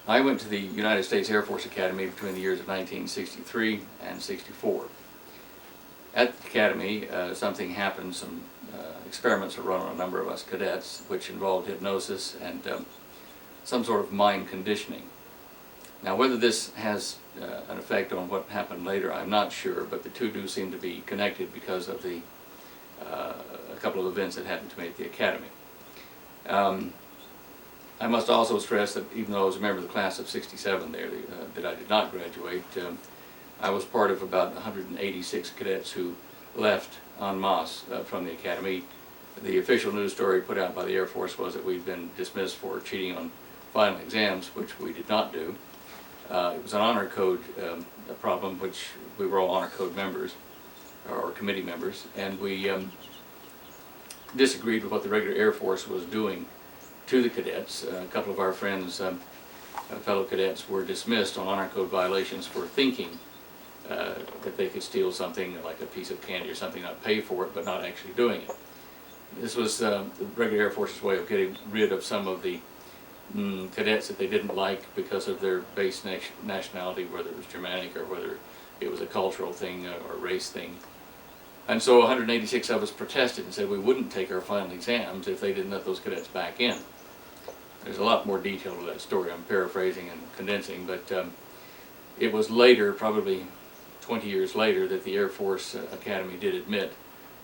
I went to the United States Air Force Academy between the years of 1963 and 64. At the Academy, something happened, some experiments were run on a number of us cadets, which involved hypnosis and some sort of mind conditioning. Now, whether this has an effect on what happened later, I'm not sure, but the two do seem to be connected because of a couple of events that happened to me at the Academy. I must also stress that even though I was a member of the class of '67 there, that I did not graduate, I was part of about 186 cadets who left en masse from the Academy. The official news story put out by the Air Force was that we'd been dismissed for cheating on final exams, which we did not do. It was an honor code problem, which we were all honor code members, or committee members, and we disagreed with what the regular Air Force was doing to the cadets. A couple of our friends, fellow cadets, were dismissed on honor code violations for thinking that they could steal something like a piece of candy or something, not pay for it, but not actually doing it. This was the regular Air Force's way of getting rid of some of the cadets that they didn't like because of their base nationality, whether it was Germanic or whether it was a cultural thing or race thing. And so 186 of us protested and said we wouldn't take our final exams if they didn't let those cadets back in. There's a lot more detail to that story. I'm paraphrasing and condensing, but it was later, probably 20 years later, that the Air Force Academy did admit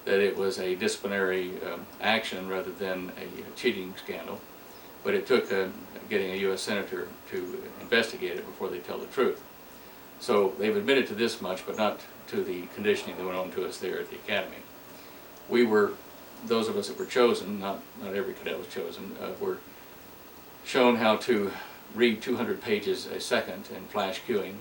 that it was a disciplinary action rather than a cheating scandal. But it took getting a U.S. Senator to investigate it before they tell the truth. So they've admitted to this much, but not to the conditioning that went on to us there at the Academy. We were, those of us that were chosen, not every cadet was chosen, were shown how to read 200 pages a second in flash queuing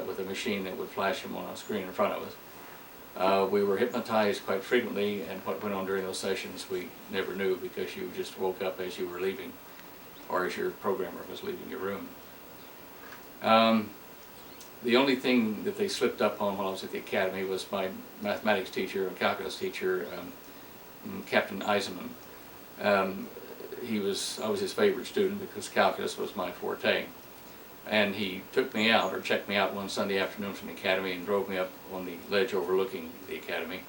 with a machine that would flash them on a screen in front of us. We were hypnotized quite frequently, and what went on during those sessions we never knew, because you just woke up as you were leaving, or as your programmer was leaving your room. The only thing that they slipped up on while I was at the Academy was my mathematics teacher, and calculus teacher, Captain Eisenman. I was his favorite student because calculus was my forte. And he took me out, or checked me out one Sunday afternoon from the Academy and drove me up on the ledge overlooking the Academy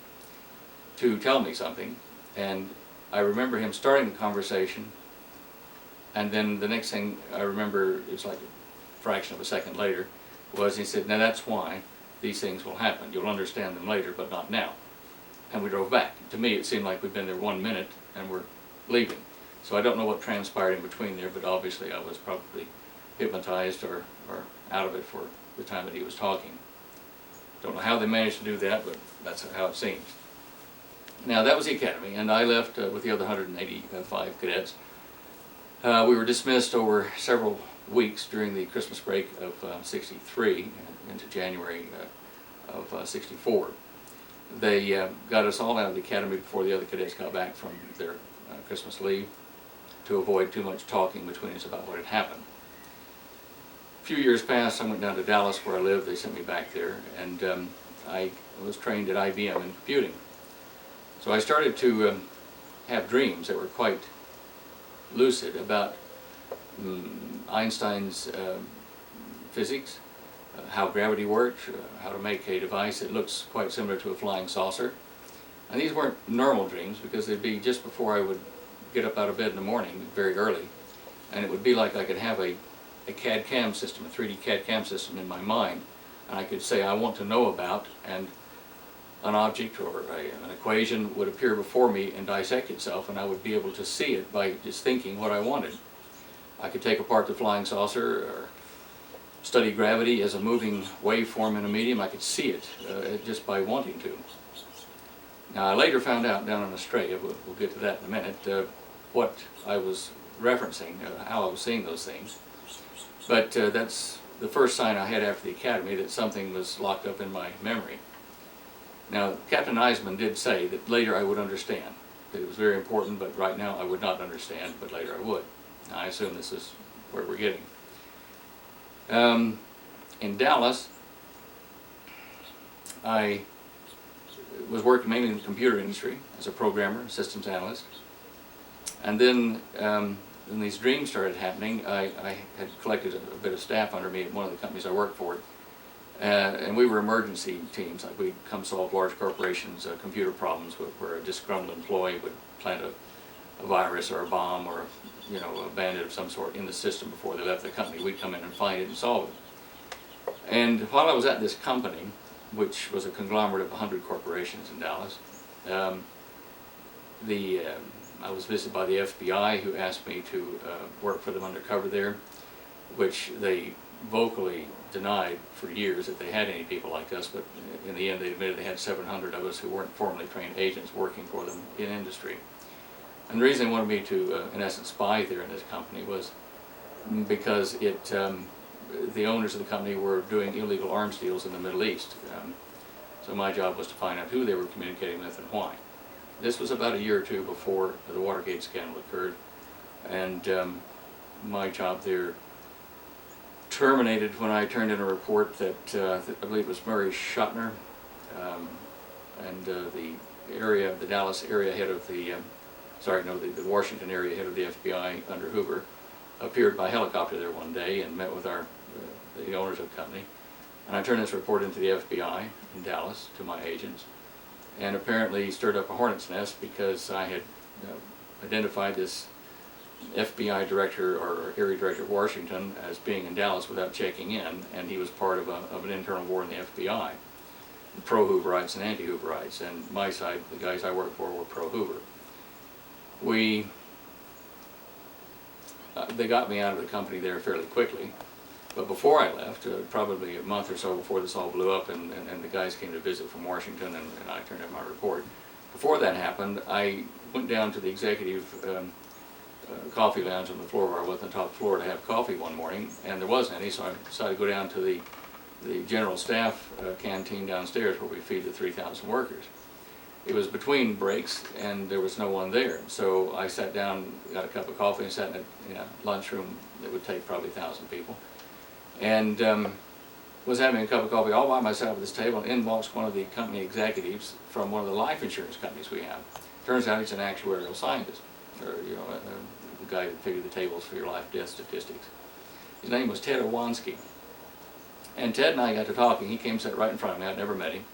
to tell me something. And I remember him starting the conversation, and then the next thing I remember, it was like a fraction of a second later, was he said, "Now that's why these things will happen. You'll understand them later, but not now." And we drove back. To me, it seemed like we'd been there 1 minute and we're leaving. So I don't know what transpired in between there, but obviously I was probably hypnotized or out of it for the time that he was talking. Don't know how they managed to do that, but that's how it seems. Now, that was the Academy, and I left with the other 185 cadets. We were dismissed over several weeks during the Christmas break of '63 into January of '64. They got us all out of the Academy before the other cadets got back from their Christmas leave, to avoid too much talking between us about what had happened. A few years passed. I went down to Dallas where I lived. They sent me back there, and I was trained at IBM in computing. So I started to have dreams that were quite lucid about Einstein's physics, how gravity worked, how to make a device that looks quite similar to a flying saucer. And these weren't normal dreams, because they'd be just before I would get up out of bed in the morning, very early, and it would be like I could have a CAD-CAM system, a 3D CAD-CAM system in my mind, and I could say I want to know about, and an object or an equation would appear before me and dissect itself, and I would be able to see it by just thinking what I wanted. I could take apart the flying saucer or study gravity as a moving waveform in a medium. I could see it just by wanting to. Now, I later found out down in Australia, we'll get to that in a minute, what I was referencing, how I was seeing those things. But that's the first sign I had after the Academy that something was locked up in my memory. Now, Captain Eisenman did say that later I would understand, that it was very important, but right now I would not understand, but later I would. Now, I assume this is where we're getting. In Dallas, I was working mainly in the computer industry as a programmer, systems analyst. And then when these dreams started happening, I had collected a bit of staff under me at one of the companies I worked for. And we were emergency teams. Like, we'd come solve large corporations' computer problems where a disgruntled employee would plant a virus or a bomb or a bandit of some sort in the system before they left the company. We'd come in and find it and solve it. And while I was at this company, which was a conglomerate of 100 corporations in Dallas, I was visited by the FBI, who asked me to work for them undercover there, which they vocally denied for years that they had any people like us, but in the end they admitted they had 700 of us who weren't formally trained agents working for them in industry. And the reason they wanted me to, in essence, spy there in this company was because the owners of the company were doing illegal arms deals in the Middle East. So my job was to find out who they were communicating with and why. This was about a year or two before the Watergate scandal occurred, and my job there terminated when I turned in a report that I believe it was Murray Schottner, and the Dallas area head of the Washington area head of the FBI under Hoover appeared by helicopter there one day and met with the owners of the company. And I turned this report into the FBI in Dallas to my agents, and apparently stirred up a hornet's nest because I had identified this FBI director or area director of Washington as being in Dallas without checking in, and he was part of an internal war in the FBI, pro-Hooverites and anti-Hooverites, and my side, the guys I worked for, were pro-Hoover. They got me out of the company there fairly quickly, but before I left, probably a month or so before this all blew up and the guys came to visit from Washington and I turned in my report, before that happened, I went down to the executive coffee lounge on the floor where I was on the top floor to have coffee one morning, and there wasn't any, so I decided to go down to the general staff canteen downstairs where we feed the 3,000 workers. It was between breaks and there was no one there, so I sat down, got a cup of coffee, and sat in a lunchroom that would take probably 1,000 people, and was having a cup of coffee all by myself at this table, and in walks one of the company executives from one of the life insurance companies we have. Turns out he's an actuarial scientist, or the guy that figured the tables for your life-death statistics. His name was Ted Owanski. And Ted and I got to talking. He came and sat right in front of me, I'd never met him,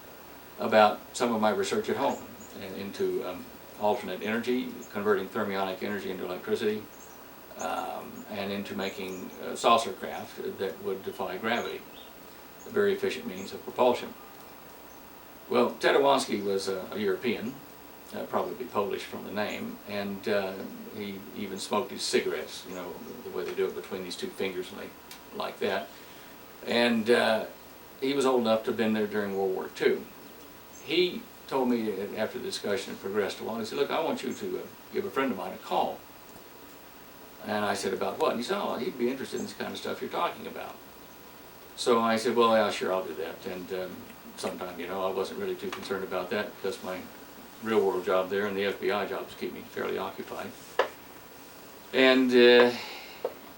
about some of my research at home and into alternate energy, converting thermionic energy into electricity, and into making saucer craft that would defy gravity, a very efficient means of propulsion. Well, Ted Owanski was a European, probably Polish from the name, and he even smoked his cigarettes, the way they do it between these two fingers, and they like that. And he was old enough to have been there during World War II. He told me after the discussion had progressed a while, he said, "Look, I want you to give a friend of mine a call." And I said, "About what?" And he said, "Oh, he'd be interested in this kind of stuff you're talking about." So I said, "Well, yeah, sure, I'll do that." And sometime, I wasn't really too concerned about that because my real world job there and the FBI jobs keep me fairly occupied. And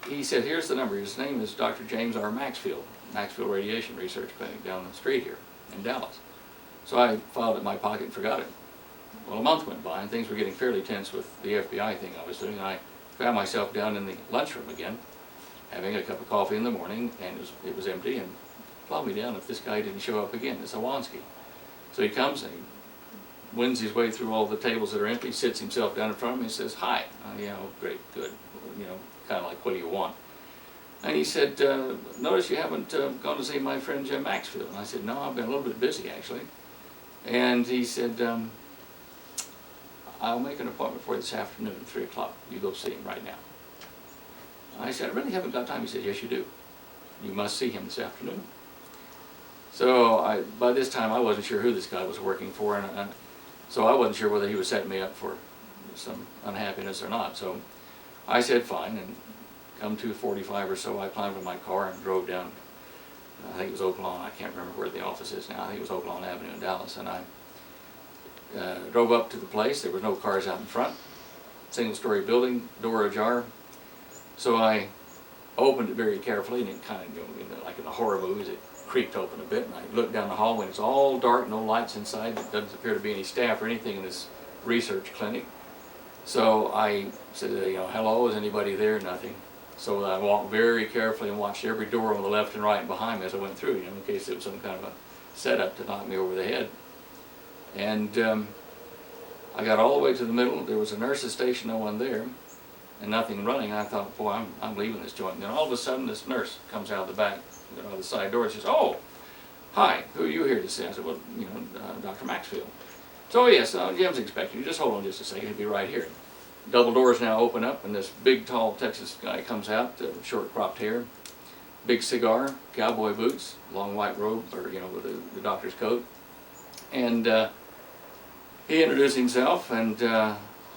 he said, "Here's the number." His name is Dr. James R. Maxfield Radiation Research Clinic down the street here in Dallas. So I filed it in my pocket and forgot it. Well, a month went by and things were getting fairly tense with the FBI thing I was doing, and I found myself down in the lunchroom again, having a cup of coffee in the morning, and it was empty, and plowed me down if this guy didn't show up again, this Owanski. So he comes and he wins his way through all the tables that are empty, sits himself down in front of me and says, "Hi." Great, good, kind of like, "What do you want?" And he said, "Notice you haven't gone to see my friend Jim Maxfield." And I said, "No, I've been a little bit busy actually." And he said, "I'll make an appointment for you this afternoon at 3 o'clock. You go see him right now." I said, "I really haven't got time." He said, "Yes, you do. You must see him this afternoon." So by this time I wasn't sure who this guy was working for, and so I wasn't sure whether he was setting me up for some unhappiness or not. So I said fine, and come 2:45 or so, I climbed in my car and drove down, I think it was Oaklawn, I can't remember where the office is now, I think it was Oaklawn Avenue in Dallas, and I drove up to the place. There were no cars out in front, single-story building, door ajar. So I opened it very carefully, and it kind of, like in the horror movies, it creaked open a bit, and I looked down the hallway, and it's all dark, no lights inside. There doesn't appear to be any staff or anything in this research clinic. So I said, you know, hello, is anybody there? Nothing. So I walked very carefully and watched every door on the left and right and behind me as I went through, you know, in case it was some kind of a setup to knock me over the head. And I got all the way to the middle. There was a nurse's station, no one there, and nothing running. I thought, boy, I'm leaving this joint. And then all of a sudden, this nurse comes out the back, you know, the side door. She says, "Oh, hi, who are you here to see?" I said, "Well, you know, Dr. Maxfield." So, yes, Jim's expecting you. Just hold on just a second. He'll be right here. Double doors now open up, and this big, tall Texas guy comes out, short cropped hair, big cigar, cowboy boots, long white robe, or, you know, with the doctor's coat. And he introduced himself, and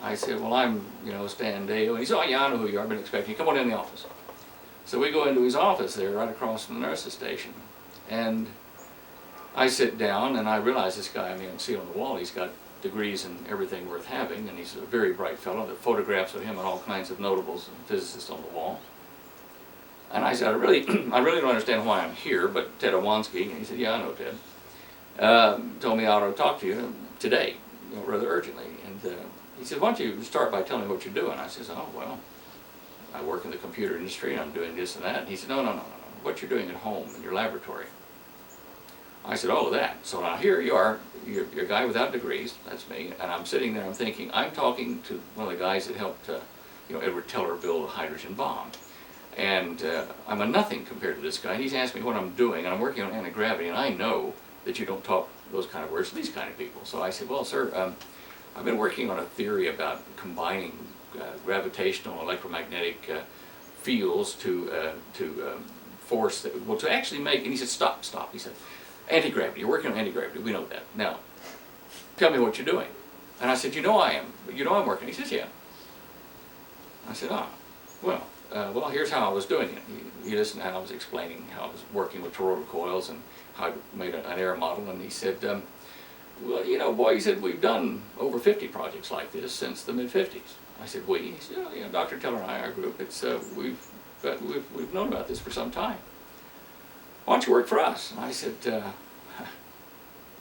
I said, "Well, I'm, you know, Stan Deyo." And he said, "Oh, yeah, I know who you are. I've been expecting you. Come on in the office." So we go into his office there, right across from the nurse's station. And I sit down, and I realize this guy, I mean, I can see on the wall, he's got degrees in everything worth having, and he's a very bright fellow. There are photographs of him and all kinds of notables and physicists on the wall. And I said, I really don't understand why I'm here, but Ted Owanski, and he said, "Yeah, I know Ted, told me I ought to talk to you today, you know, rather urgently." And he said, "Why don't you start by telling me what you're doing?" I said, "Oh, well, I work in the computer industry, and I'm doing this and that." And he said, No, what you're doing at home in your laboratory." I said, "Oh, that." So now here you are, you're a guy without degrees, that's me, and I'm sitting there, I'm thinking, I'm talking to one of the guys that helped, you know, Edward Teller build a hydrogen bomb. And I'm a nothing compared to this guy. And he's asked me what I'm doing, and I'm working on anti-gravity, and I know that you don't talk those kind of words to these kind of people. So I said, "Well, sir, I've been working on a theory about combining gravitational electromagnetic fields to force that, well, to actually make," and he said, stop. He said, "Anti-gravity, you're working on anti-gravity, we know that. Now, tell me what you're doing." And I said, "You know I am, you know I'm working." He says, "Yeah." I said, well, here's how I was doing it." He listened, and I was explaining how I was working with toroidal coils and how I made an error model, and he said, "Well, you know, boy," he said, "we've done over 50 projects like this since the mid-50s. I said, "We?" He said, "Oh, you know, Dr. Teller and I, our group, we've known about this for some time. Why don't you work for us?" And I said,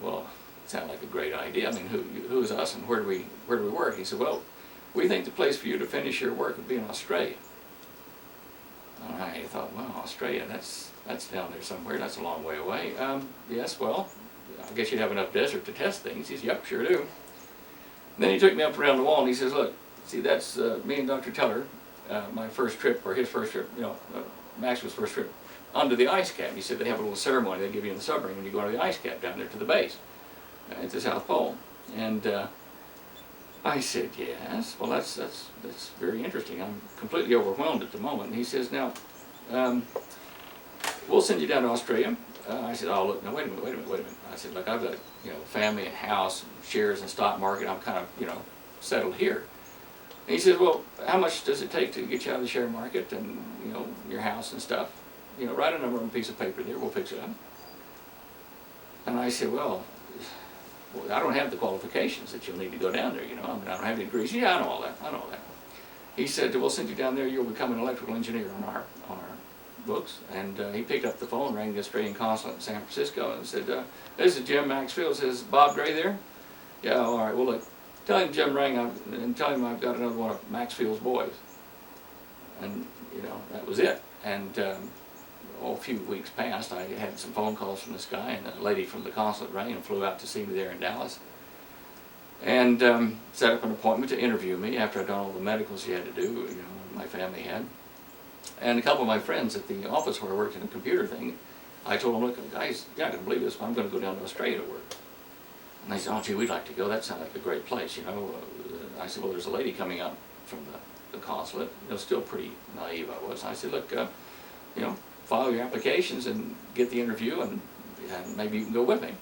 "Well, it sounded like a great idea. I mean, who is us, and where do we work?" He said, "Well, we think the place for you to finish your work would be in Australia." And I thought, well, Australia, that's down there somewhere. That's a long way away. Yes, well, I guess you'd have enough desert to test things." He said, "Yep, sure do." And then he took me up around the wall, and he says, "Look, see, that's me and Dr. Teller, my first trip, or his first trip, you know, Maxwell's first trip, onto the ice cap." He said they have a little ceremony they give you in the submarine when you go to the ice cap down there to the base at the South Pole. And I said, "Yes, well, that's very interesting. I'm completely overwhelmed at the moment." And he says, "Now, we'll send you down to Australia." I said, "Oh, look, now wait a minute. I said, "Look, I've got, you know, family and house and shares and stock market. I'm kind of, you know, settled here." And he says, "Well, how much does it take to get you out of the share market and, you know, your house and stuff? You know, write a number on a piece of paper there, we'll fix it up." And I said, well, I don't have the qualifications that you'll need to go down there, you know. I mean, I don't have any degrees." "Yeah, I know all that. He said, "We'll send you down there, you'll become an electrical engineer on our books." And he picked up the phone, rang the Australian consulate in San Francisco, and said, "This is Jim Maxfield." Says, "Bob Gray there?" "Yeah, all right, well, look, tell him Jim rang and tell him I've got another one of Maxfield's boys." And, you know, that was it. And a few weeks passed. I had some phone calls from this guy, and a lady from the consulate rang and flew out to see me there in Dallas. And set up an appointment to interview me after I'd done all the medicals you had to do, you know, my family had. And a couple of my friends at the office where I worked in a computer thing, I told them, "Look, guys, you're not going to believe this, but I'm going to go down to Australia to work." And they said, "Oh, gee, we'd like to go. That sounds like a great place, you know." I said, "Well, there's a lady coming up from the consulate." You know, still pretty naive I was. I said, "Look, you know, file your applications and get the interview, and maybe you can go with me."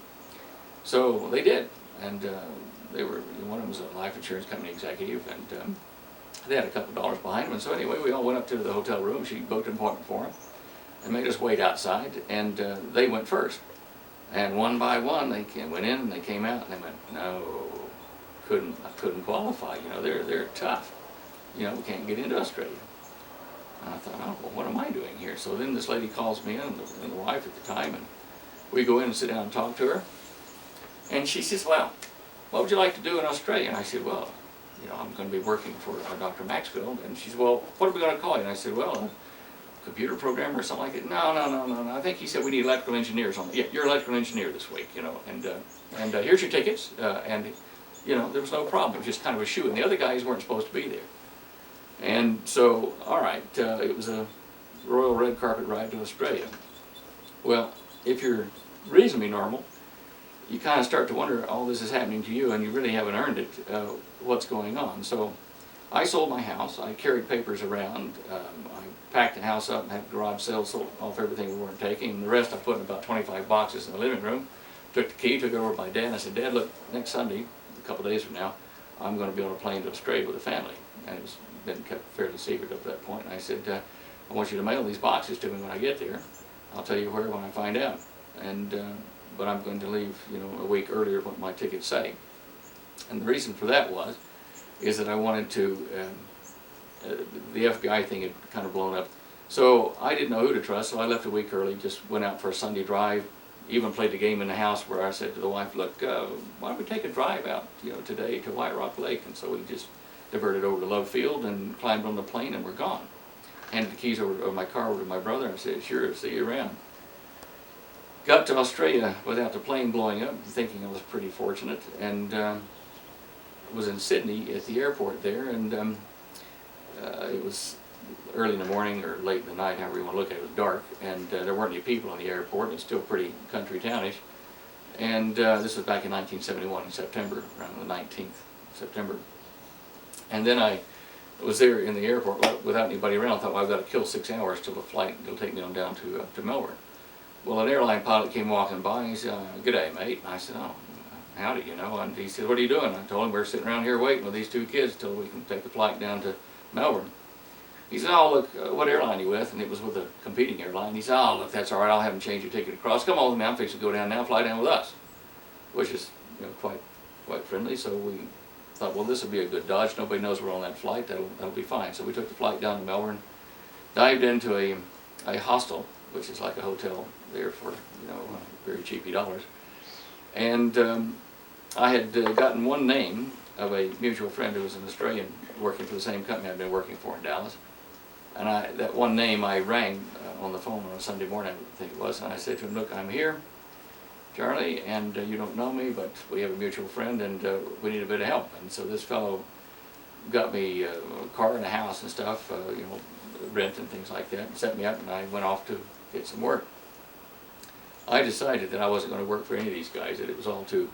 So they did, and they were, one of them was a life insurance company executive, and they had a couple $dollars behind them. And so anyway, we all went up to the hotel room. She booked an appointment for them and made us wait outside, and they went first. And one by one, they went in and they came out, and they went, "No, I couldn't qualify. You know, they're tough. You know, we can't get into Australia." And I thought, "Oh, well, what am I doing here?" So then this lady calls me in, and the wife at the time, and we go in and sit down and talk to her. And she says, "Well, what would you like to do in Australia?" And I said, "Well, I'm going to be working for Dr. Maxfield. And she said, well, what are we going to call you? And I said, well, a computer programmer or something like that. No. I think he said we need electrical engineers on it. Yeah, you're an electrical engineer this week, and here's your tickets. And there was no problem. It was just kind of a shoe. And the other guys weren't supposed to be there. And so, all right, it was a royal red carpet ride to Australia. Well, if you're reasonably normal, you kind of start to wonder, all this is happening to you and you really haven't earned it, what's going on? So I sold my house, I carried papers around, I packed the house up and had garage sales, sold off everything we weren't taking, and the rest I put in about 25 boxes in the living room, took the key, took it over to my dad, and I said, Dad, look, next Sunday, a couple of days from now, I'm going to be on a plane to Australia with a family. And it was been kept fairly secret up to that point. And I said, I want you to mail these boxes to me when I get there. I'll tell you where when I find out. And but I'm going to leave, a week earlier than what my tickets say. And the reason for that is that I wanted to, the FBI thing had kind of blown up. So I didn't know who to trust, so I left a week early, just went out for a Sunday drive, even played the game in the house where I said to the wife, look, why don't we take a drive out, today to White Rock Lake? And so we just diverted over to Love Field and climbed on the plane and we're gone. Handed the keys over to my car over to my brother and said, sure, see you around. Got to Australia without the plane blowing up, thinking I was pretty fortunate, and was in Sydney at the airport there, and it was early in the morning or late in the night, however you want to look at it. It was dark, and there weren't any people in the airport. It was still pretty country townish, and this was back in 1971 in September, around the 19th of September. And then I was there in the airport without anybody around. I thought, well, I've got to kill 6 hours till the flight will take me on down to Melbourne. Well, an airline pilot came walking by and he said, good day, mate. And I said, oh, howdy, And he said, what are you doing? I told him we're sitting around here waiting with these 2 kids till we can take the flight down to Melbourne. He said, oh, look, what airline are you with? And it was with a competing airline. He said, oh, look, that's all right. I'll have them change your ticket across. Come on with me. I'm fixing to go down now, fly down with us, which is quite friendly. So we thought, well, this will be a good dodge. Nobody knows we're on that flight. That'll be fine. So we took the flight down to Melbourne, dived into a hostel, which is like a hotel there for very cheapy dollars. And I had gotten one name of a mutual friend who was an Australian working for the same company I'd been working for in Dallas. And that one name I rang on the phone on a Sunday morning, I think it was, and I said to him, look, I'm here, Charlie, and you don't know me, but we have a mutual friend and we need a bit of help. And so this fellow got me a car and a house and stuff, rent and things like that, and set me up, and I went off to get some work. I decided that I wasn't going to work for any of these guys, that it was all too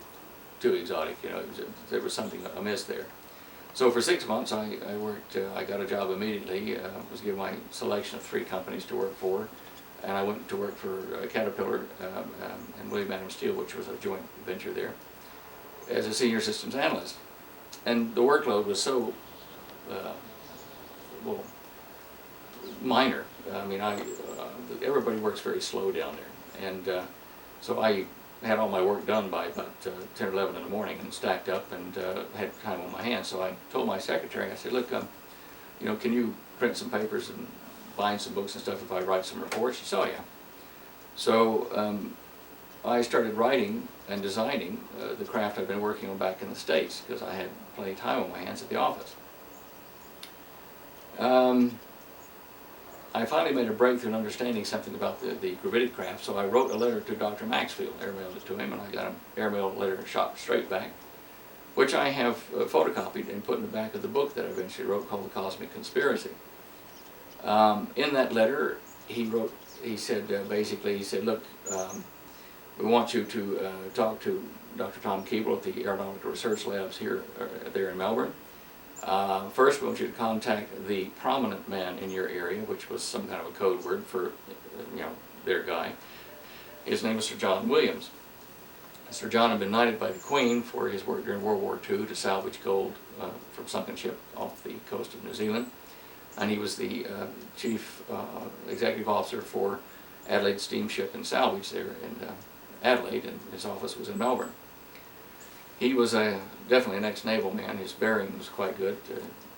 exotic, there was something amiss there. So for 6 months I worked, I got a job immediately, was given my selection of 3 companies to work for, and I went to work for Caterpillar and William Adams Steel, which was a joint venture there, as a senior systems analyst. And the workload was so, minor. I mean, everybody works very slow down there, and so I had all my work done by about 10 or 11 in the morning and stacked up and had time on my hands. So I told my secretary, I said, look, can you print some papers and bind some books and stuff if I write some reports? She said, oh yeah. So I started writing and designing the craft I'd been working on back in the States, because I had plenty of time on my hands at the office. I finally made a breakthrough in understanding something about the gravitic craft, so I wrote a letter to Dr. Maxfield, airmailed it to him, and I got an airmail letter shot straight back, which I have photocopied and put in the back of the book that I eventually wrote called The Cosmic Conspiracy. In that letter, he said, look, we want you to talk to Dr. Tom Keeble at the Aeronautical Research Labs there in Melbourne. First, we want you to contact the prominent man in your area, which was some kind of a code word for, their guy. His name was Sir John Williams. Sir John had been knighted by the Queen for his work during World War II to salvage gold from sunken ship off the coast of New Zealand. And he was the chief executive officer for Adelaide Steamship and Salvage there in Adelaide, and his office was in Melbourne. He was definitely an ex-naval man. His bearing was quite good.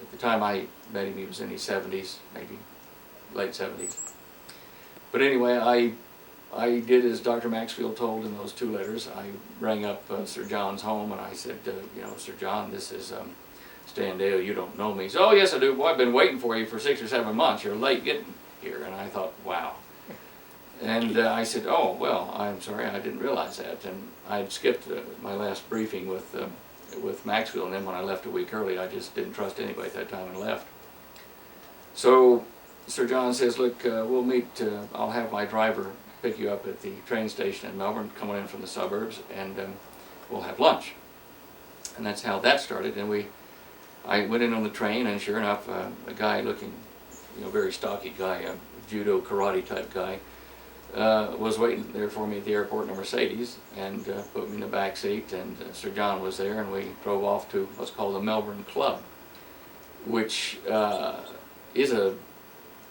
At the time I met him, he was in his 70s, maybe late 70s. But anyway, I did as Dr. Maxfield told in those 2 letters. I rang up Sir John's home and I said, Sir John, this is Stan Deyo, you don't know me. He said, oh, yes, I do. Boy, I've been waiting for you for 6 or 7 months. You're late getting here. And I thought, wow. And I said, oh, well, I'm sorry, I didn't realize that. And I'd skipped my last briefing with Maxwell, and then when I left a week early, I just didn't trust anybody at that time and left. So Sir John says, look, we'll meet, I'll have my driver pick you up at the train station in Melbourne, coming in from the suburbs, and we'll have lunch. And that's how that started. And I went in on the train, and sure enough, a guy looking, very stocky guy, a judo karate type guy, was waiting there for me at the airport in a Mercedes, and put me in the back seat, and Sir John was there, and we drove off to what's called the Melbourne Club, which is a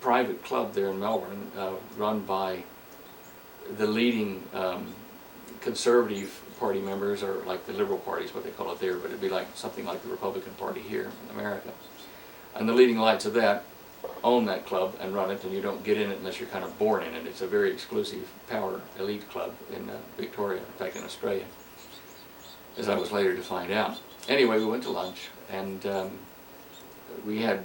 private club there in Melbourne, run by the leading conservative party members, or like the Liberal Party is what they call it there, but it'd be like something like the Republican Party here in America. And the leading lights of that own that club and run it, and you don't get in it unless you're kind of born in it. It's a very exclusive power elite club in Victoria, in fact in Australia, as I was later to find out. Anyway, we went to lunch, and we had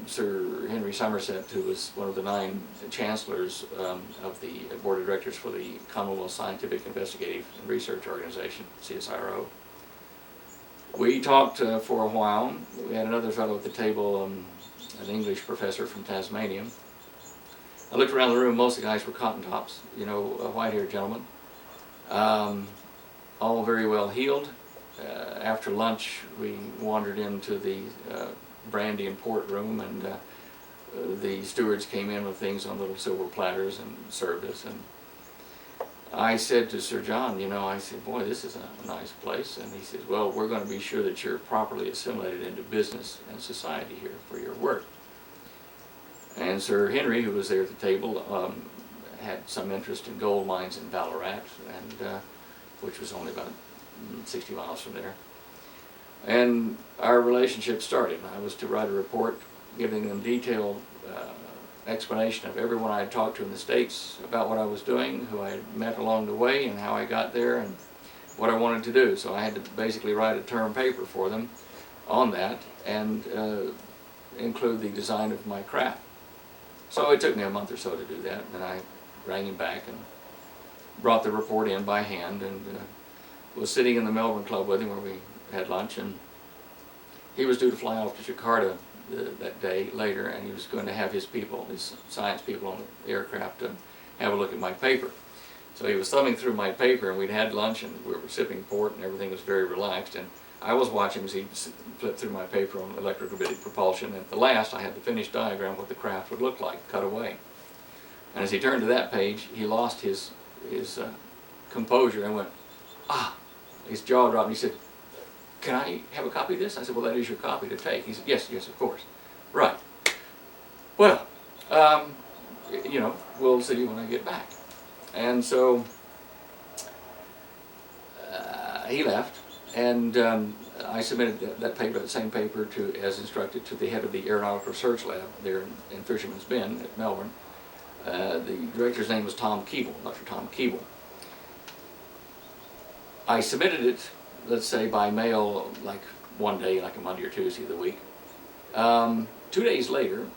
Sir Henry Somerset, who was one of the 9 chancellors of the board of directors for the Commonwealth Scientific Investigative and Research Organization, CSIRO. We talked for a while. We had another fellow at the table, an English professor from Tasmania. I looked around the room, most of the guys were cotton tops, white-haired gentlemen, all very well heeled. After lunch, we wandered into the brandy and port room, and the stewards came in with things on little silver platters and served us. And I said to Sir John, I said, boy, this is a nice place. And he says, well, we're going to be sure that you're properly assimilated into business and society here for your work. And Sir Henry, who was there at the table, had some interest in gold mines in Ballarat, and which was only about 60 miles from there. And our relationship started. I was to write a report giving them detailed explanation of everyone I had talked to in the States about what I was doing, who I had met along the way, and how I got there, and what I wanted to do. So I had to basically write a term paper for them on that, and include the design of my craft. So it took me a month or so to do that, and then I rang him back and brought the report in by hand, and was sitting in the Melbourne Club with him where we had lunch, and he was due to fly off to Jakarta that day later, and he was going to have his people, his science people on the aircraft, to have a look at my paper. So he was thumbing through my paper, and we'd had lunch, and we were sipping port, and everything was very relaxed, and I was watching as he flipped through my paper on electrokinetic propulsion, and at the last I had the finished diagram of what the craft would look like, cut away. And as he turned to that page, he lost his composure and went, ah, his jaw dropped, and he said, can I have a copy of this? I said, well, that is your copy to take. He said, yes, of course. Right. Well, we'll see you when I get back. And so he left, and I submitted that paper, that same paper, as instructed, to the head of the Aeronautical Research Lab there in Fisherman's Bend at Melbourne. The director's name was Tom Keeble, Dr. Tom Keeble. I submitted it, let's say, by mail, like one day, like a Monday or Tuesday of the week. 2 days later,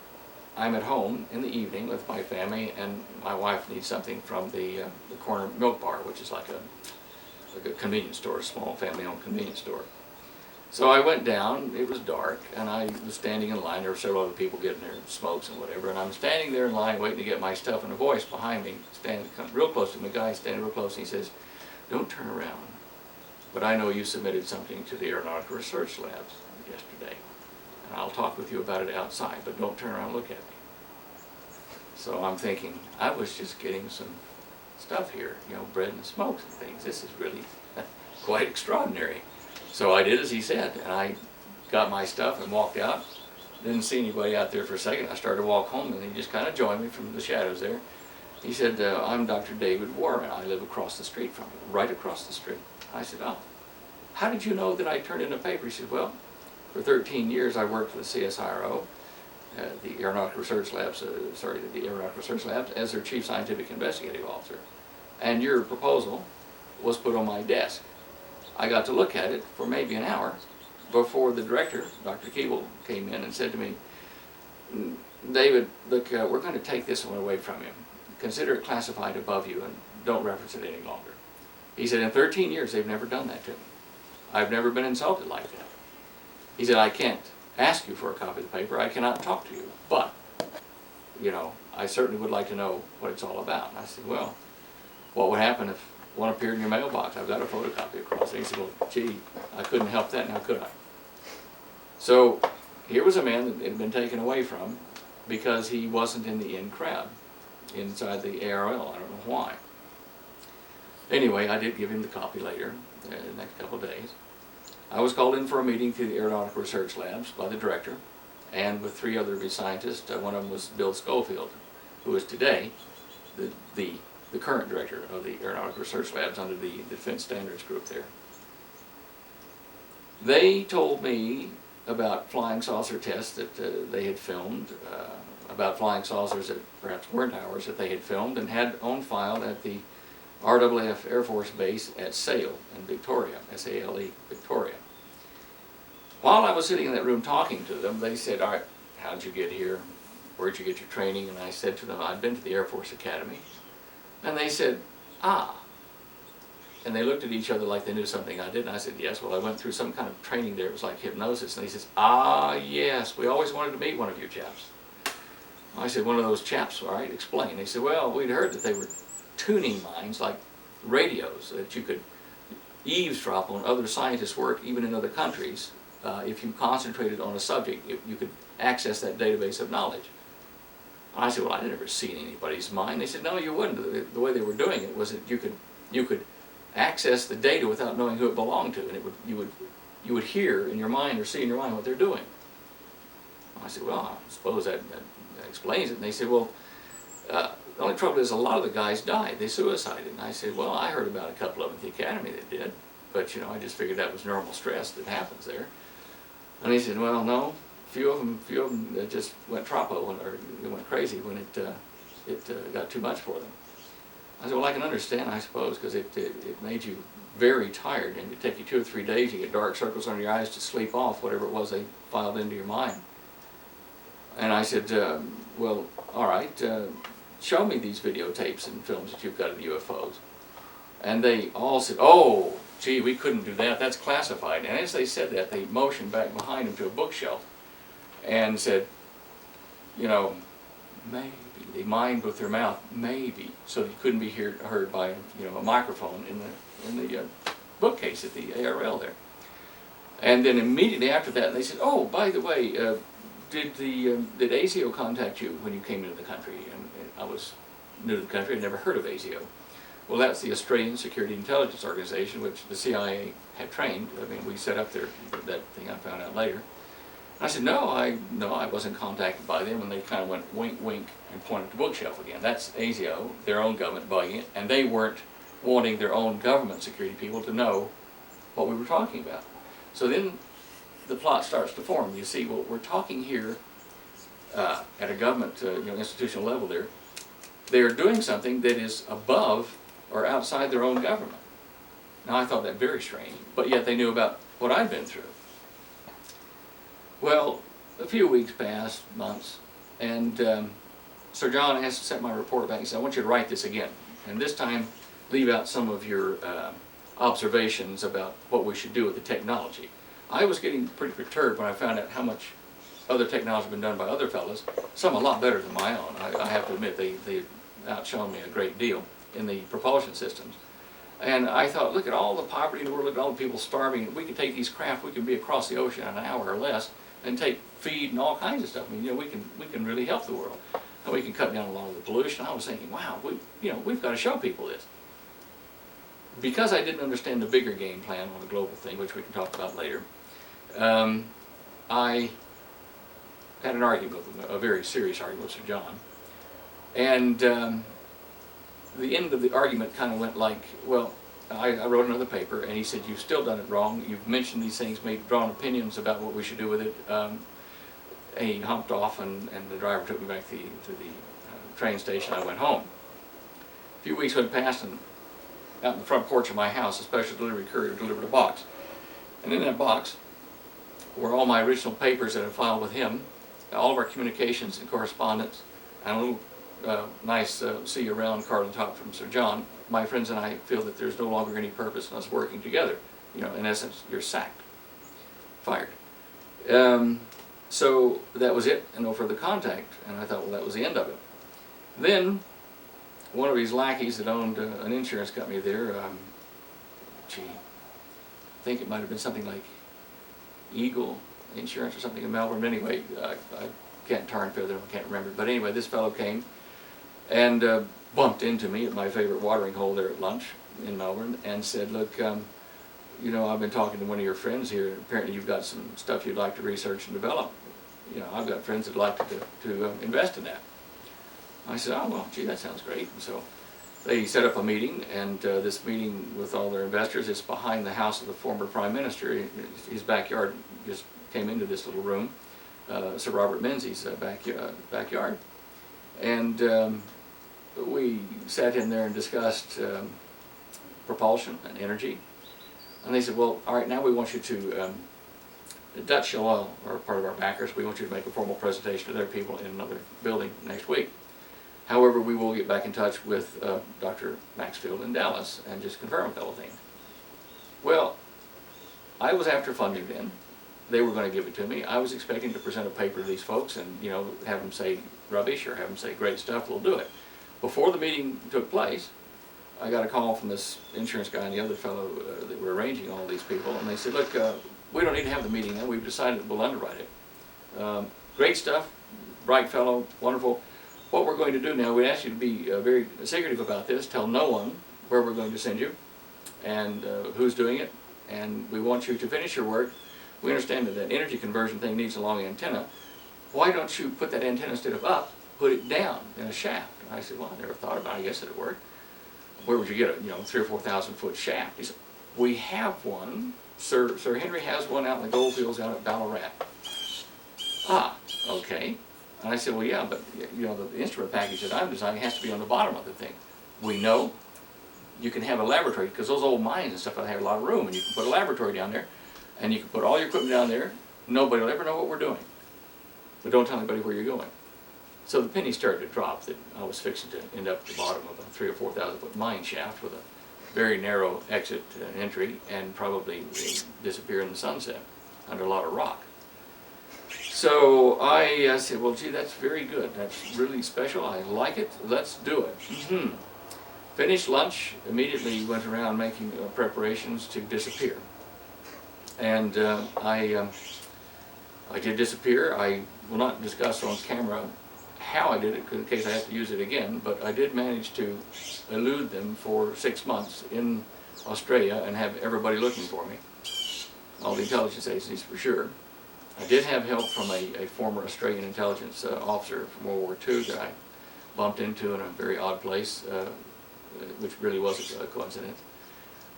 I'm at home in the evening with my family, and my wife needs something from the corner milk bar, which is like a convenience store, a small family-owned convenience store. So I went down, it was dark, and I was standing in line. There were several other people getting their smokes and whatever, and I'm standing there in line waiting to get my stuff, and a voice behind me, standing real close to me, a guy standing real close, and he says, don't turn around, but I know you submitted something to the Aeronautical Research Labs yesterday, and I'll talk with you about it outside, but don't turn around and look at me. So I'm thinking, I was just getting some stuff here, bread and smokes and things. This is really quite extraordinary. So I did as he said, and I got my stuff and walked out. Didn't see anybody out there for a second. I started to walk home, and he just kind of joined me from the shadows there. He said, I'm Dr. David Warren. I live across the street from you, right across the street. I said, oh, how did you know that I turned in a paper? He said, well, for 13 years I worked for the CSIRO, the Aeronautical Research Labs, the Aeronautical Research Labs, as their Chief Scientific Investigative Officer. And your proposal was put on my desk. I got to look at it for maybe an hour, before the director, Dr. Keeble, came in and said to me, David, look, we're going to take this one away from you. Consider it classified above you and don't reference it any longer. He said, in 13 years, they've never done that to me. I've never been insulted like that. He said, I can't ask you for a copy of the paper. I cannot talk to you. But, you know, I certainly would like to know what it's all about. And I said, well, what would happen if one appeared in your mailbox? I've got a photocopy across. And he said, well, gee, I couldn't help that now, could I? So here was a man that had been taken away from because he wasn't in the in crowd inside the ARL. I don't know why. Anyway, I did give him the copy later, the next couple of days. I was called in for a meeting to the Aeronautical Research Labs by the director and with 3 other of his scientists. One of them was Bill Schofield, who is today the current director of the Aeronautical Research Labs under the Defense Standards Group there. They told me about flying saucer tests that they had filmed, about flying saucers that perhaps weren't ours that they had filmed and had on file at the RWF Air Force Base at A.S.I.O in Victoria, S-A-L-E, Victoria. While I was sitting in that room talking to them, they said, all right, how'd you get here? Where'd you get your training? And I said to them, I'd been to the Air Force Academy. And they said, ah. And they looked at each other like they knew something I did. And I said, yes, well, I went through some kind of training there. It was like hypnosis. And he says, ah, yes, we always wanted to meet one of you chaps. I said, one of those chaps, all right, explain. They said, well, we'd heard that they were tuning minds like radios, that you could eavesdrop on other scientists' work, even in other countries. If you concentrated on a subject, you could access that database of knowledge. I said, well, I'd never seen anybody's mind. They said, no, you wouldn't. The way they were doing it was that you could access the data without knowing who it belonged to, and you would hear in your mind or see in your mind what they're doing. I said, well, I suppose that explains it. And they said, well, the only trouble is a lot of the guys died. They suicided. And I said, well, I heard about a couple of them at the academy that did, but you know, I just figured that was normal stress that happens there. And he said, well, no, few of them just went tropo, or they went crazy when it got too much for them. I said, well, I can understand, I suppose, because it made you very tired, and it'd take you 2 or 3 days. You get dark circles under your eyes to sleep off whatever it was they filed into your mind. And I said, well, all right, show me these videotapes and films that you've got of UFOs. And they all said, oh, gee, we couldn't do that, that's classified. And as they said that, they motioned back behind them to a bookshelf and said, you know, maybe. They mimed with their mouth, maybe, so that it couldn't be heard by, you know, a microphone in the bookcase at the ARL there. And then immediately after that, they said, oh, by the way, did A.S.I.O contact you when you came into the country? And I was new to the country, I'd never heard of A.S.I.O. Well, that's the Australian Security Intelligence Organization, which the CIA had trained. I mean, we set up that thing I found out later. I said, no, I wasn't contacted by them, and they kind of went wink, wink, and pointed to the bookshelf again. That's A.S.I.O, their own government bugging it, and they weren't wanting their own government security people to know what we were talking about. So then the plot starts to form. You see, well, we're talking here at a government institutional level there. They're doing something that is above or outside their own government. Now, I thought that very strange, but yet they knew about what I'd been through. Well, a few weeks passed, months, and Sir John asked to set my report back. He said, I want you to write this again, and this time leave out some of your observations about what we should do with the technology. I was getting pretty perturbed when I found out how much other technology had been done by other fellows, some a lot better than my own. I have to admit, they outshone me a great deal in the propulsion systems. And I thought, look at all the poverty in the world, look at all the people starving. We can take these craft, we can be across the ocean in an hour or less, and take feed and all kinds of stuff. I mean, you know, we can really help the world, and we can cut down a lot of the pollution. I was thinking, wow, we've got to show people this. Because I didn't understand the bigger game plan on the global thing, which we can talk about later, I had an argument with him, a very serious argument with Sir John, and the end of the argument kind of went like, well, I wrote another paper, and he said, you've still done it wrong. You've mentioned these things, drawn opinions about what we should do with it. And he humped off, and the driver took me back to the train station. I went home. A few weeks went past, and out in the front porch of my house, a special delivery courier delivered a box. And in that box were all my original papers that I filed with him, all of our communications and correspondence, and a little nice see you around card on top from Sir John. My friends and I feel that there's no longer any purpose in us working together. You know, in essence, you're sacked, fired. So that was it, and no further contact. And I thought, well, that was the end of it. Then one of his lackeys that owned an insurance company there, gee, I think it might have been something like Eagle Insurance or something in Melbourne. Anyway, I can't tar and feather them, I can't remember. But anyway, this fellow came and bumped into me at my favorite watering hole there at lunch in Melbourne and said, look, you know, I've been talking to one of your friends here. Apparently you've got some stuff you'd like to research and develop. You know, I've got friends that'd like to invest in that. I said, oh, well, gee, that sounds great. And so they set up a meeting, and this meeting with all their investors is behind the house of the former Prime Minister. His backyard just came into this little room, Sir Robert Menzies' backyard. And we sat in there and discussed propulsion and energy. And they said, well, all right, now we want you to, Dutch Oil are part of our backers, we want you to make a formal presentation to their people in another building next week. However, we will get back in touch with Dr. Maxfield in Dallas and just confirm a couple things. Well, I was after funding then. They were going to give it to me. I was expecting to present a paper to these folks and, you know, have them say rubbish or have them say great stuff, we'll do it. Before the meeting took place, I got a call from this insurance guy and the other fellow that were arranging all these people, and they said, look, we don't need to have the meeting now, we've decided we'll underwrite it. Great stuff, bright fellow, wonderful. What we're going to do now, we ask you to be very secretive about this, tell no one where we're going to send you and who's doing it, and we want you to finish your work. We understand that that energy conversion thing needs a long antenna. Why don't you put that antenna instead of up, put it down in a shaft? And I said, well, I never thought about it, I guess it'd work. Where would you get a 3,000 or 4,000 foot shaft? He said, we have one. Sir Henry has one out in the goldfields out at Ballarat. Ah, okay. And I said, well, yeah, but you know, the instrument package that I'm designing has to be on the bottom of the thing. We know you can have a laboratory, because those old mines and stuff have a lot of room, and you can put a laboratory down there, and you can put all your equipment down there. Nobody will ever know what we're doing. But don't tell anybody where you're going. So the penny started to drop that I was fixing to end up at the bottom of a 3,000 or 4,000 foot mine shaft with a very narrow exit entry, and probably disappear in the sunset under a lot of rock. So I said, well, gee, that's very good. That's really special. I like it. Let's do it. Finished lunch, immediately went around making preparations to disappear. And I did disappear. I will not discuss on camera how I did it, in case I have to use it again, but I did manage to elude them for 6 months in Australia and have everybody looking for me, all the intelligence agencies for sure. I did have help from a former Australian intelligence officer from World War II that I bumped into in a very odd place, which really was a coincidence.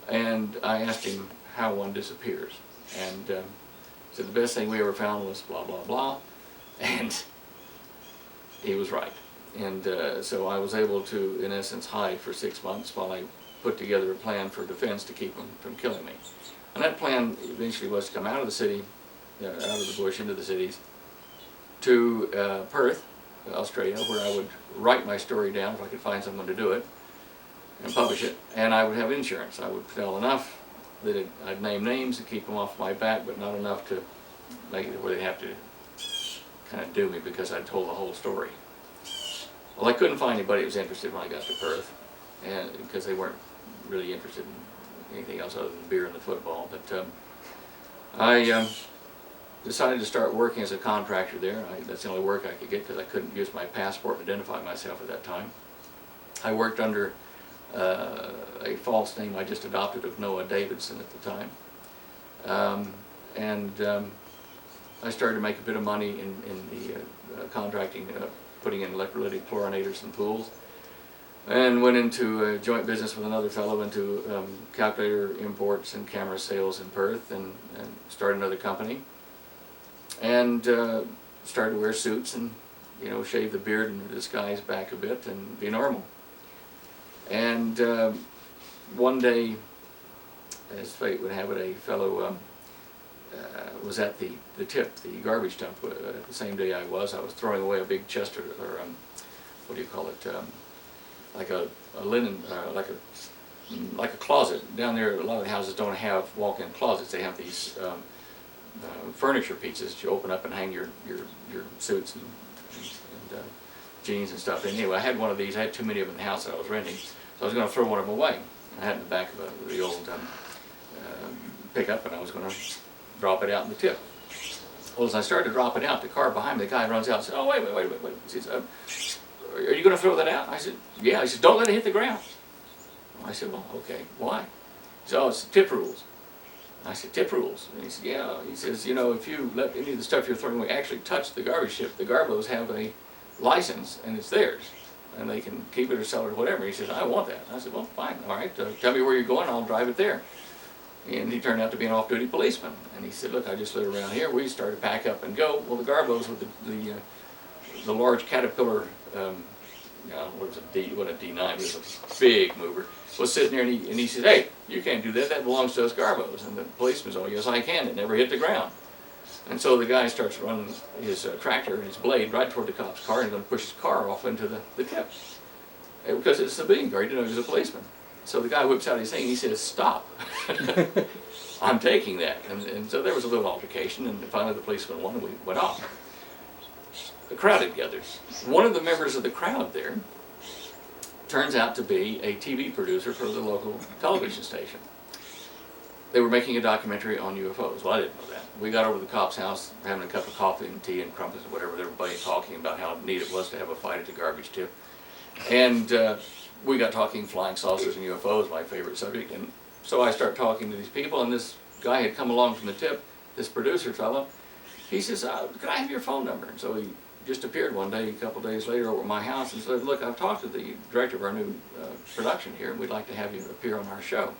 And I asked him how one disappears, and said the best thing we ever found was blah, blah, blah, and he was right. And so I was able to, in essence, hide for 6 months while I put together a plan for defense to keep them from killing me. And that plan eventually was to come out of the city, out of the bush into the cities, to Perth, Australia, where I would write my story down if I could find someone to do it, and publish it, and I would have insurance. I would tell enough that I'd name names to keep them off my back, but not enough to make it where they'd have to kind of do me because I'd told the whole story. Well, I couldn't find anybody who was interested when I got to Perth, and because they weren't really interested in anything else other than beer and the football. But I decided to start working as a contractor there. That's the only work I could get because I couldn't use my passport to identify myself at that time. I worked under a false name I just adopted of Noah Davidson at the time. I started to make a bit of money in the contracting, putting in electrolytic chlorinators and pools, and went into a joint business with another fellow into calculator imports and camera sales in Perth, and started another company, and started to wear suits and shave the beard and disguise back a bit and be normal. And one day, as fate would have it, a fellow was at the tip, the garbage dump, the same day I was throwing away a big chest or what do you call it, like a linen, like a closet. Down there, a lot of the houses don't have walk-in closets. They have these furniture pieces that you open up and hang your suits and jeans and stuff. And anyway, I had one of these. I had too many of them in the house that I was renting, so I was going to throw one of them away. I had it in the back of the old pickup, and I was going to drop it out in the tip. Well, as I started to drop it out, the car behind me, the guy runs out and says, "Oh, wait. He says, are you going to throw that out?" I said, "Yeah." He says, "Don't let it hit the ground." I said, "Well, okay, why?" He said, "Oh, it's tip rules." I said, "Tip rules?" And he said, "Yeah." He says, "You know, if you let any of the stuff you're throwing away actually touch the garbage ship, the garbos have a license and it's theirs, and they can keep it or sell it or whatever." He says, "I want that." I said, "Well, fine, all right, tell me where you're going, I'll drive it there." And he turned out to be an off-duty policeman. And he said, "Look, I just live around here." We started to pack up and go. Well, the garbos with the large Caterpillar, what was a D9, it was a big mover, was sitting there, and he said, "Hey, you can't do that, that belongs to us garbos." And the policeman's, "Oh, yes, I can, it never hit the ground." And so the guy starts running his tractor and his blade right toward the cop's car, and he's going to push his car off into the tip. Because it's a civilian car, he didn't know he was a policeman. So the guy whips out his thing and he says, "Stop." "I'm taking that." And so there was a little altercation, and finally the policeman won and we went off. The crowd had gathered. One of the members of the crowd there turns out to be a TV producer for the local television station. They were making a documentary on UFOs. Well, I didn't know that. We got over to the cop's house, having a cup of coffee and tea and crumpets and whatever, everybody talking about how neat it was to have a fight at the garbage tip. And we got talking flying saucers and UFOs, my favorite subject. And so I start talking to these people, and this guy had come along from the tip, this producer fellow. He says, "Could I have your phone number?" And so he just appeared one day, a couple days later, over at my house and said, "Look, I've talked to the director of our new production here, and we'd like to have you appear on our show."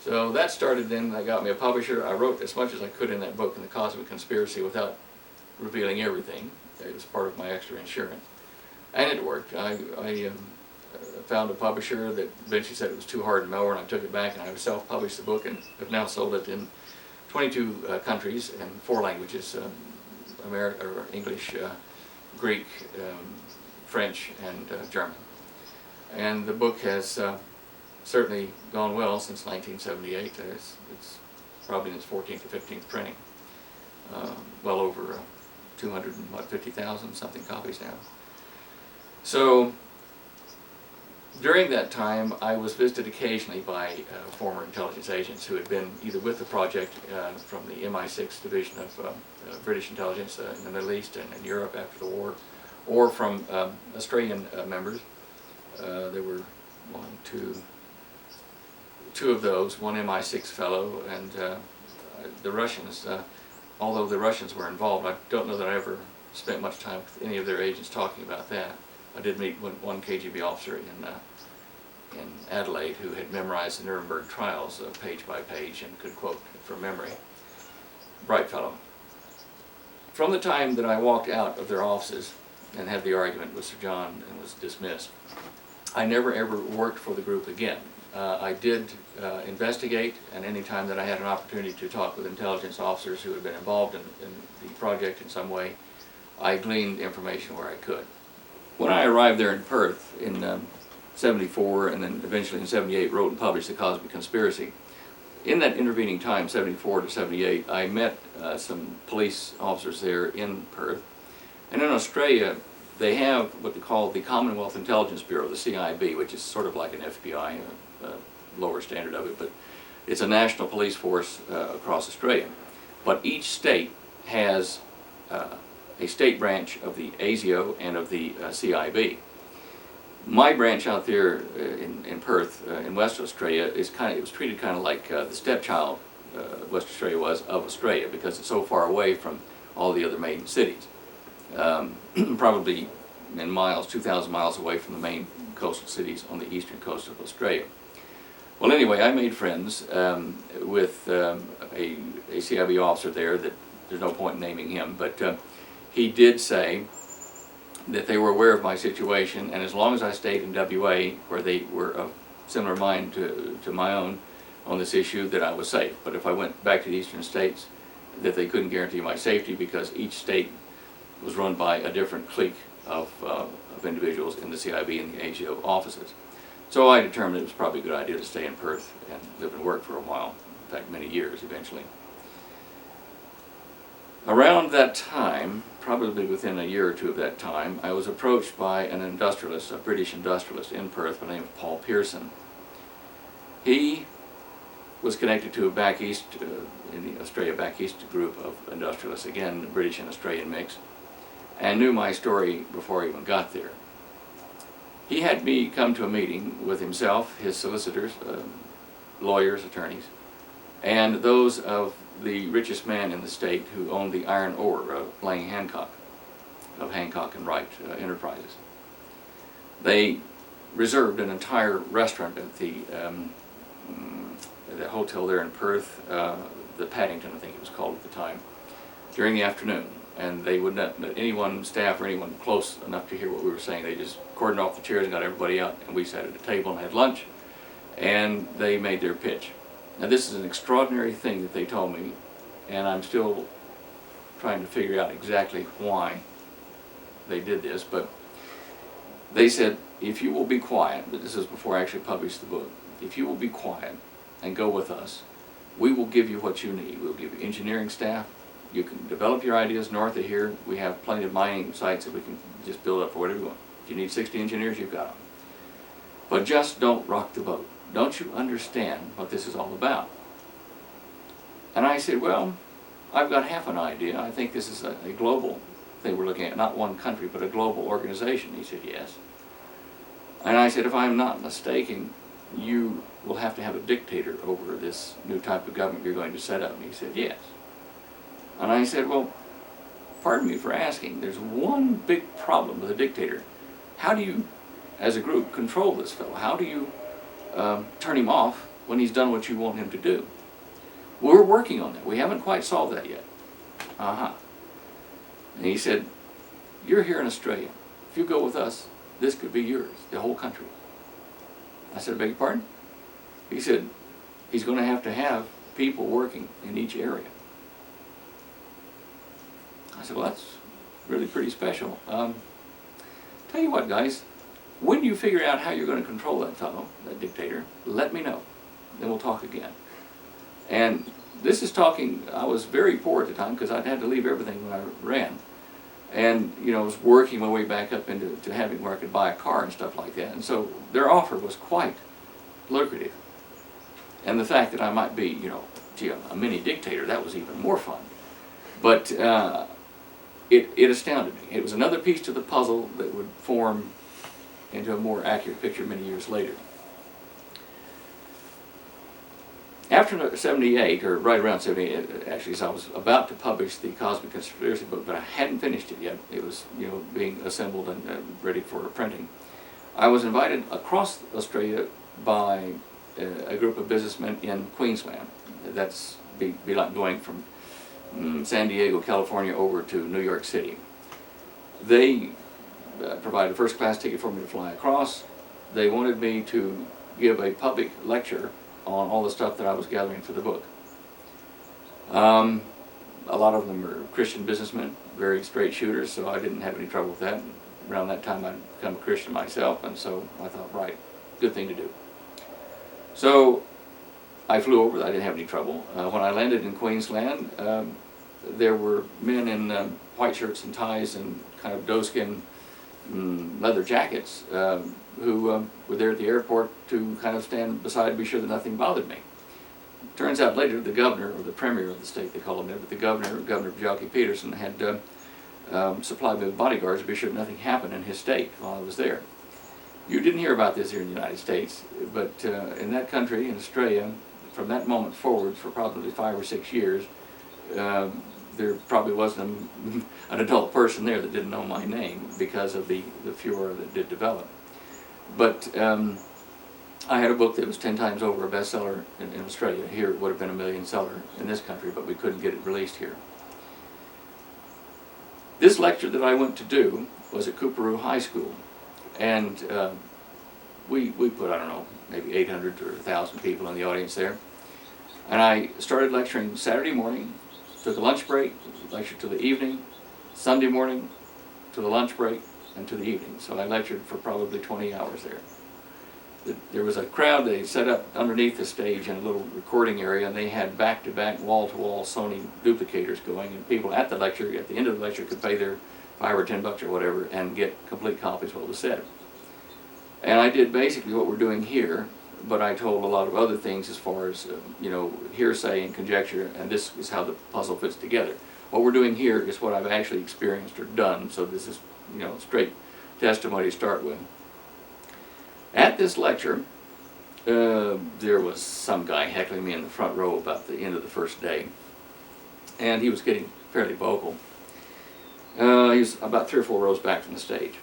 So that started, then that got me a publisher. I wrote as much as I could in that book, in the Cosmic Conspiracy, without revealing everything. It was part of my extra insurance. And it worked. I found a publisher that eventually said it was too hard in Melbourne. I took it back and I self-published the book, and have now sold it in 22 countries and 4 languages, English, Greek, French, and German. And the book has certainly gone well since 1978. It's probably in its 14th or 15th printing. Well over 250,000 something copies now. So during that time, I was visited occasionally by former intelligence agents who had been either with the project from the MI6 division of British intelligence in the Middle East and in Europe after the war, or from Australian members. There were two of those, one MI6 fellow, and the Russians. Although the Russians were involved, I don't know that I ever spent much time with any of their agents talking about that. I did meet one KGB officer in Adelaide who had memorized the Nuremberg trials page by page and could quote from memory. Bright fellow. From the time that I walked out of their offices and had the argument with Sir John and was dismissed, I never ever worked for the group again. I did investigate, and any time that I had an opportunity to talk with intelligence officers who had been involved in the project in some way, I gleaned information where I could. When I arrived there in Perth in 74 and then eventually in 78 wrote and published The Cosmic Conspiracy, in that intervening time, 74 to 78, I met some police officers there in Perth. And in Australia, they have what they call the Commonwealth Intelligence Bureau, the CIB, which is sort of like an FBI, a lower standard of it, but it's a national police force across Australia. But each state has a state branch of the A.S.I.O and of the CIB. My branch out there in Perth, in West Australia, it was treated kind of like the stepchild West Australia was of Australia, because it's so far away from all the other main cities. Probably in miles, 2,000 miles away from the main coastal cities on the eastern coast of Australia. Well, anyway, I made friends with a CIB officer there that there's no point in naming him, but he did say that they were aware of my situation, and as long as I stayed in WA, where they were of similar mind to my own on this issue, that I was safe. But if I went back to the eastern states, that they couldn't guarantee my safety because each state was run by a different clique of individuals in the CIB and the A.S.I.O offices. So I determined it was probably a good idea to stay in Perth and live and work for a while, in fact many years eventually. Around that time, probably within a year or two of that time, I was approached by an industrialist, a British industrialist in Perth by the name of Paul Pearson. He was connected to a back east, in the Australia back east group of industrialists, again British and Australian mix, and knew my story before I even got there. He had me come to a meeting with himself, his solicitors, lawyers, attorneys, and those of the richest man in the state who owned the iron ore, Lang Hancock, of Hancock and Wright Enterprises. They reserved an entire restaurant at the hotel there in Perth, the Paddington I think it was called at the time, during the afternoon. And they would not let anyone, staff or anyone close enough to hear what we were saying. They just cordoned off the chairs and got everybody out, and we sat at a table and had lunch, and they made their pitch. Now this is an extraordinary thing that they told me, and I'm still trying to figure out exactly why they did this, but they said, if you will be quiet, but this is before I actually published the book, if you will be quiet and go with us, we will give you what you need. We'll give you engineering staff. You can develop your ideas north of here. We have plenty of mining sites that we can just build up for whatever you want. If you need 60 engineers, you've got them. But just don't rock the boat. Don't you understand what this is all about? And I said, well, I've got half an idea. I think this is a global thing we're looking at, not one country, but a global organization. He said, yes. And I said, if I'm not mistaken, you will have to have a dictator over this new type of government you're going to set up. And he said, yes. And I said, well, pardon me for asking, there's one big problem with a dictator. How do you, as a group, control this fellow? How do you turn him off when he's done what you want him to do? We're working on that. We haven't quite solved that yet. And he said, you're here in Australia. If you go with us, this could be yours, the whole country. I said, I beg your pardon? He said, he's going to have people working in each area. I said, well, that's really pretty special. Tell you what, guys, when you figure out how you're going to control that fellow, that dictator, let me know. Then we'll talk again. And this is talking, I was very poor at the time because I'd had to leave everything when I ran. And, you know, I was working my way back up into having where I could buy a car and stuff like that. And so their offer was quite lucrative. And the fact that I might be, you know, gee, a mini dictator, that was even more fun. But it astounded me. It was another piece to the puzzle that would form into a more accurate picture many years later. After 78, or right around 78, actually, so I was about to publish the Cosmic Conspiracy book, but I hadn't finished it yet. It was, you know, being assembled and ready for printing. I was invited across Australia by a group of businessmen in Queensland. That's be like going from San Diego, California, over to New York City. They provided a first-class ticket for me to fly across. They wanted me to give a public lecture on all the stuff that I was gathering for the book. A lot of them were Christian businessmen, very straight shooters, so I didn't have any trouble with that. Around that time I'd become a Christian myself, and so I thought, right, good thing to do. So I flew over, I didn't have any trouble. When I landed in Queensland, there were men in white shirts and ties and kind of doeskin leather jackets who were there at the airport to kind of stand beside to be sure that nothing bothered me. Turns out later the governor, or the premier of the state they call him there, but the governor Bjelke Peterson, had supplied me with bodyguards to be sure nothing happened in his state while I was there. You didn't hear about this here in the United States, but in that country, in Australia, from that moment forward for probably 5 or 6 years, there probably wasn't an adult person there that didn't know my name because of the furor that did develop. But I had a book that was 10 times over a bestseller in Australia. Here it would have been a million seller in this country, but we couldn't get it released here. This lecture that I went to do was at Cooperative High School, and we put, I don't know, maybe 800 or 1,000 people in the audience there. And I started lecturing Saturday morning, took a lunch break, lectured till the evening, Sunday morning to the lunch break, and to the evening. So I lectured for probably 20 hours there. There was a crowd they set up underneath the stage in a little recording area, and they had back-to-back, wall-to-wall Sony duplicators going, and people at the lecture, at the end of the lecture, could pay their $5 or $10 or whatever and get complete copies of what was said. And I did basically what we're doing here, but I told a lot of other things as far as, you know, hearsay and conjecture, and this is how the puzzle fits together. What we're doing here is what I've actually experienced or done, so this is, you know, straight testimony to start with. At this lecture, there was some guy heckling me in the front row about the end of the first day, and he was getting fairly vocal. He was about 3 or 4 rows back from the stage.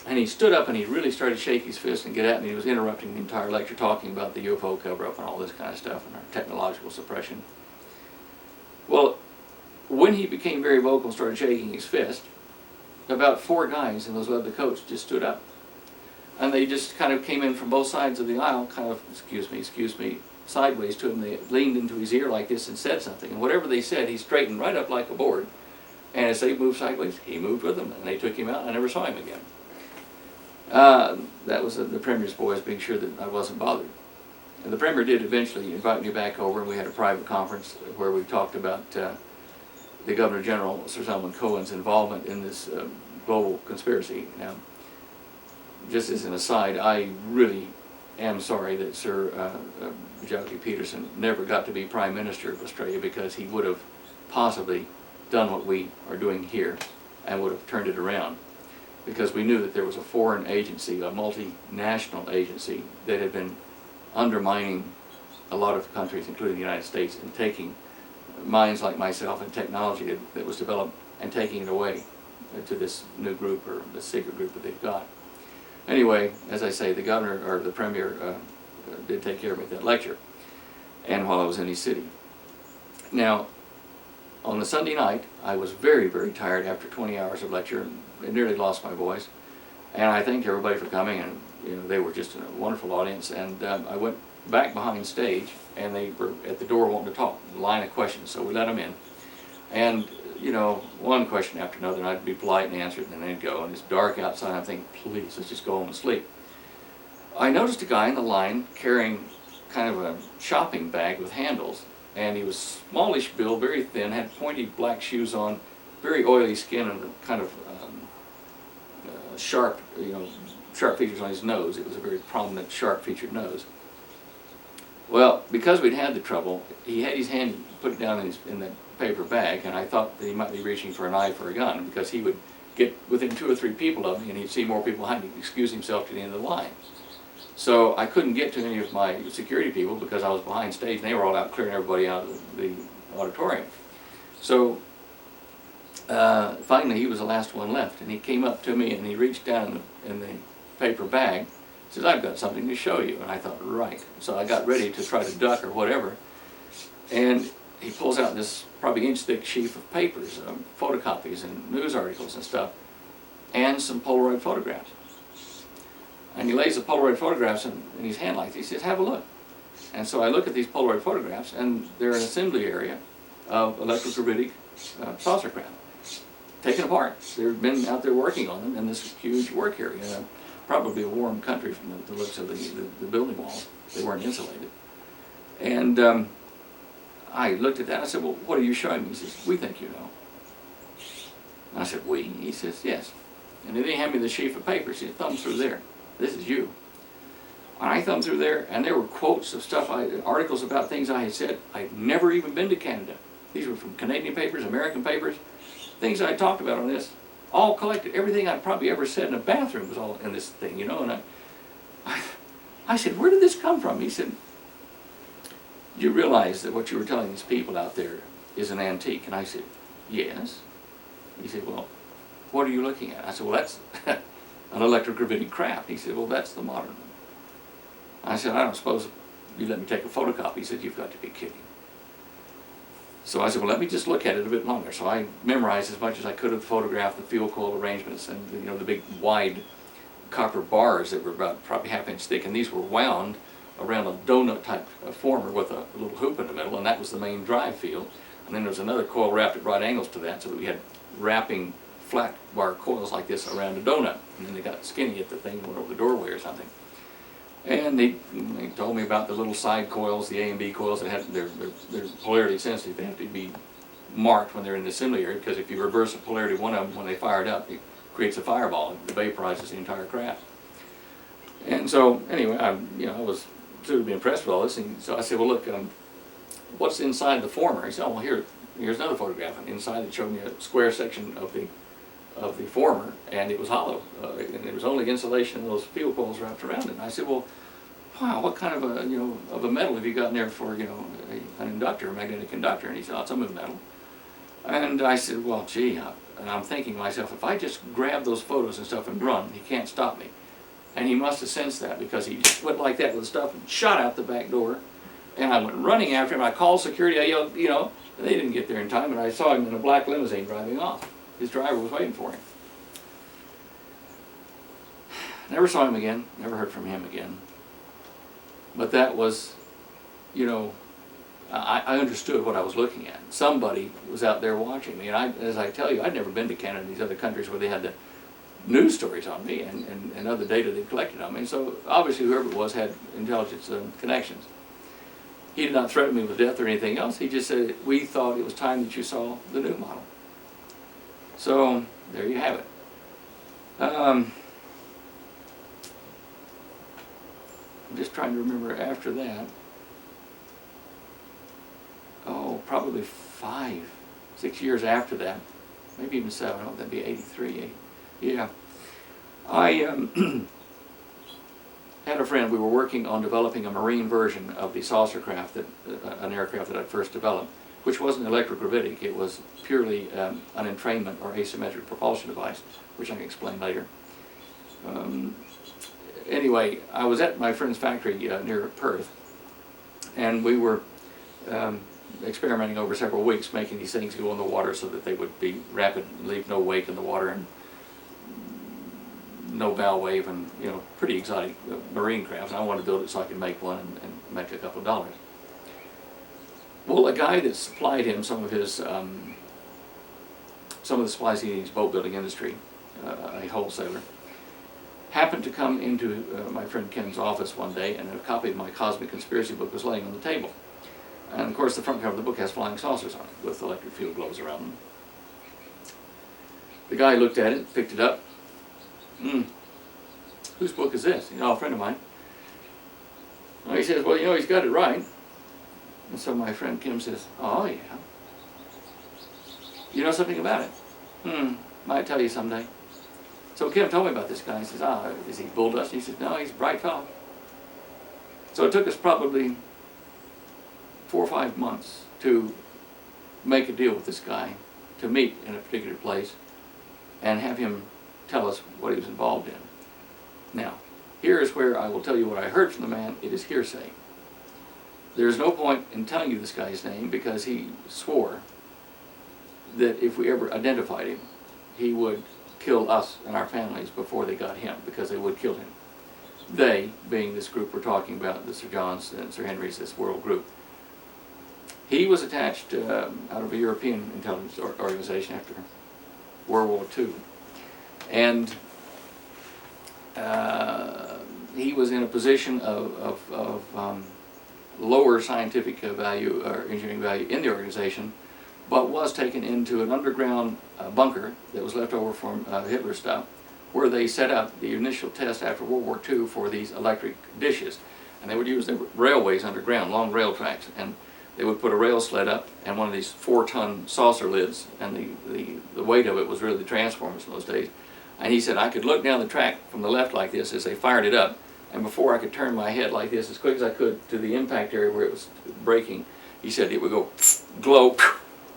And he stood up and he really started to shake his fist and get at me. He was interrupting the entire lecture, talking about the UFO cover-up and all this kind of stuff and our technological suppression. Well, when he became very vocal and started shaking his fist, about 4 guys and those led the coach just stood up. And they just kind of came in from both sides of the aisle, kind of, excuse me, sideways to him. They leaned into his ear like this and said something. And whatever they said, he straightened right up like a board. And as they moved sideways, he moved with them. And they took him out, and I never saw him again. That was the Premier's boys being sure that I wasn't bothered. And the Premier did eventually invite me back over, and we had a private conference where we talked about the Governor General, Sir Solomon Cohen's involvement in this global conspiracy. Now, just as an aside, I really am sorry that Sir Jockey Peterson never got to be Prime Minister of Australia, because he would have possibly done what we are doing here and would have turned it around. Because we knew that there was a foreign agency, a multinational agency, that had been undermining a lot of countries, including the United States, and taking minds like myself and technology that was developed and taking it away to this new group, or the secret group that they've got. Anyway, as I say, the governor, or the premier, did take care of me at that lecture, and while I was in his city. Now, on the Sunday night, I was very, very tired after 20 hours of lecture, and I nearly lost my voice. And I thanked everybody for coming, and you know, they were just a wonderful audience. And I went back behind stage, and they were at the door wanting to talk, a line of questions, so we let them in. And you know, one question after another, and I'd be polite and answer it, and then they'd go. And it's dark outside, and I'm thinking, please, let's just go home and sleep. I noticed a guy in the line carrying kind of a shopping bag with handles, and he was smallish build, very thin, had pointy black shoes on, very oily skin, and kind of sharp, you know, sharp features on his nose. It was a very prominent, sharp-featured nose. Well, because we'd had the trouble, he had his hand put it down in the paper bag, and I thought that he might be reaching for a knife or a gun, because he would get within 2 or 3 people of me, and he'd see more people behind him, excuse himself to the end of the line. So I couldn't get to any of my security people because I was behind stage, and they were all out clearing everybody out of the auditorium. So finally, he was the last one left, and he came up to me and he reached down in the paper bag. He says, "I've got something to show you." And I thought, right. So I got ready to try to duck or whatever, and he pulls out this probably inch-thick sheaf of papers, photocopies and news articles and stuff, and some Polaroid photographs. And he lays the Polaroid photographs in his hand like this. He says, "Have a look." And so I look at these Polaroid photographs, and they're an assembly area of electrogravitic saucer craft, taken apart. They've been out there working on them in this huge work area. Probably a warm country from the looks of the building walls. They weren't insulated. And I looked at that and I said, "Well, what are you showing me?" He says, "We think you know." And I said, "We?" He says, "Yes." And then he handed me the sheaf of papers. He said, "Thumb through there. This is you." And I thumbed through there, and there were quotes of stuff, articles about things I had said. I'd never even been to Canada. These were from Canadian papers, American papers, things I talked about on this, all collected. Everything I'd probably ever said in a bathroom was all in this thing, you know. And I said, "Where did this come from?" He said, "You realize that what you were telling these people out there is an antique?" And I said, "Yes." He said, "Well, what are you looking at?" I said, "Well, that's an electrogravitic craft." He said, "Well, that's the modern one." I said, "I don't suppose you let me take a photocopy." He said, "You've got to be kidding." So I said, "Well, let me just look at it a bit longer." So I memorized as much as I could of the photograph, the field coil arrangements, and you know, the big wide copper bars that were about probably half-inch thick, and these were wound around a donut type former with a little hoop in the middle, and that was the main drive field. And then there was another coil wrapped at right angles to that, so that we had wrapping flat bar coils like this around a donut. And then they got skinny at the thing and went over the doorway or something. And they told me about the little side coils, the A and B coils, that have, they're polarity sensitive. They have to be marked when they're in the assembly area, because if you reverse the polarity of one of them when they fire it up, it creates a fireball. It vaporizes the entire craft. And so, anyway, I was sort of impressed with all this. And so I said, well, look, what's inside the former? He said, oh, well, here's another photograph. And inside it showed me a square section of the former, and it was hollow. And there was only insulation and those fuel coils wrapped around it. And I said, well, wow, what kind of a metal have you got in there for, an inductor, a magnetic inductor? And he said, oh, it's a metal. And I said, well, gee, and I'm thinking to myself, if I just grab those photos and stuff and run, he can't stop me. And he must have sensed that, because he just went like that with the stuff and shot out the back door. And I went running after him. I called security. I yelled, and they didn't get there in time. And I saw him in a black limousine driving off. His driver was waiting for him. Never saw him again. Never heard from him again. But that was, I understood what I was looking at. Somebody was out there watching me. And as I tell you, I'd never been to Canada and these other countries where they had the news stories on me and other data they collected on me. So obviously whoever it was had intelligence connections. He did not threaten me with death or anything else. He just said, we thought it was time that you saw the new model. So there you have it. I'm just trying to remember after that. Oh, probably 5, 6 years after that, maybe even 7. Oh, that'd be 83. Yeah. I had a friend. We were working on developing a marine version of the saucer craft, an aircraft that I'd first developed, which wasn't electrogravitic. It was purely an entrainment or asymmetric propulsion device, which I can explain later. Anyway, I was at my friend's factory near Perth, and we were experimenting over several weeks, making these things go in the water so that they would be rapid, leave no wake in the water, and no bow wave, and pretty exotic marine craft. And I wanted to build it so I could make one and make a couple of dollars. Well, a guy that supplied him some of the supplies he needs boat building industry, a wholesaler, happened to come into my friend Ken's office one day, and a copy of my Cosmic Conspiracy book was laying on the table. And of course the front cover of the book has flying saucers on it with electric field globes around them. The guy looked at it, picked it up. Whose book is this? A friend of mine. Well, he says, well, he's got it right. And so my friend Kim says, oh, yeah. You know something about it? Might tell you someday. So Kim told me about this guy. He says, is he bull dust? He says, no, he's a bright fellow. So it took us probably 4 or 5 months to make a deal with this guy, to meet in a particular place and have him tell us what he was involved in. Now, here is where I will tell you what I heard from the man. It is hearsay. There's no point in telling you this guy's name, because he swore that if we ever identified him, he would kill us and our families before they got him, because they would kill him. They, being this group we're talking about, the Sir John's and Sir Henry's, this world group. He was attached out of a European intelligence organization after World War II. And he was in a position of lower scientific value or engineering value in the organization, but was taken into an underground bunker that was left over from Hitler's stuff, where they set up the initial test after World War II for these electric dishes. And they would use the railways underground, long rail tracks, and they would put a rail sled up and one of these 4-ton saucer lids, and the weight of it was really the transformers in those days. And he said I could look down the track from the left like this as they fired it up, and before I could turn my head like this as quick as I could to the impact area where it was braking, he said it would go glow,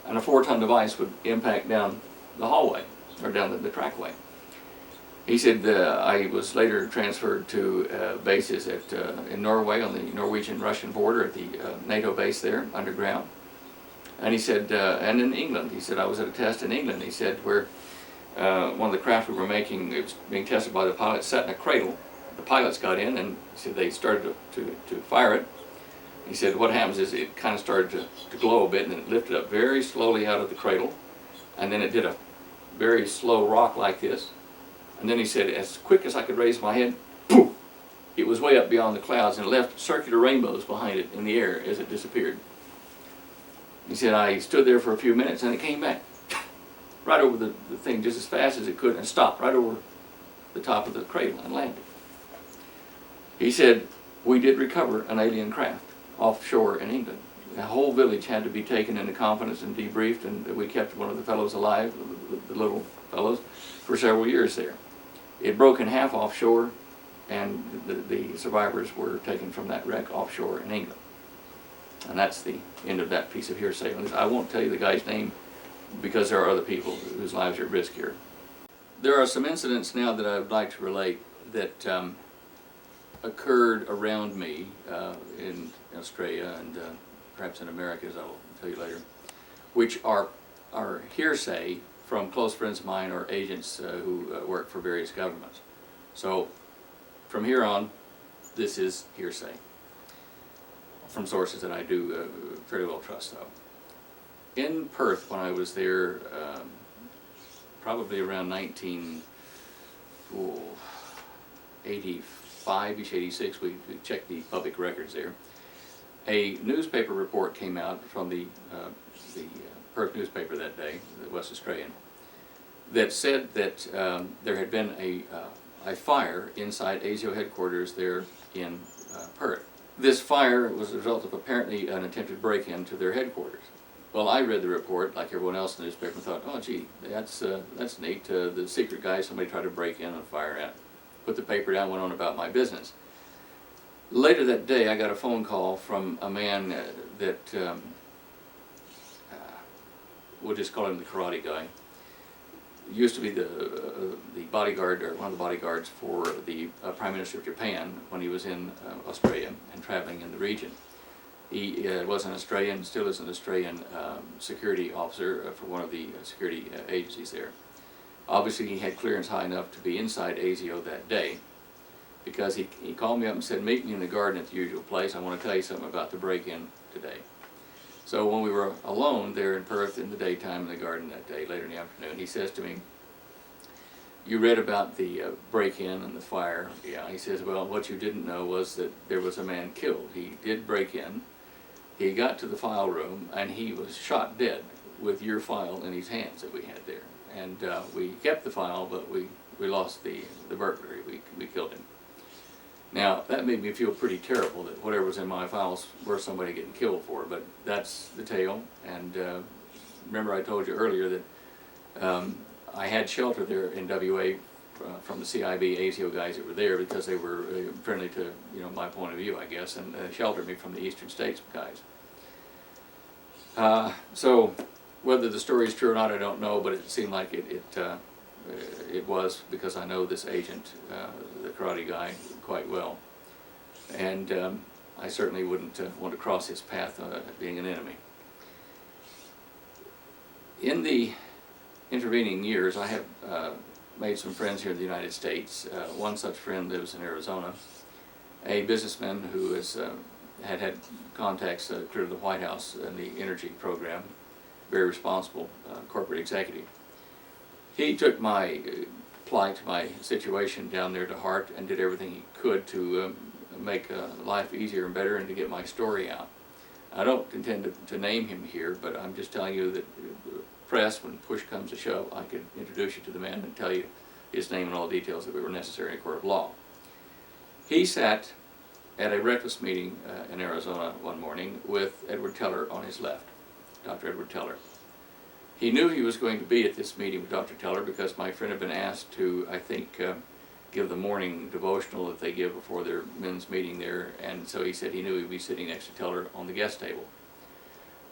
and a 4-ton device would impact down the hallway, or down the trackway. He said I was later transferred to bases in Norway on the Norwegian-Russian border at the NATO base there, underground. And he said, and in England, he said I was at a test in England, he said, where one of the craft we were making, it was being tested by the pilots, sat in a cradle. The pilots got in, and he said they started to fire it. He said what happens is it kind of started to glow a bit, and then it lifted up very slowly out of the cradle, and then it did a very slow rock like this, and then he said as quick as I could raise my head, poof, it was way up beyond the clouds and it left circular rainbows behind it in the air as it disappeared. He said I stood there for a few minutes and it came back right over the thing just as fast as it could and stopped right over the top of the cradle and landed. He said we did recover an alien craft offshore in England. The whole village had to be taken into confidence and debriefed, and we kept one of the fellows alive, the little fellows, for several years there. It broke in half offshore, and the survivors were taken from that wreck offshore in England. And that's the end of that piece of hearsay. I won't tell you the guy's name because there are other people whose lives are at risk here. There are some incidents now that I would like to relate that occurred around me in Australia and perhaps in America, as I'll tell you later, which are hearsay from close friends of mine or agents who work for various governments. So from here on, this is hearsay from sources that I do fairly well trust, though. In Perth, when I was there, probably around 1985-ish, 86, we checked the public records there. A newspaper report came out from the Perth newspaper that day, the West Australian, that said that there had been a fire inside A.S.I.O headquarters there in Perth. This fire was the result of apparently an attempted break-in to their headquarters. Well, I read the report like everyone else in the newspaper and thought, oh gee, that's neat. The secret guy, somebody tried to break in and fire at. Put the paper down, went on about my business. Later that day, I got a phone call from a man that, we'll just call him the karate guy. Used to be the bodyguard, or one of the bodyguards for the Prime Minister of Japan when he was in Australia and traveling in the region. He was an Australian, still is an Australian security officer for one of the security agencies there. Obviously he had clearance high enough to be inside A.S.I.O that day, because he called me up and said, meet me in the garden at the usual place, I want to tell you something about the break-in today. So when we were alone there in Perth in the daytime in the garden that day, later in the afternoon, he says to me, you read about the break-in and the fire. Yeah, he says, well, what you didn't know was that there was a man killed. He did break in, he got to the file room, and he was shot dead with your file in his hands that we had there. And we kept the file, but we lost the burglary. We killed him. Now, that made me feel pretty terrible that whatever was in my files were somebody getting killed for, but that's the tale. And remember I told you earlier that I had shelter there in WA from the CIB A.S.I.O guys that were there because they were friendly to my point of view, I guess, and sheltered me from the Eastern States guys. So whether the story is true or not, I don't know, but it seemed like it was, because I know this agent, the karate guy, quite well, and I certainly wouldn't want to cross his path being an enemy. In the intervening years, I have made some friends here in the United States. One such friend lives in Arizona, a businessman who has had contacts clear to the White House in the energy program, very responsible corporate executive. He took my plight, my situation down there to heart, and did everything he could to make life easier and better and to get my story out. I don't intend to name him here, but I'm just telling you that the press, when push comes to shove, I could introduce you to the man and tell you his name and all the details that were necessary in a court of law. He sat at a breakfast meeting in Arizona one morning with Edward Teller on his left, Dr. Edward Teller. He knew he was going to be at this meeting with Dr. Teller because my friend had been asked to, I think, give the morning devotional that they give before their men's meeting there, and so he said he knew he'd be sitting next to Teller on the guest table.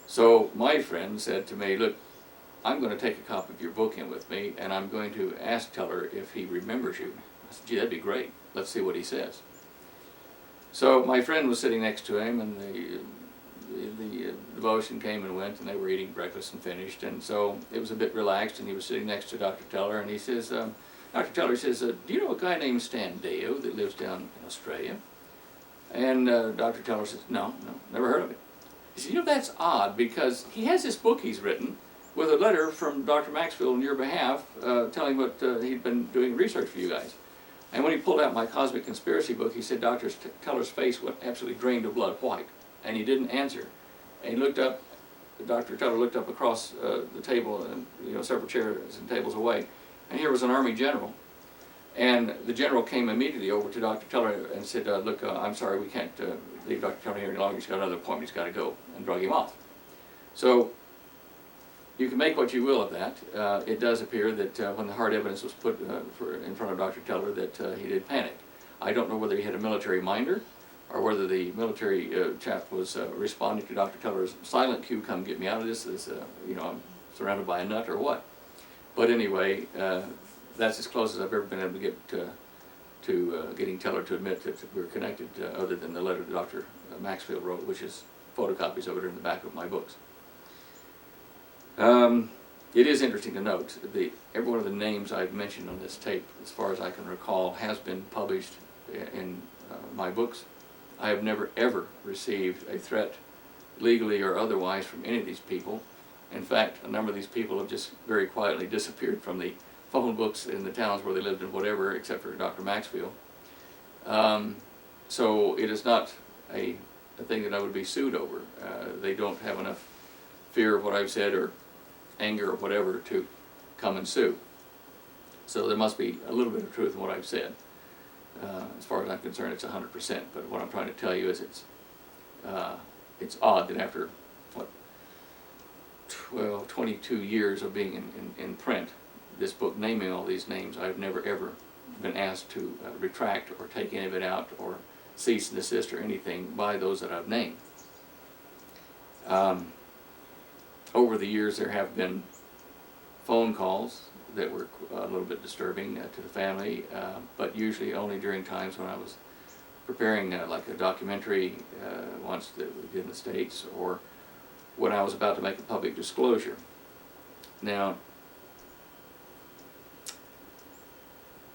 So my friend said to me, look, I'm going to take a copy of your book in with me, and I'm going to ask Teller if he remembers you. I said, gee, that'd be great. Let's see what he says. So my friend was sitting next to him, and the devotion came and went, and they were eating breakfast and finished, and so it was a bit relaxed, and he was sitting next to Dr. Teller, and he says, Dr. Teller says, do you know a guy named Stan Deyo that lives down in Australia? And Dr. Teller says, no, never heard of it. He said, you know, that's odd, because he has this book he's written with a letter from Dr. Maxfield on your behalf telling what he'd been doing research for you guys. And when he pulled out my Cosmic Conspiracy book, he said Dr. Teller's face went absolutely drained of blood white, and he didn't answer. And he looked up, Dr. Teller looked up across the table, and several chairs and tables away, and here was an Army general. And the general came immediately over to Dr. Teller and said, look, I'm sorry, we can't leave Dr. Teller here any longer. He's got another appointment, he's got to go, and drug him off. So you can make what you will of that. It does appear that when the hard evidence was put in front of Dr. Teller that he did panic. I don't know whether he had a military minder or whether the military chap was responding to Dr. Teller's silent cue, come get me out of this, I'm surrounded by a nut, or what. But anyway, that's as close as I've ever been able to get to getting Teller to admit that we're connected, other than the letter that Dr. Maxfield wrote, which is photocopies of it in the back of my books. It is interesting to note that every one of the names I've mentioned on this tape, as far as I can recall, has been published in my books. I have never ever received a threat, legally or otherwise, from any of these people. In fact, a number of these people have just very quietly disappeared from the phone books in the towns where they lived and whatever, except for Dr. Maxfield. So it is not a thing that I would be sued over. They don't have enough fear of what I've said or anger or whatever to come and sue. So there must be a little bit of truth in what I've said. As far as I'm concerned, it's 100%. But what I'm trying to tell you is it's odd that after, 22 years of being in print, this book naming all these names, I've never ever been asked to retract or take any of it out or cease and desist or anything by those that I've named. Over the years, there have been phone calls that were a little bit disturbing to the family, but usually only during times when I was preparing like a documentary once that we did in the States, or when I was about to make a public disclosure. Now,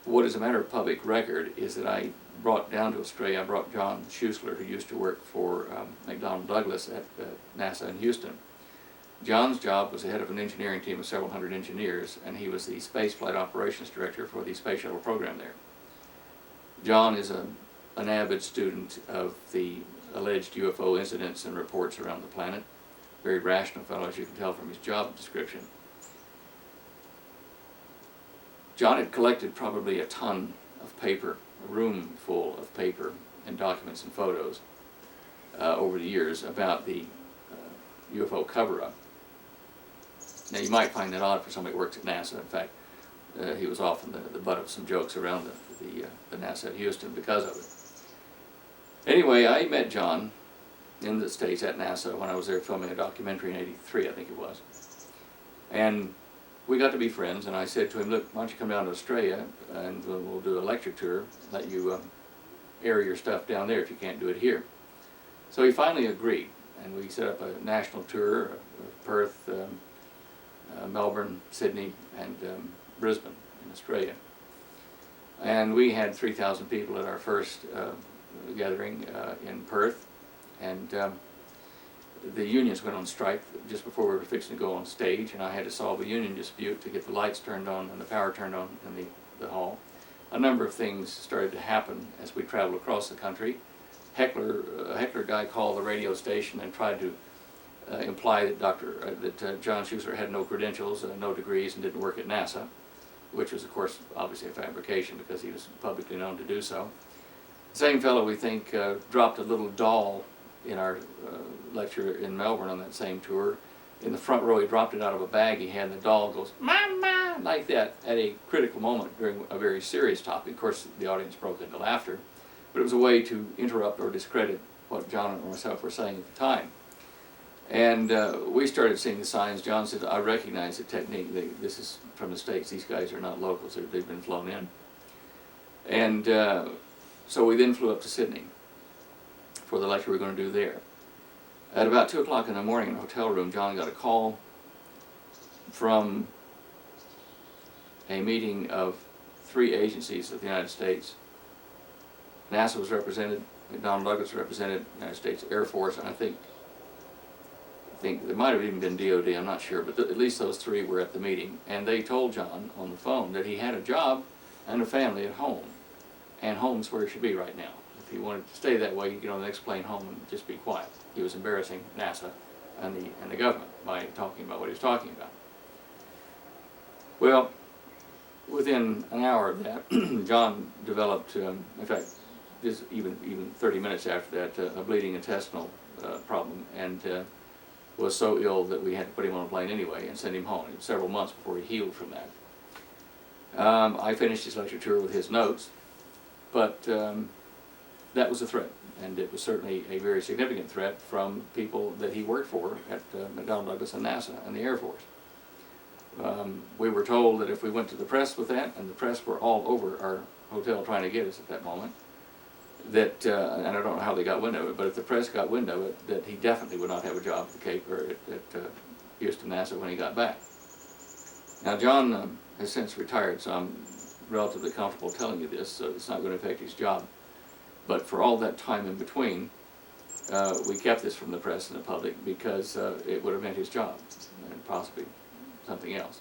what is a matter of public record is that I brought down to Australia, I brought John Schuessler, who used to work for McDonnell Douglas at NASA in Houston. John's job was the head of an engineering team of several hundred engineers, and he was the space flight operations director for the space shuttle program there. John is an avid student of the alleged UFO incidents and reports around the planet. Very rational fellow, as you can tell from his job description. John had collected probably a ton of paper, a room full of paper and documents and photos over the years about the UFO cover-up. Now, you might find that odd for somebody who works at NASA. In fact, he was often the butt of some jokes around the NASA at Houston because of it. Anyway, I met John in the States at NASA when I was there filming a documentary in '83, I think it was. And we got to be friends, and I said to him, look, why don't you come down to Australia and we'll do a lecture tour, let you air your stuff down there if you can't do it here. So he finally agreed, and we set up a national tour of Perth, Melbourne, Sydney, and Brisbane in Australia. And we had 3,000 people at our first gathering in Perth, and the unions went on strike just before we were fixing to go on stage, and I had to solve a union dispute to get the lights turned on and the power turned on in the hall. A number of things started to happen as we traveled across the country. A heckler guy called the radio station and tried to imply that John Schuessler had no credentials, no degrees, and didn't work at NASA, which was, of course, obviously a fabrication because he was publicly known to do so. The same fellow, we think, dropped a little doll in our lecture in Melbourne on that same tour. In the front row, he dropped it out of a bag he had, and the doll goes, "Mama!" like that at a critical moment during a very serious topic. Of course, the audience broke into laughter, but it was a way to interrupt or discredit what John and myself were saying at the time. And we started seeing the signs. John said, I recognize the technique. This is from the States. These guys are not locals. They've been flown in. And so we then flew up to Sydney for the lecture we were going to do there. At about 2 o'clock in the morning in a hotel room, John got a call from a meeting of 3 agencies of the United States. NASA was represented, Donald Douglas represented the United States Air Force, and I think there might have even been DOD, I'm not sure, but at least those three were at the meeting, and they told John on the phone that he had a job and a family at home, and home's where he should be right now. If he wanted to stay that way, he'd get on the next plane home and just be quiet. He was embarrassing NASA and the government by talking about what he was talking about. Well, within an hour of that, John developed, in fact, this even 30 minutes after that, a bleeding intestinal problem, and was so ill that we had to put him on a plane anyway and send him home. It was several months before he healed from that. I finished his lecture tour with his notes, but that was a threat, and it was certainly a very significant threat from people that he worked for at McDonnell Douglas and NASA and the Air Force. We were told that if we went to the press with that, and the press were all over our hotel trying to get us at that moment, that, and I don't know how they got wind of it, but if the press got wind of it, that he definitely would not have a job at the Cape or at Houston NASA when he got back. Now John has since retired, so I'm relatively comfortable telling you this, so it's not going to affect his job. But for all that time in between, we kept this from the press and the public because it would have meant his job and possibly something else.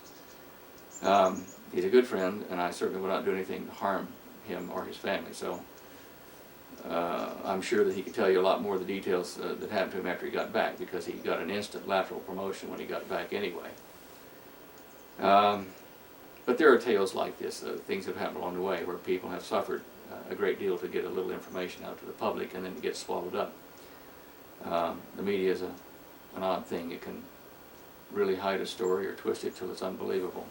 He's a good friend, and I certainly would not do anything to harm him or his family, so I'm sure that he could tell you a lot more of the details that happened to him after he got back, because he got an instant lateral promotion when he got back anyway. But there are tales like this, things that have happened along the way where people have suffered a great deal to get a little information out to the public, and then it gets swallowed up. The media is an odd thing. It can really hide a story or twist it till it's unbelievable.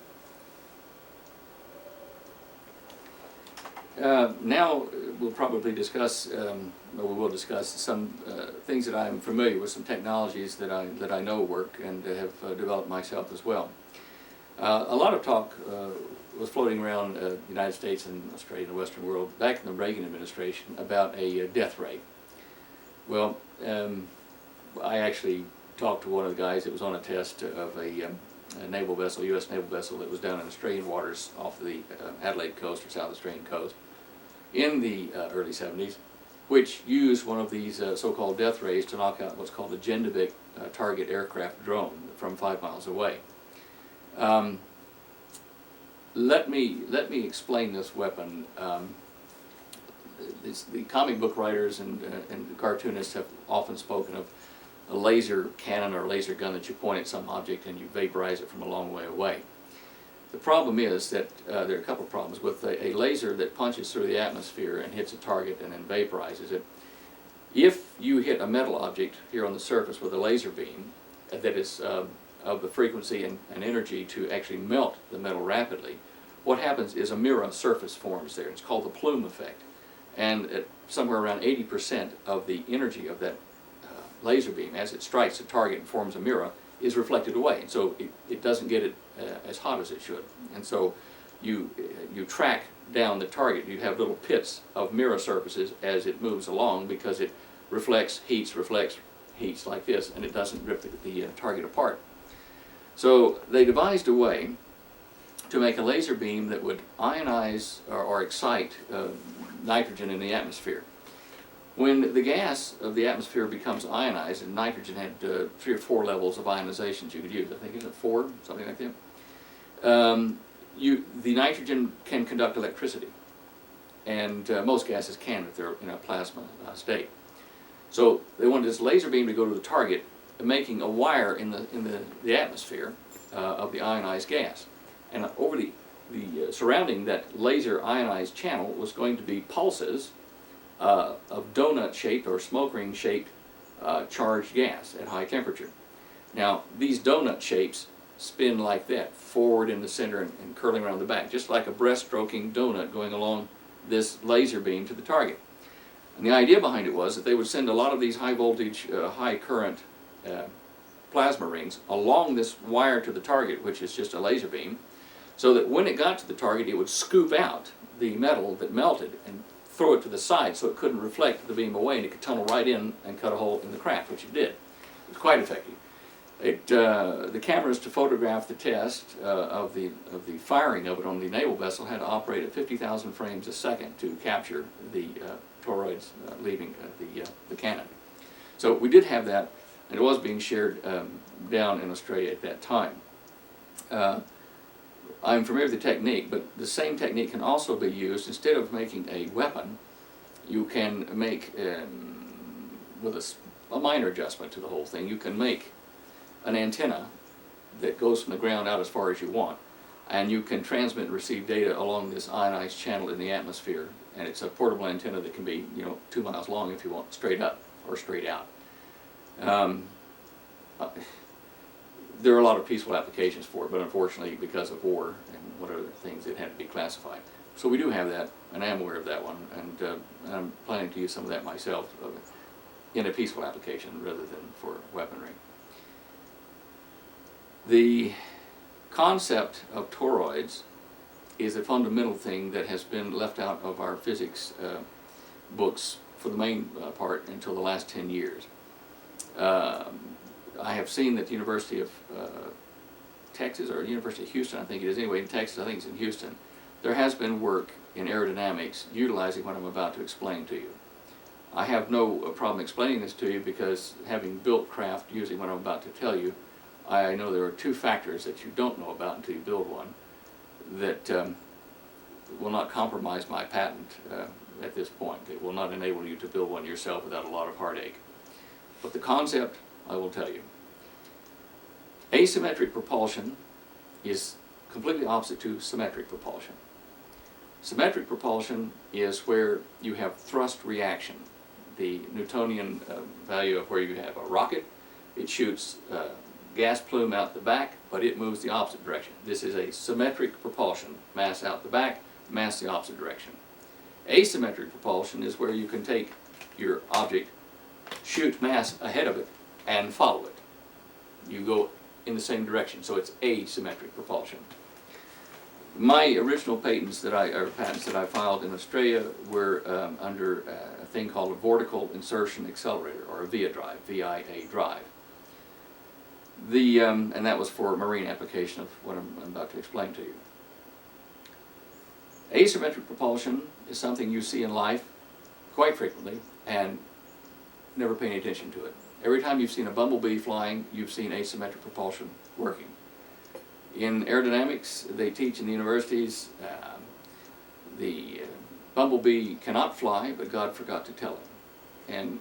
Now we'll probably discuss, or we will discuss some things that I'm familiar with, some technologies that I know work and have developed myself as well. A lot of talk was floating around the United States and Australia and the Western world back in the Reagan administration about a death rate. Well, I actually talked to one of the guys that was on a test of a naval vessel, U.S. naval vessel that was down in Australian waters off the Adelaide coast or South Australian coast in the early 70s, which used one of these so-called death rays to knock out what's called a Gendevic target aircraft drone from 5 miles away. Let me explain this weapon. The comic book writers and cartoonists have often spoken of a laser cannon or laser gun that you point at some object and you vaporize it from a long way away. The problem is that there are a couple of problems with a laser that punches through the atmosphere and hits a target and then vaporizes it. If you hit a metal object here on the surface with a laser beam that is of the frequency and energy to actually melt the metal rapidly, what happens is a mirror surface forms there. It's called the plume effect. And at somewhere around 80% of the energy of that laser beam, as it strikes a target and forms a mirror, is reflected away. And so it doesn't get it as hot as it should. And so you track down the target. You have little pits of mirror surfaces as it moves along, because it reflects heats like this, and it doesn't rip the target apart. So they devised a way to make a laser beam that would ionize or excite nitrogen in the atmosphere. When the gas of the atmosphere becomes ionized, and nitrogen had 3 or 4 levels of ionizations you could use, I think it's 4, something like that, the nitrogen can conduct electricity. And most gases can if they're in a plasma state. So they wanted this laser beam to go to the target, making a wire in the atmosphere of the ionized gas. And over the surrounding that laser ionized channel was going to be pulses of donut-shaped or smoke ring-shaped charged gas at high temperature. Now, these donut shapes spin like that, forward in the center and curling around the back, just like a breast-stroking donut going along this laser beam to the target. And the idea behind it was that they would send a lot of these high-voltage, high-current plasma rings along this wire to the target, which is just a laser beam, so that when it got to the target, it would scoop out the metal that melted and throw it to the side so it couldn't reflect the beam away, and it could tunnel right in and cut a hole in the craft, which it did. It was quite effective. The cameras to photograph the test of the firing of it on the naval vessel had to operate at 50,000 frames a second to capture the toroids leaving the cannon. So we did have that, and it was being shared down in Australia at that time. I'm familiar with the technique, but the same technique can also be used. Instead of making a weapon, you can make, with a minor adjustment to the whole thing, you can make an antenna that goes from the ground out as far as you want, and you can transmit and receive data along this ionized channel in the atmosphere, and it's a portable antenna that can be 2 miles long if you want, straight up or straight out. There are a lot of peaceful applications for it, but unfortunately because of war and what other things, it had to be classified. So we do have that, and I am aware of that one, and I'm planning to use some of that myself in a peaceful application rather than for weaponry. The concept of toroids is a fundamental thing that has been left out of our physics books for the main part until the last 10 years. I have seen that the University of Texas, or University of Houston, I think it is, anyway, in Texas, I think it's in Houston, there has been work in aerodynamics utilizing what I'm about to explain to you. I have no problem explaining this to you because having built craft using what I'm about to tell you, I know there are two factors that you don't know about until you build one that will not compromise my patent at this point. It will not enable you to build one yourself without a lot of heartache. But the concept, I will tell you. Asymmetric propulsion is completely opposite to symmetric propulsion. Symmetric propulsion is where you have thrust reaction. The Newtonian value of where you have a rocket, it shoots gas plume out the back, but it moves the opposite direction. This is a symmetric propulsion. Mass out the back, mass the opposite direction. Asymmetric propulsion is where you can take your object, shoot mass ahead of it, and follow it. You go in the same direction, so it's asymmetric propulsion. My original patents that I filed in Australia were under a thing called a vortical insertion accelerator, or a VIA drive, VIA drive. And that was for marine application of what I'm about to explain to you. Asymmetric propulsion is something you see in life quite frequently and never pay any attention to it. Every time you've seen a bumblebee flying, you've seen asymmetric propulsion working. In aerodynamics, they teach in the universities the bumblebee cannot fly, but God forgot to tell him. And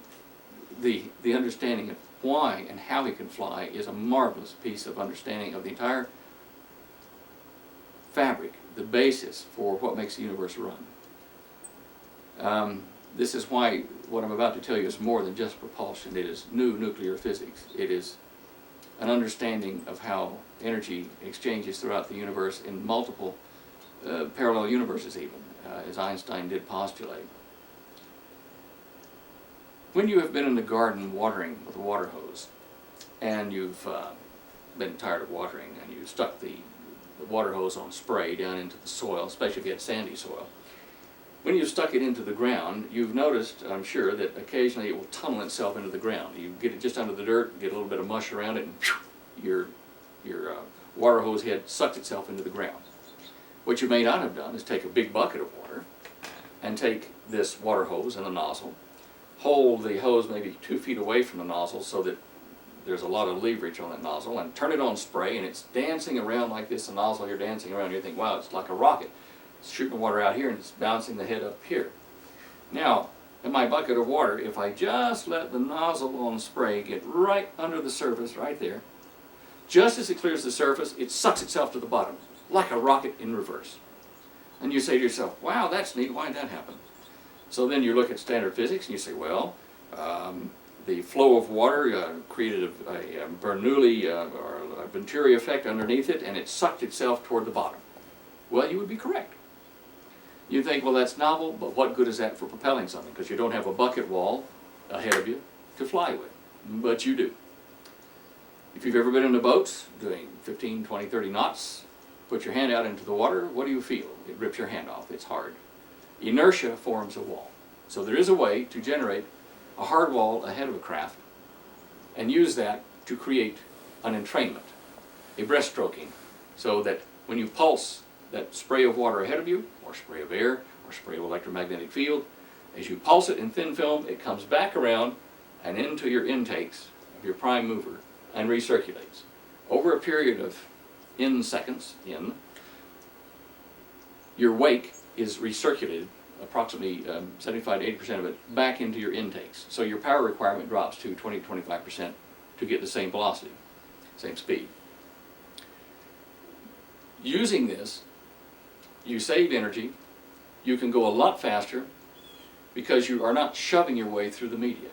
the understanding of why and how he can fly is a marvelous piece of understanding of the entire fabric, the basis for what makes the universe run. This is why what I'm about to tell you is more than just propulsion. It is new nuclear physics. It is an understanding of how energy exchanges throughout the universe in multiple parallel universes even, as Einstein did postulate. When you have been in the garden watering with a water hose, and you've been tired of watering, and you stuck the water hose on spray down into the soil, especially if you had sandy soil, when you've stuck it into the ground, you've noticed, I'm sure, that occasionally it will tunnel itself into the ground. You get it just under the dirt, get a little bit of mush around it, and your water hose head sucks itself into the ground. What you may not have done is take a big bucket of water and take this water hose and a nozzle, hold the hose maybe 2 feet away from the nozzle so that there's a lot of leverage on that nozzle, and turn it on spray, and it's dancing around like this, the nozzle, you're dancing around, you think, wow, it's like a rocket. It's shooting the water out here and it's bouncing the head up here. Now, in my bucket of water, if I just let the nozzle on spray get right under the surface, right there, just as it clears the surface, it sucks itself to the bottom, like a rocket in reverse. And you say to yourself, wow, that's neat, why did that happen? So then you look at standard physics and you say, well, the flow of water created a Bernoulli or a Venturi effect underneath it, and it sucked itself toward the bottom. Well, you would be correct. You think, well, that's novel, but what good is that for propelling something? Because you don't have a bucket wall ahead of you to fly with. But you do. If you've ever been in a boat doing 15, 20, 30 knots, put your hand out into the water, what do you feel? It rips your hand off. It's hard. Inertia forms a wall. So there is a way to generate a hard wall ahead of a craft and use that to create an entrainment, a breaststroking, so that when you pulse that spray of water ahead of you, or spray of air, or spray of electromagnetic field, as you pulse it in thin film, it comes back around and into your intakes of your prime mover and recirculates. Over a period of seconds, your wake is recirculated, approximately 75 to 80% of it, back into your intakes. So your power requirement drops to 20 to 25% to get the same velocity, same speed. Using this, you save energy, you can go a lot faster because you are not shoving your way through the media.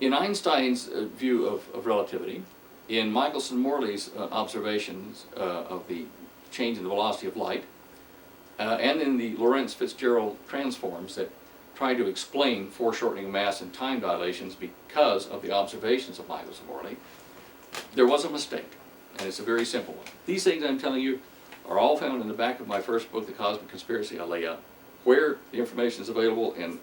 In Einstein's view of relativity, in Michelson-Morley's observations of the change in the velocity of light, and in the Lorentz-Fitzgerald transforms that try to explain foreshortening of mass and time dilations because of the observations of Michelson-Morley, there was a mistake, and it's a very simple one. These things I'm telling you are all found in the back of my first book, The Cosmic Conspiracy. I lay out where the information is available in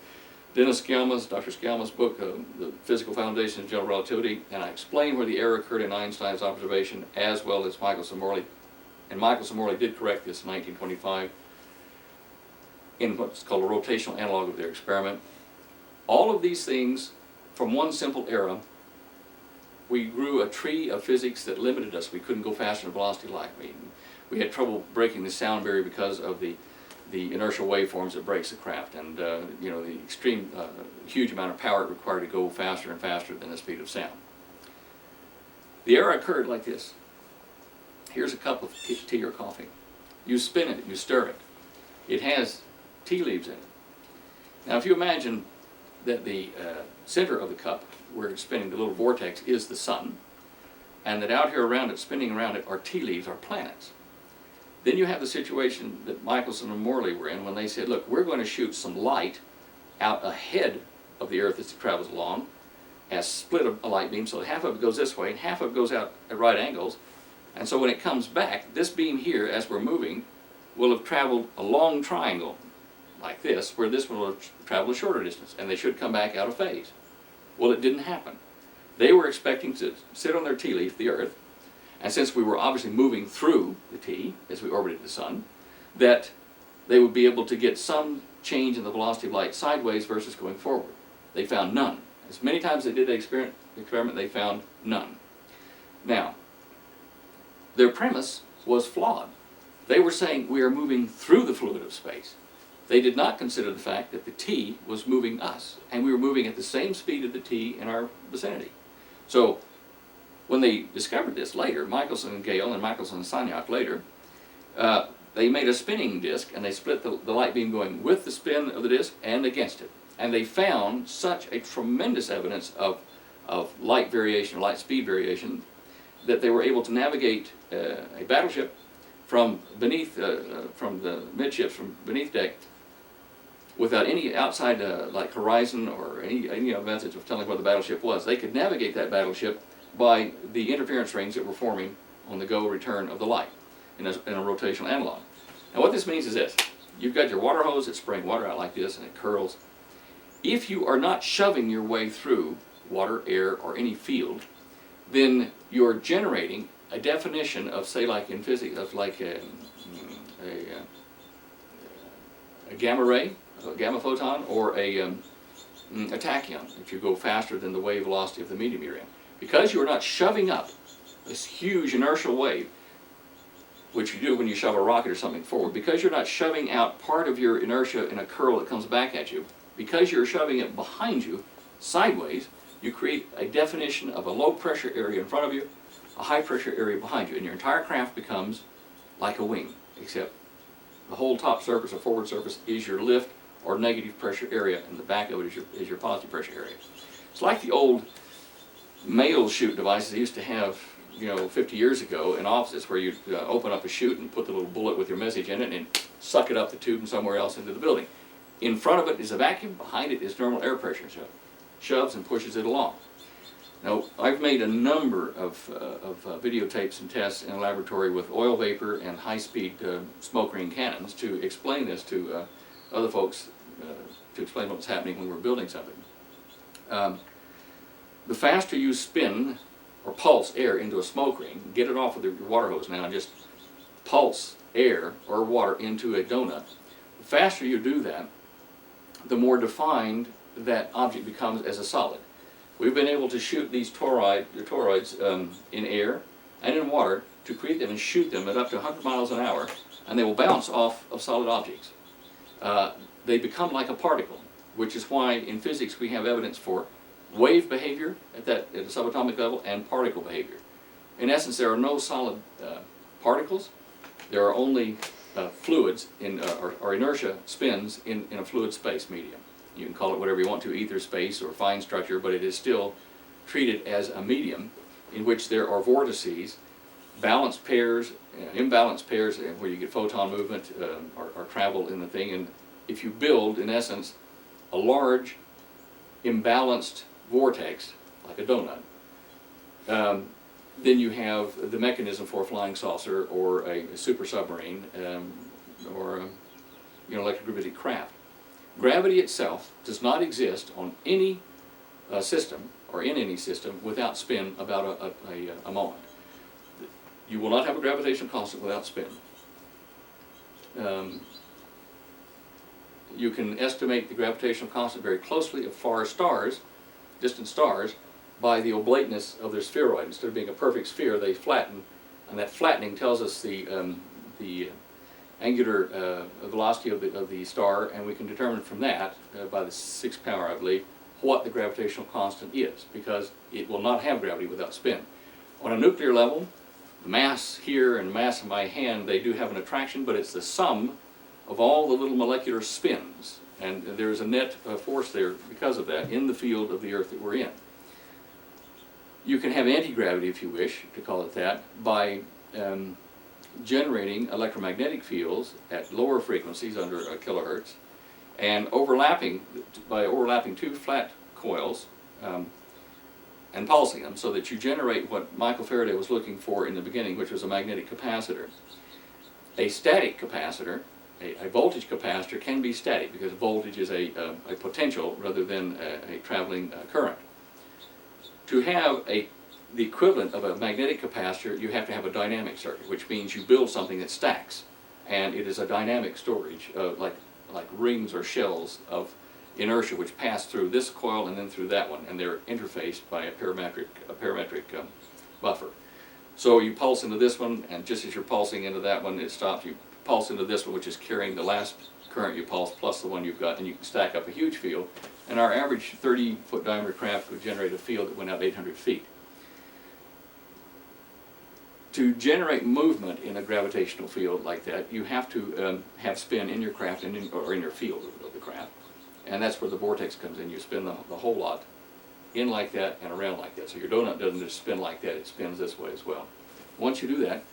Dr. Sciama's book, The Physical Foundations of General Relativity, and I explain where the error occurred in Einstein's observation as well as Michelson-Morley. And Michelson-Morley did correct this in 1925 in what's called a rotational analog of their experiment. All of these things, from one simple error, we grew a tree of physics that limited us. We couldn't go faster than velocity of light. We had trouble breaking the sound barrier because of the inertial waveforms that breaks the craft, and the extreme, huge amount of power it required to go faster and faster than the speed of sound. The error occurred like this. Here's a cup of tea or coffee. You spin it, you stir it. It has tea leaves in it. Now if you imagine that the center of the cup, where it's spinning, the little vortex, is the sun, and that out here around it, spinning around it, are tea leaves, are planets. Then you have the situation that Michelson and Morley were in when they said, look, we're going to shoot some light out ahead of the Earth as it travels along, as split a light beam, so half of it goes this way and half of it goes out at right angles. And so when it comes back, this beam here, as we're moving, will have traveled a long triangle like this, where this one will have traveled a shorter distance, and they should come back out of phase. Well, it didn't happen. They were expecting to sit on their tea leaf, the Earth, and since we were obviously moving through the tea as we orbited the sun, that they would be able to get some change in the velocity of light sideways versus going forward. They found none. As many times as they did the experiment, they found none. Now, their premise was flawed. They were saying we are moving through the fluid of space. They did not consider the fact that the tea was moving us, and we were moving at the same speed of the tea in our vicinity. So, when they discovered this later, Michelson and Gale and Michelson and Sagnac later, they made a spinning disk, and they split the light beam going with the spin of the disk and against it. And they found such a tremendous evidence of light variation, light speed variation, that they were able to navigate a battleship from beneath, from the midships, from beneath deck, without any outside like horizon or any methods of telling where the battleship was. They could navigate that battleship by the interference rings that were forming on the go-return of the light in a rotational analog. Now what this means is this. You've got your water hose that's spraying water out like this and it curls. If you are not shoving your way through water, air, or any field, then you're generating a definition of, say, like in physics, of like a gamma ray, a gamma photon, or a tachyon, if you go faster than the wave velocity of the medium you're in. Because you are not shoving up this huge inertial wave, which you do when you shove a rocket or something forward, because you're not shoving out part of your inertia in a curl that comes back at you, because you're shoving it behind you, sideways, you create a definition of a low pressure area in front of you, a high pressure area behind you, and your entire craft becomes like a wing, except the whole top surface or forward surface is your lift or negative pressure area, and the back of it is your positive pressure area. It's like the old mail chute devices they used to have, 50 years ago in offices, where you'd open up a chute and put the little bullet with your message in it and suck it up the tube and somewhere else into the building. In front of it is a vacuum, behind it is normal air pressure, so it shoves and pushes it along. Now, I've made a number of videotapes and tests in a laboratory with oil vapor and high-speed smoke ring cannons to explain this to other folks, to explain what was happening when we were building something. the faster you spin or pulse air into a smoke ring, get it off with your water hose now and just pulse air or water into a donut, the faster you do that, the more defined that object becomes as a solid. We've been able to shoot these toroids in air and in water to create them and shoot them at up to 100 miles an hour, and they will bounce off of solid objects. They become like a particle, which is why in physics we have evidence for wave behavior at the subatomic level and particle behavior. In essence, there are no solid particles. There are only fluids or inertia spins in a fluid space medium. You can call it whatever you want to, ether space or fine structure, but it is still treated as a medium in which there are vortices, balanced pairs, imbalanced pairs, where you get photon movement or travel in the thing. And if you build, in essence, a large imbalanced vortex, like a donut, then you have the mechanism for a flying saucer or a super submarine or electrogravity craft. Gravity itself does not exist on any system or in any system without spin about a moment. You will not have a gravitational constant without spin. You can estimate the gravitational constant very closely of far stars, distant stars, by the oblateness of their spheroid. Instead of being a perfect sphere, they flatten, and that flattening tells us the angular velocity of the star, and we can determine from that, by the 6th power, I believe, what the gravitational constant is, because it will not have gravity without spin. On a nuclear level, the mass here and the mass in my hand, they do have an attraction, but it's the sum of all the little molecular spins, and there's a net force there because of that in the field of the Earth that we're in. You can have anti-gravity, if you wish to call it that, by generating electromagnetic fields at lower frequencies under a kilohertz, and by overlapping two flat coils and pulsing them so that you generate what Michael Faraday was looking for in the beginning, which was a magnetic capacitor. A static capacitor, a voltage capacitor, can be static because voltage is a potential rather than a traveling current. To have the equivalent of a magnetic capacitor, you have to have a dynamic circuit, which means you build something that stacks, and it is a dynamic storage, like rings or shells of inertia which pass through this coil and then through that one, and they're interfaced by a parametric buffer. So you pulse into this one, and just as you're pulsing into that one, it stops. You pulse into this one, which is carrying the last current you pulse plus the one you've got, and you can stack up a huge field. And our average 30-foot diameter craft would generate a field that went out 800 feet. To generate movement in a gravitational field like that, you have to have spin in your craft or in your field of the craft. And that's where the vortex comes in. You spin the whole lot in like that and around like that. So your donut doesn't just spin like that, it spins this way as well. Once you do that,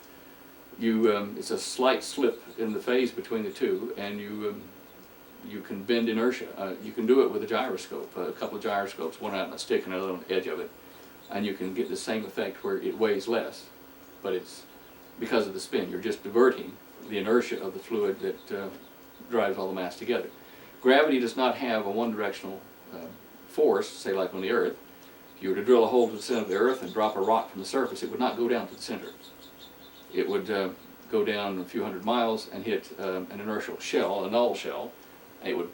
it's a slight slip in the phase between the two, and you can bend inertia. You can do it with a gyroscope, a couple of gyroscopes, one out on a stick and another on the edge of it, and you can get the same effect where it weighs less, but it's because of the spin. You're just diverting the inertia of the fluid that drives all the mass together. Gravity does not have a one-directional force, say like on the Earth. If you were to drill a hole to the center of the Earth and drop a rock from the surface, it would not go down to the center. It would go down a few hundred miles and hit an inertial shell, a null shell. And it would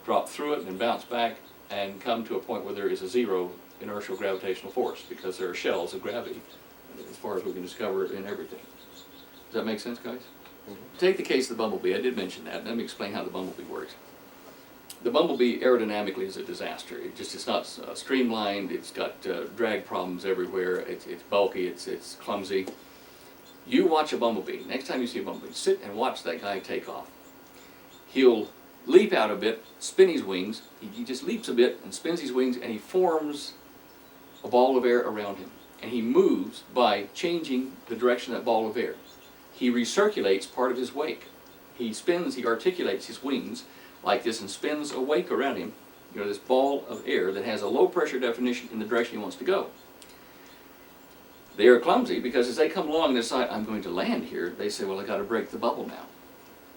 drop through it and bounce back and come to a point where there is a zero inertial gravitational force, because there are shells of gravity as far as we can discover in everything. Does that make sense, guys? Mm-hmm. Take the case of the bumblebee. I did mention that. Let me explain how the bumblebee works. The bumblebee aerodynamically is a disaster. It's not streamlined. It's got drag problems everywhere. It's bulky. It's clumsy. You watch a bumblebee. Next time you see a bumblebee, sit and watch that guy take off. He'll leap out a bit, spin his wings. He just leaps a bit and spins his wings, and he forms a ball of air around him. And he moves by changing the direction of that ball of air. He recirculates part of his wake. He articulates his wings like this and spins a wake around him, this ball of air that has a low pressure definition in the direction he wants to go. They are clumsy because as they come along and decide, I'm going to land here, they say, well, I got to break the bubble now.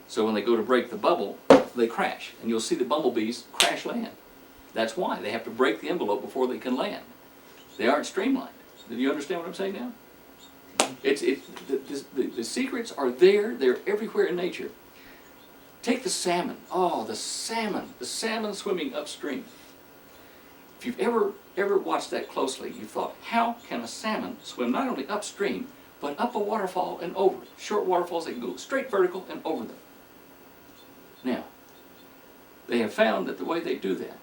So when they go to break the bubble, they crash. And you'll see the bumblebees crash land. That's why. They have to break the envelope before they can land. They aren't streamlined. Do you understand what I'm saying now? The secrets are there. They're everywhere in nature. Take the salmon. Oh, the salmon swimming upstream. If you've ever watched that closely, you've thought, how can a salmon swim not only upstream, but up a waterfall and over it? Short waterfalls, they can go straight vertical and over them. Now, they have found that the way they do that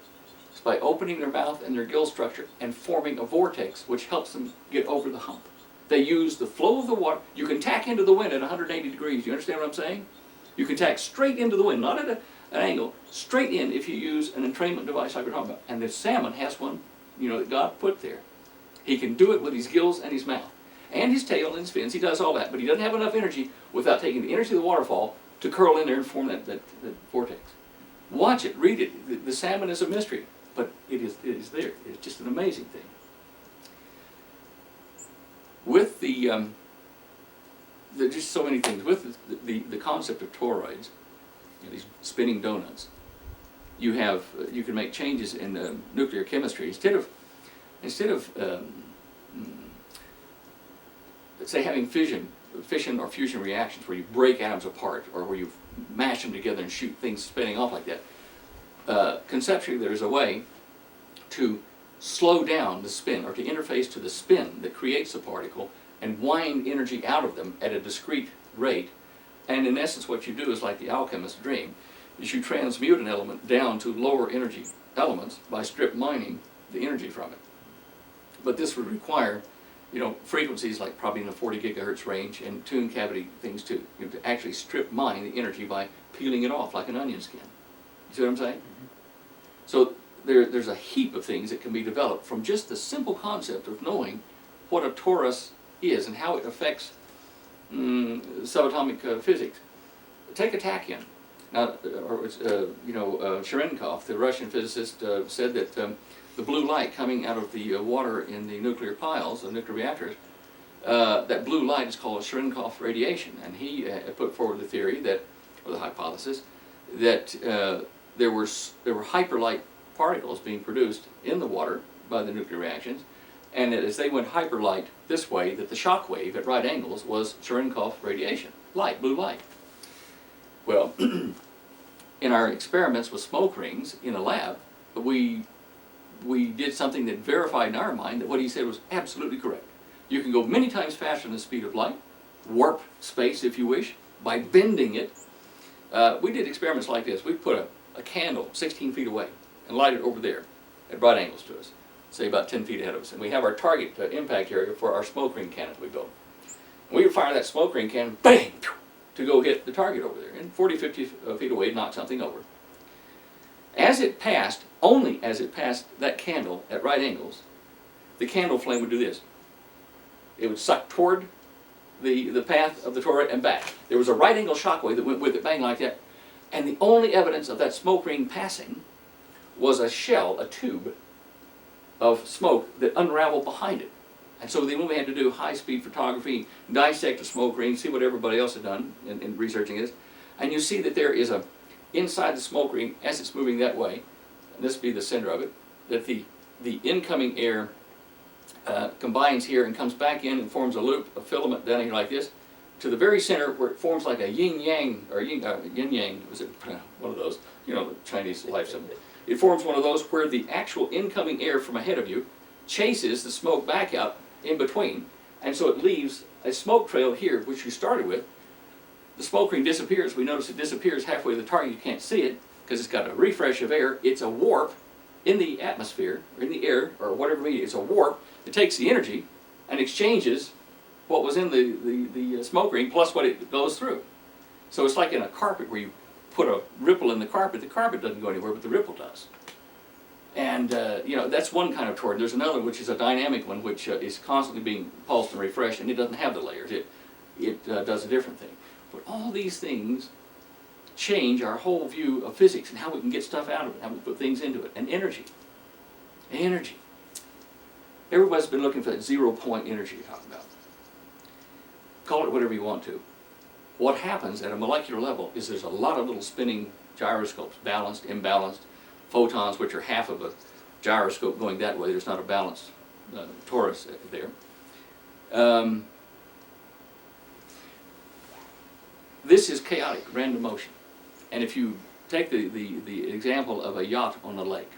is by opening their mouth and their gill structure and forming a vortex, which helps them get over the hump. They use the flow of the water. You can tack into the wind at 180 degrees. You understand what I'm saying? You can tack straight into the wind, not at an angle, straight in if you use an entrainment device like we're talking about. And the salmon has one, that God put there. He can do it with his gills and his mouth. And his tail and his fins. He does all that. But he doesn't have enough energy without taking the energy of the waterfall to curl in there and form that vortex. Watch it, read it. The salmon is a mystery, but it is there. It's just an amazing thing. With there's just so many things. With the concept of toroids, these spinning donuts, you can make changes in nuclear chemistry. Instead of say having fission or fusion reactions where you break atoms apart or where you mash them together and shoot things spinning off like that. Conceptually, there's a way to slow down the spin or to interface to the spin that creates the particle and wind energy out of them at a discrete rate. And in essence, what you do is like the alchemist's dream, is you transmute an element down to lower energy elements by strip mining the energy from it. But this would require frequencies like probably in the 40 gigahertz range and tune cavity things too. You have to actually strip mine the energy by peeling it off like an onion skin. You see what I'm saying? Mm-hmm. So there's a heap of things that can be developed from just the simple concept of knowing what a torus is and how it affects subatomic physics. Take a tachyon. Now, Cherenkov, the Russian physicist, said that the blue light coming out of the water in the nuclear piles, the nuclear reactors, that blue light is called Cherenkov radiation. And he put forward the theory or the hypothesis, that there were hyperlight particles being produced in the water by the nuclear reactions, and that as they went hyperlight this way, that the shock wave at right angles was Cherenkov radiation, light, blue light. Well, in our experiments with smoke rings in a lab, we did something that verified in our mind that what he said was absolutely correct. You can go many times faster than the speed of light, warp space if you wish, by bending it. We did experiments like this. We put a candle 16 feet away and light it over there at right angles to us, say about 10 feet ahead of us. And we have our target impact area for our smoke ring cannon we built. And we would fire that smoke ring cannon, bang, to go hit the target over there. And 40, 50 feet away, knock something over. As it passed, only as it passed that candle at right angles, the candle flame would do this. It would suck toward the path of the toroid and back. There was a right angle shock wave that went with it, bang, like that. And the only evidence of that smoke ring passing was a shell, a tube of smoke that unraveled behind it. And so then we had to do high-speed photography, dissect the smoke ring, see what everybody else had done in researching this. And you see that there is inside the smoke ring, as it's moving that way, and this would be the center of it, that the incoming air combines here and comes back in and forms a loop, a filament down here like this, to the very center where it forms like a yin-yang, or yin-yang, was it one of those, the Chinese life symbol. It forms one of those where the actual incoming air from ahead of you chases the smoke back out in between, and so it leaves a smoke trail here, which you started with. The smoke ring disappears. We notice it disappears halfway to the target. You can't see it because it's got a refresh of air. It's a warp in the atmosphere, or in the air, or whatever medium. It's a warp that takes the energy and exchanges what was in the smoke ring plus what it goes through. So it's like in a carpet where you put a ripple in the carpet doesn't go anywhere, but the ripple does. And that's one kind of toroid. There's another which is a dynamic one, which is constantly being pulsed and refreshed, and it doesn't have the layers. It does a different thing. But all these things change our whole view of physics and how we can get stuff out of it, how we put things into it, and energy. Energy. Everybody's been looking for that 0-point energy you talk about. Call it whatever you want to. What happens at a molecular level is there's a lot of little spinning gyroscopes, balanced, imbalanced, photons, which are half of a gyroscope going that way. There's not a balanced torus there. This is chaotic, random motion. And if you take the example of a yacht on a lake,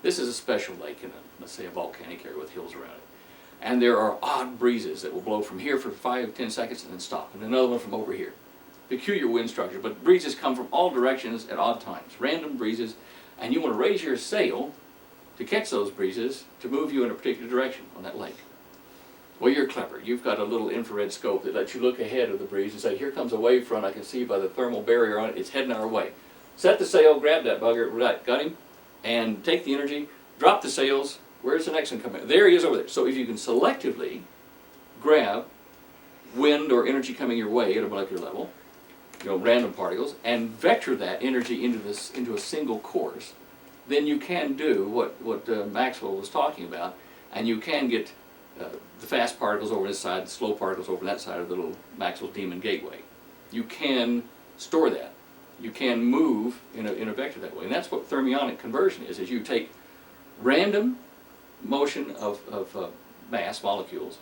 this is a special lake in, let's say, a volcanic area with hills around it. And there are odd breezes that will blow from here for 5 to 10 seconds and then stop, and another one from over here. Peculiar wind structure, but breezes come from all directions at odd times, random breezes, and you want to raise your sail to catch those breezes to move you in a particular direction on that lake. Well, you're clever. You've got a little infrared scope that lets you look ahead of the breeze and say, here comes a wave front, I can see by the thermal barrier on it, it's heading our way. Set the sail, grab that bugger, right, got him, and take the energy, drop the sails. Where's the next one coming? There he is over there. So if you can selectively grab wind or energy coming your way at a molecular level, random particles, and vector that energy into a single course, then you can do what Maxwell was talking about, and you can get the fast particles over this side, the slow particles over that side of the little Maxwell's Demon Gateway. You can store that. You can move in a vector that way. And that's what thermionic conversion is you take random motion of mass, molecules,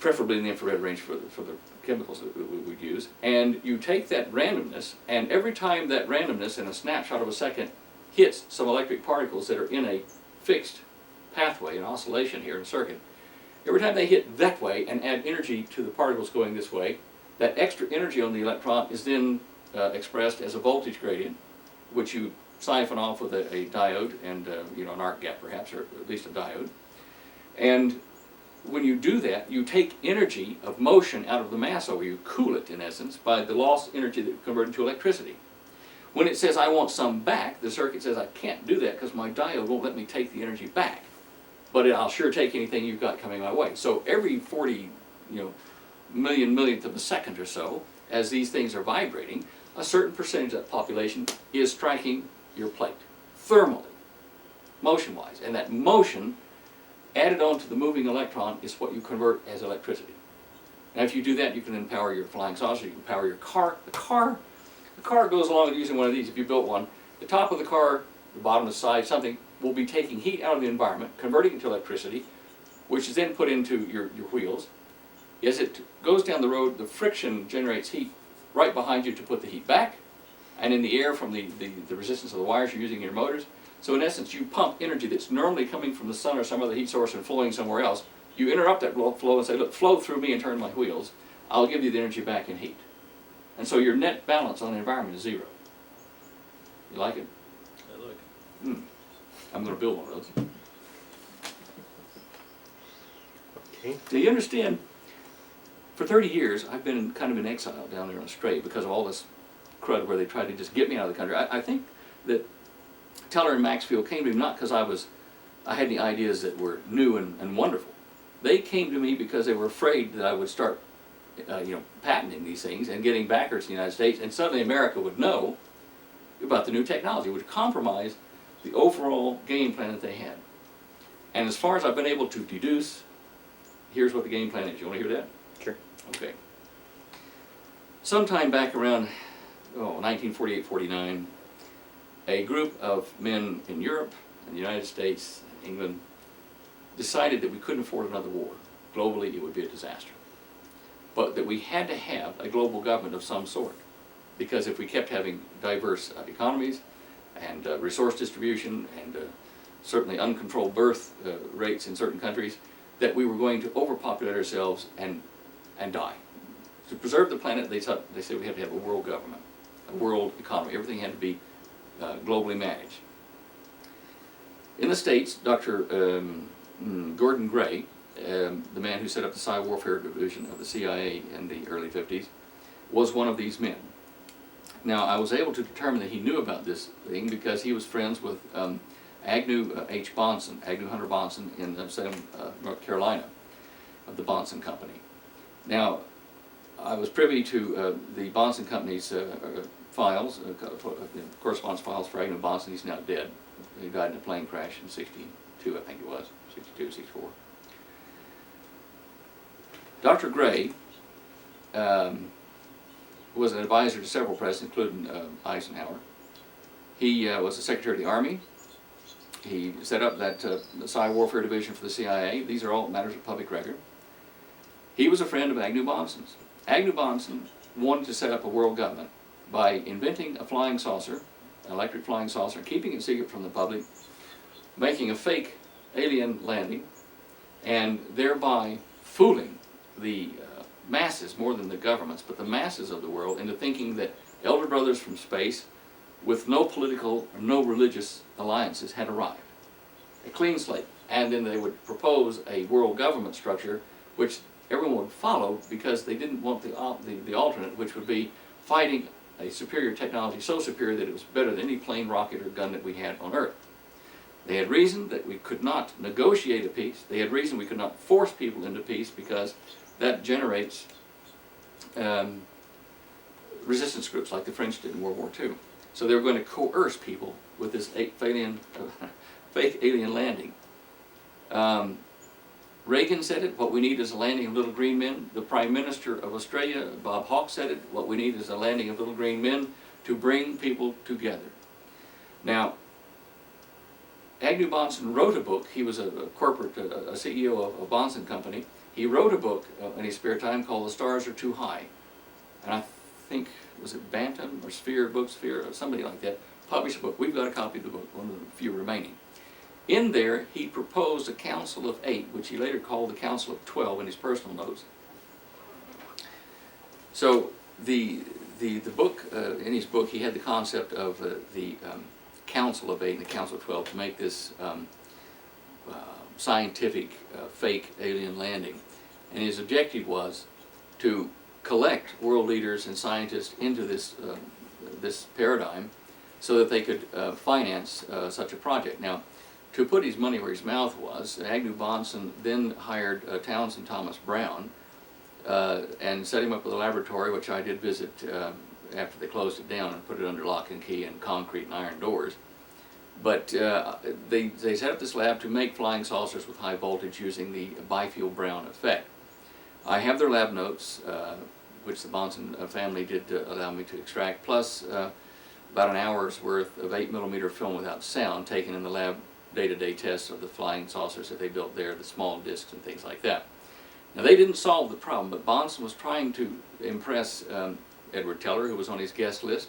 preferably in the infrared range for the chemicals that we would use, and you take that randomness, and every time that randomness in a snapshot of a second hits some electric particles that are in a fixed pathway, an oscillation here in a circuit, every time they hit that way and add energy to the particles going this way, that extra energy on the electron is then expressed as a voltage gradient, which you siphon off with a diode and an arc gap perhaps, or at least a diode. And when you do that, you take energy of motion out of the mass over, you cool it in essence by the lost energy that converted to electricity. When it says I want some back, the circuit says I can't do that because my diode won't let me take the energy back. But I'll sure take anything you've got coming my way. So every 40 millionth of a second or so, as these things are vibrating, a certain percentage of that population is striking your plate, thermally, motion-wise. And that motion added on to the moving electron is what you convert as electricity. Now if you do that, you can then power your flying saucer, you can power your car. The car goes along using one of these. If you built one, the top of the car, the bottom, the side, something, will be taking heat out of the environment, converting it to electricity, which is then put into your wheels. As it goes down the road, the friction generates heat right behind you to put the heat back, and in the air from the resistance of the wires you're using in your motors. So in essence, you pump energy that's normally coming from the sun or some other heat source and flowing somewhere else. You interrupt that flow and say, look, flow through me and turn my wheels. I'll give you the energy back in heat. And so your net balance on the environment is zero. You like it? I like it. I'm going to build one of those. Okay. Do you understand? For 30 years, I've been kind of in exile down there on a strait because of all this crud where they tried to just get me out of the country. I think that Teller and Maxfield came to me not because I had any ideas that were new and wonderful. They came to me because they were afraid that I would start, patenting these things and getting backers in the United States, and suddenly America would know about the new technology, would compromise the overall game plan that they had. And as far as I've been able to deduce, here's what the game plan is. You want to hear that? Sure. Okay. Sometime back around 1948-49, a group of men in Europe and the United States and England decided that we couldn't afford another war. Globally, it would be a disaster. But that we had to have a global government of some sort. Because if we kept having diverse economies and resource distribution and certainly uncontrolled birth rates in certain countries, that we were going to overpopulate ourselves and die. To preserve the planet, they said we had to have a world government, a world economy. Everything had to be globally managed. In the States, Dr. Gordon Gray, the man who set up the Cyber Warfare Division of the CIA in the early 50s, was one of these men. Now, I was able to determine that he knew about this thing because he was friends with Agnew H. Bonson, Agnew Hunter Bonson in Salem, North Carolina, of the Bonson Company. Now, I was privy to the Bonson Company's files, correspondence files for Agnew Bonson. He's now dead. He died in a plane crash in 62, I think it was, 62, 64. Dr. Gray was an advisor to several presidents, including Eisenhower. He was the Secretary of the Army. He set up that Cyber Warfare Division for the CIA. These are all matters of public record. He was a friend of Agnew Bonson's. Agnew Bonson wanted to set up a world government by inventing a flying saucer, an electric flying saucer, keeping it secret from the public, making a fake alien landing, and thereby fooling the masses, more than the governments, but the masses of the world, into thinking that elder brothers from space with no political or no religious alliances had arrived. A clean slate. And then they would propose a world government structure which everyone would follow because they didn't want the alternate, which would be fighting a superior technology so superior that it was better than any plane, rocket, or gun that we had on Earth. They had reason that we could not negotiate a peace. They had reason we could not force people into peace because that generates resistance groups like the French did in World War II. So they were going to coerce people with this fake alien landing. Reagan said it, what we need is a landing of little green men. The Prime Minister of Australia, Bob Hawke, said it, what we need is a landing of little green men to bring people together. Now, Agnew Bonson wrote a book. He was a corporate, a CEO of a Bonson company. He wrote a book in his spare time called The Stars Are Too High. And I think, was it Bantam or Sphere, Booksphere, or somebody like that, published a book. We've got a copy of the book, one of the few remaining. In there, he proposed a Council of 8, which he later called the Council of 12 in his personal notes. So the book, in his book, he had the concept of the Council of 8 and the Council of 12 to make this scientific fake alien landing. And his objective was to collect world leaders and scientists into this, this paradigm so that they could finance such a project. Now, to put his money where his mouth was, Agnew Bonson then hired Townsend Thomas Brown and set him up with a laboratory, which I did visit after they closed it down and put it under lock and key and concrete and iron doors. But they set up this lab to make flying saucers with high voltage using the Byfield-Brown effect. I have their lab notes, which the Bonson family did allow me to extract, plus about an hour's worth of 8mm film without sound taken in the lab day-to-day tests of the flying saucers that they built there, the small discs and things like that. Now, they didn't solve the problem, but Bonson was trying to impress Edward Teller, who was on his guest list.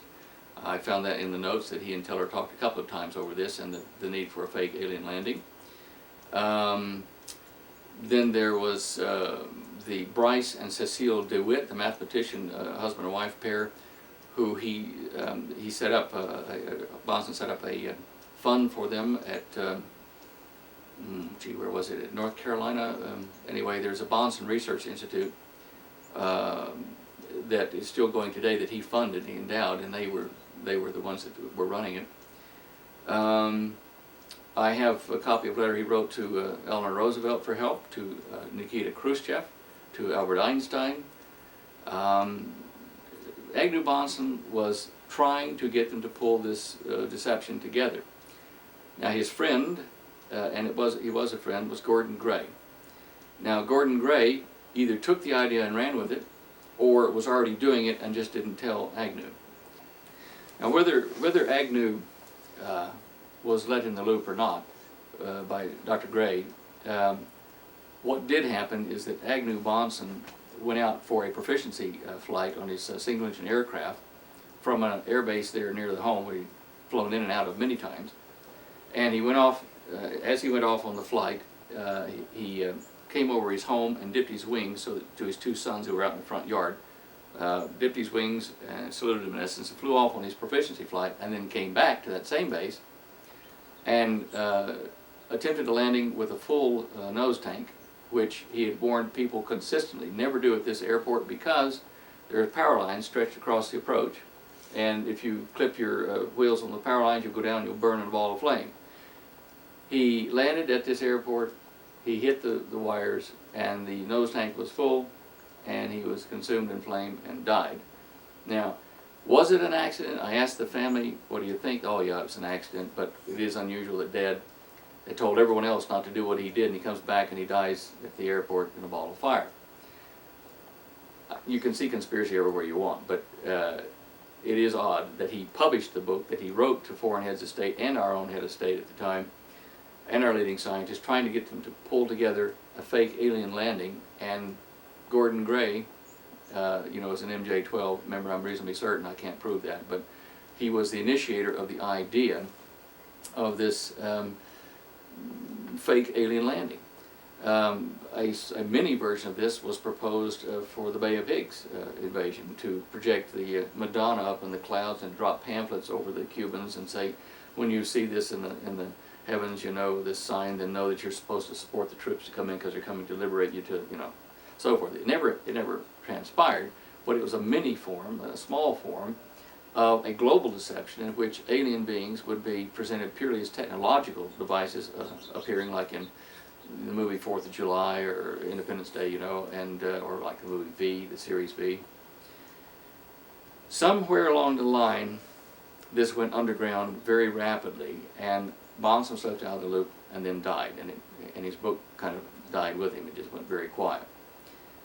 I found that in the notes that he and Teller talked a couple of times over this and the need for a fake alien landing. Then there was the Bryce and Cecile DeWitt, the mathematician, husband and wife pair, who he set up, Bonson set up a fund for them at, where was it, at North Carolina? Anyway, there's a Bonson Research Institute that is still going today that he funded, he endowed, and they were the ones that were running it. I have a copy of a letter he wrote to Eleanor Roosevelt for help, to Nikita Khrushchev, to Albert Einstein. Agnew Bonson was trying to get them to pull this deception together. Now, his friend, and he was a friend, was Gordon Gray. Now, Gordon Gray either took the idea and ran with it, or was already doing it and just didn't tell Agnew. Now, whether Agnew was let in the loop or not by Dr. Gray, what did happen is that Agnew Bonson went out for a proficiency flight on his single-engine aircraft from an air base there near the home where he'd flown in and out of many times. And he went off, as he went off on the flight, he came over his home and dipped his wings to his two sons who were out in the front yard, dipped his wings and saluted them in essence, and flew off on his proficiency flight, and then came back to that same base and attempted a landing with a full nose tank, which he had warned people consistently never do at this airport because there are power lines stretched across the approach, and if you clip your wheels on the power lines, you'll go down and you'll burn in a ball of flame. He landed at this airport, he hit the wires, and the nose tank was full, and he was consumed in flame and died. Now, was it an accident? I asked the family, what do you think? Oh yeah, it was an accident, but it is unusual that Dad had told everyone else not to do what he did, and he comes back and he dies at the airport in a ball of fire. You can see conspiracy everywhere you want, but it is odd that he published the book that he wrote to foreign heads of state and our own head of state at the time, and our leading scientists trying to get them to pull together a fake alien landing. And Gordon Gray, you know, as an MJ-12 member, I'm reasonably certain, I can't prove that, but he was the initiator of the idea of this fake alien landing. A mini version of this was proposed for the Bay of Pigs invasion, to project the Madonna up in the clouds and drop pamphlets over the Cubans and say, when you see this in the heavens, you know, this sign, then know that you're supposed to support the troops to come in because they're coming to liberate you, to, you know, so forth. It never transpired, but it was a mini form, a small form of a global deception in which alien beings would be presented purely as technological devices, appearing like in the movie 4th of July or Independence Day, you know, and or like the movie V, the series V. Somewhere along the line, this went underground very rapidly, and Bonson slipped out of the loop and then died, and his book kind of died with him. It just went very quiet.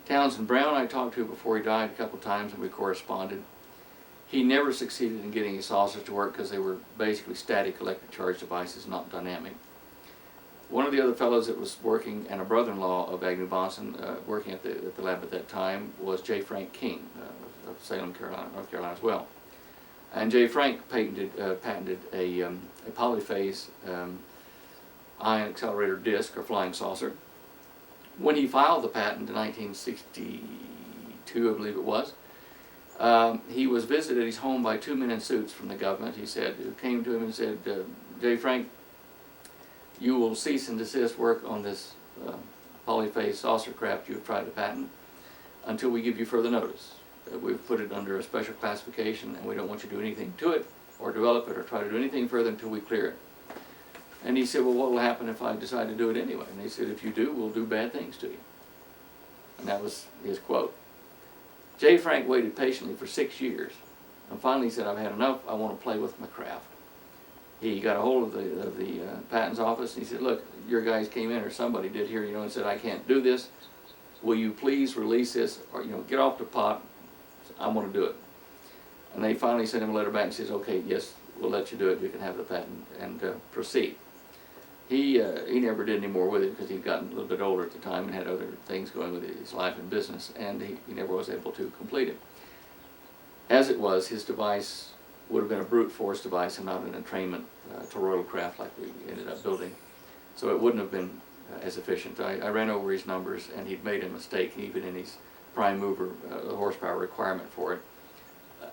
Townsend Brown I talked to before he died a couple of times, and we corresponded. He never succeeded in getting his saucers to work because they were basically static electric charge devices, not dynamic. One of the other fellows that was working, and a brother-in-law of Agnew Bonson, working at the lab at that time, was J. Frank King of Salem, North Carolina as well. And J. Frank patented a polyphase ion accelerator disk, or flying saucer. When he filed the patent in 1962, I believe it was, he was visited at his home by 2 men in suits from the government. He said, who came to him and said, J. Frank, you will cease and desist work on this polyphase saucer craft you have tried to patent until we give you further notice. We've put it under a special classification, and we don't want you to do anything to it or develop it or try to do anything further until we clear it. And he said, well, what will happen if I decide to do it anyway? And they said, if you do, we'll do bad things to you. And that was his quote. J. Frank waited patiently for 6 years, and finally said, I've had enough, I want to play with my craft. He got a hold of the patents office, and he said, look, your guys came in, or somebody did here, you know, and said, I can't do this. Will you please release this, or, you know, get off the pot, I want to do it. And they finally sent him a letter back and says, okay, yes, we'll let you do it, we can have the patent, and proceed. He never did any more with it because he'd gotten a little bit older at the time and had other things going with his life and business, and he never was able to complete it. As it was, his device would have been a brute force device and not an entrainment toroidal craft like we ended up building. So it wouldn't have been as efficient. I ran over his numbers, and he'd made a mistake even in his prime mover horsepower requirement for it.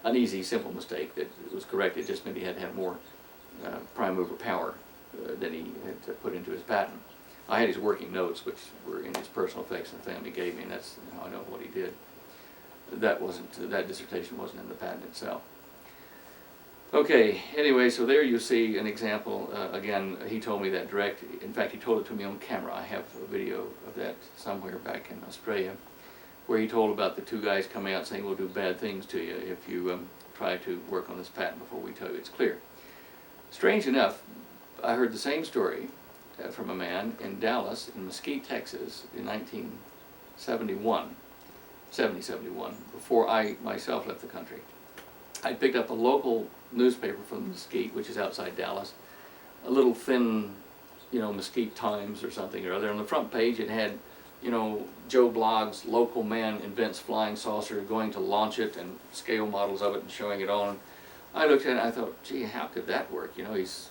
An easy, simple mistake that was corrected. It just meant he had to have more prime mover power than he had put into his patent. I had his working notes, which were in his personal effects and the family gave me, and that's how I know what he did. That dissertation wasn't in the patent itself. Okay, anyway, so there you see an example. Again, he told me that direct. In fact, he told it to me on camera. I have a video of that somewhere back in Australia, where he told about the two guys coming out saying, we'll do bad things to you if you try to work on this patent before we tell you it's clear. Strange enough, I heard the same story from a man in Dallas, in Mesquite, Texas, in 1971, before I myself left the country. I picked up a local newspaper from Mesquite, which is outside Dallas, a little thin, you know, Mesquite Times or something or other. On the front page it had, you know, Joe Blogg's local man invents flying saucer, going to launch it, and scale models of it and showing it on. I looked at it and I thought, gee, how could that work? You know, he's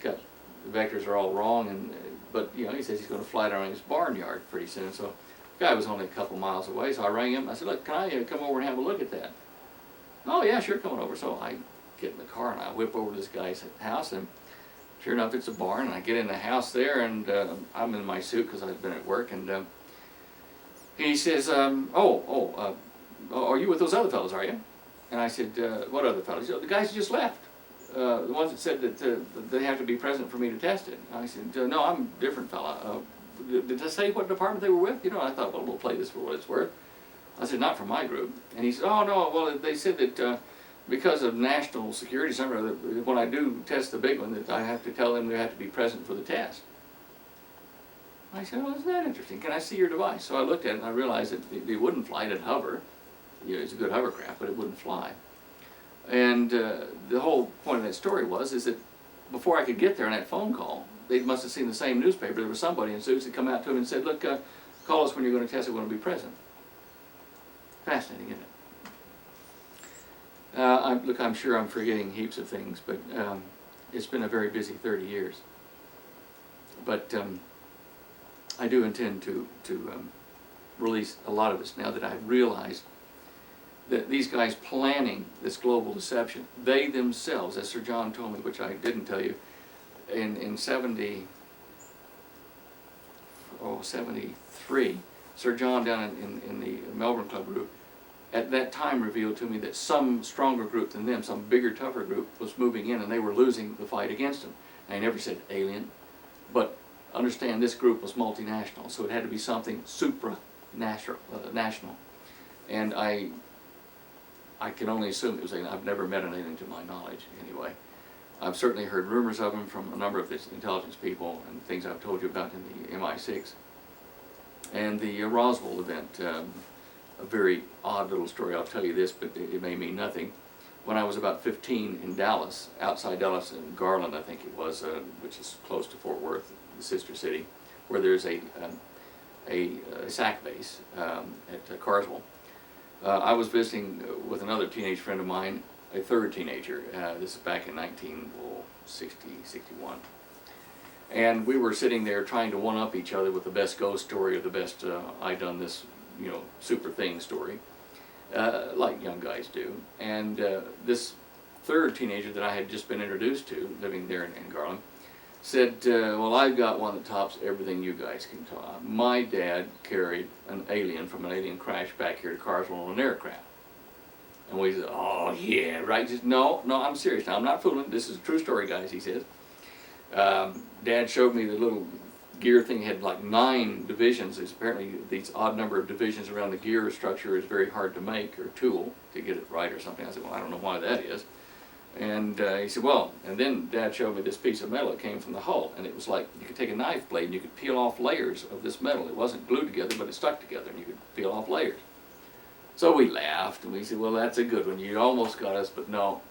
got, the vectors are all wrong, and but you know, he says he's going to fly down his barnyard pretty soon. So the guy was only a couple miles away, so I rang him. I said, look, can I come over and have a look at that? Oh yeah, sure, come on over. So I get in the car and I whip over to this guy's house, and sure enough, it's a barn. And I get in the house there, and I'm in my suit because I've been at work, and he says, are you with those other fellows, are you? And I said, what other fellows? He said, the guys who just left. The ones that said that they have to be present for me to test it. And I said, no, I'm a different fella. Did they say what department they were with? You know, I thought, well, we'll play this for what it's worth. I said, not from my group. And he said, oh, no, well, they said that because of national security, when I do test the big one, that I have to tell them they have to be present for the test. I said, oh, isn't that interesting? Can I see your device? So I looked at it and I realized that it wouldn't fly, it'd hover. You know, it's a good hovercraft, but it wouldn't fly. And the whole point of that story is that before I could get there on that phone call, they must have seen the same newspaper. There was somebody in suits that come out to him and said, look, call us when you're going to test it, we want to be present. Fascinating, isn't it? Look, I'm sure I'm forgetting heaps of things, but it's been a very busy 30 years. But I do intend to release a lot of this now that I've realized that these guys planning this global deception, they themselves, as Sir John told me, which I didn't tell you, in 73, Sir John down in the Melbourne Club group, at that time revealed to me that some stronger group than them, some bigger, tougher group was moving in and they were losing the fight against them. And he never said alien, but understand this group was multinational, so it had to be something supranational, national. And I can only assume it was alien. I've never met an alien to my knowledge, anyway. I've certainly heard rumors of them from a number of this intelligence people and things I've told you about in the MI6. And the Roswell event, a very odd little story, I'll tell you this, but it may mean nothing. When I was about 15 in Dallas, outside Dallas in Garland, I think it was, which is close to Fort Worth, the sister city, where there's a SAC base at Carswell. I was visiting with another teenage friend of mine, a third teenager. This is back in 1960, 61. And we were sitting there trying to one-up each other with the best ghost story or the best I done this, you know, super thing story, like young guys do. And this third teenager that I had just been introduced to, living there in Garland, said, well, I've got one that tops everything you guys can top. My dad carried an alien from an alien crash back here to Carswell on an aircraft. And we said, oh yeah, right? Just, no, I'm serious now. I'm not fooling. This is a true story, guys, he says. Dad showed me the little gear thing. It had like 9 divisions. It's apparently these odd number of divisions around the gear structure is very hard to make or tool to get it right or something. I said, well, I don't know why that is. And he said, well, and then Dad showed me this piece of metal that came from the hull, and it was like you could take a knife blade and you could peel off layers of this metal. It wasn't glued together, but it stuck together, and you could peel off layers. So we laughed, and we said, well, that's a good one. You almost got us, but no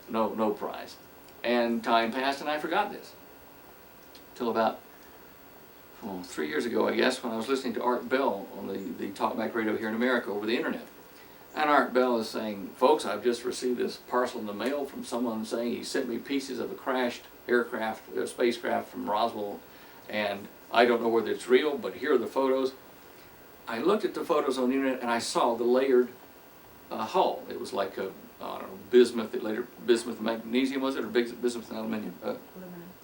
prize. And time passed, and I forgot this. Till about 3 years ago, I guess, when I was listening to Art Bell on the talkback radio here in America over the internet. And Art Bell is saying, folks, I've just received this parcel in the mail from someone saying he sent me pieces of a crashed aircraft, spacecraft from Roswell, and I don't know whether it's real, but here are the photos. I looked at the photos on the internet and I saw the layered hull. It was like a, I don't know, bismuth, bismuth magnesium, was it, or bismuth and aluminum?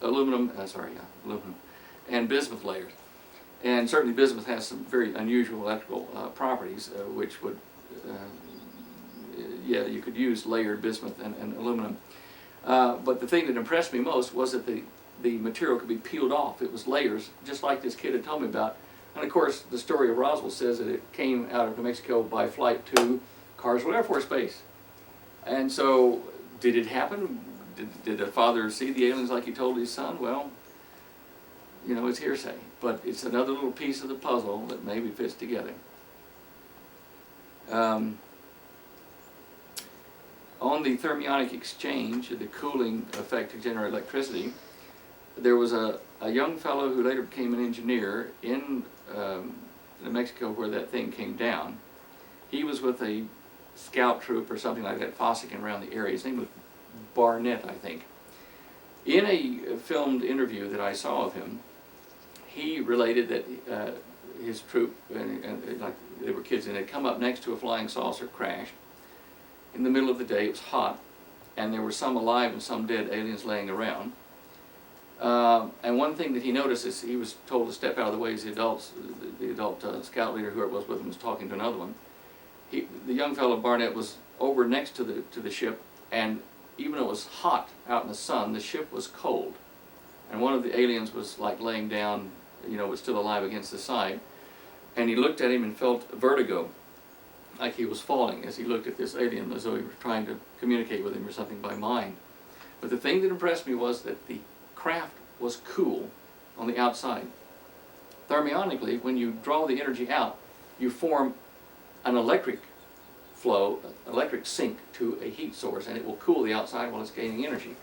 Aluminum, aluminum, and bismuth layers. And certainly bismuth has some very unusual electrical properties, which would, yeah, you could use layered bismuth and aluminum. But the thing that impressed me most was that the material could be peeled off. It was layers, just like this kid had told me about. And of course, the story of Roswell says that it came out of New Mexico by flight to Carswell Air Force Base. And so, did it happen? Did the father see the aliens like he told his son? Well, you know, it's hearsay. But it's another little piece of the puzzle that maybe fits together. On the thermionic exchange, the cooling effect to generate electricity, there was a young fellow who later became an engineer in New Mexico where that thing came down. He was with a scout troop or something like that, fossicking around the area. His name was Barnett, I think. In a filmed interview that I saw of him, he related that his troop, and like they were kids, and had come up next to a flying saucer, crashed. In the middle of the day, it was hot, and there were some alive and some dead aliens laying around. And one thing that he noticed is he was told to step out of the way as the adult scout leader, whoever it was with him, was talking to another one. The young fellow Barnett was over next to the ship, and even though it was hot out in the sun, the ship was cold. And one of the aliens was like laying down, you know, was still alive against the side. And he looked at him and felt vertigo, like he was falling as he looked at this alien, as though he was trying to communicate with him or something by mind. But the thing that impressed me was that the craft was cool on the outside. Thermionically, when you draw the energy out, you form an electric flow, electric sink to a heat source, and it will cool the outside while it's gaining energy.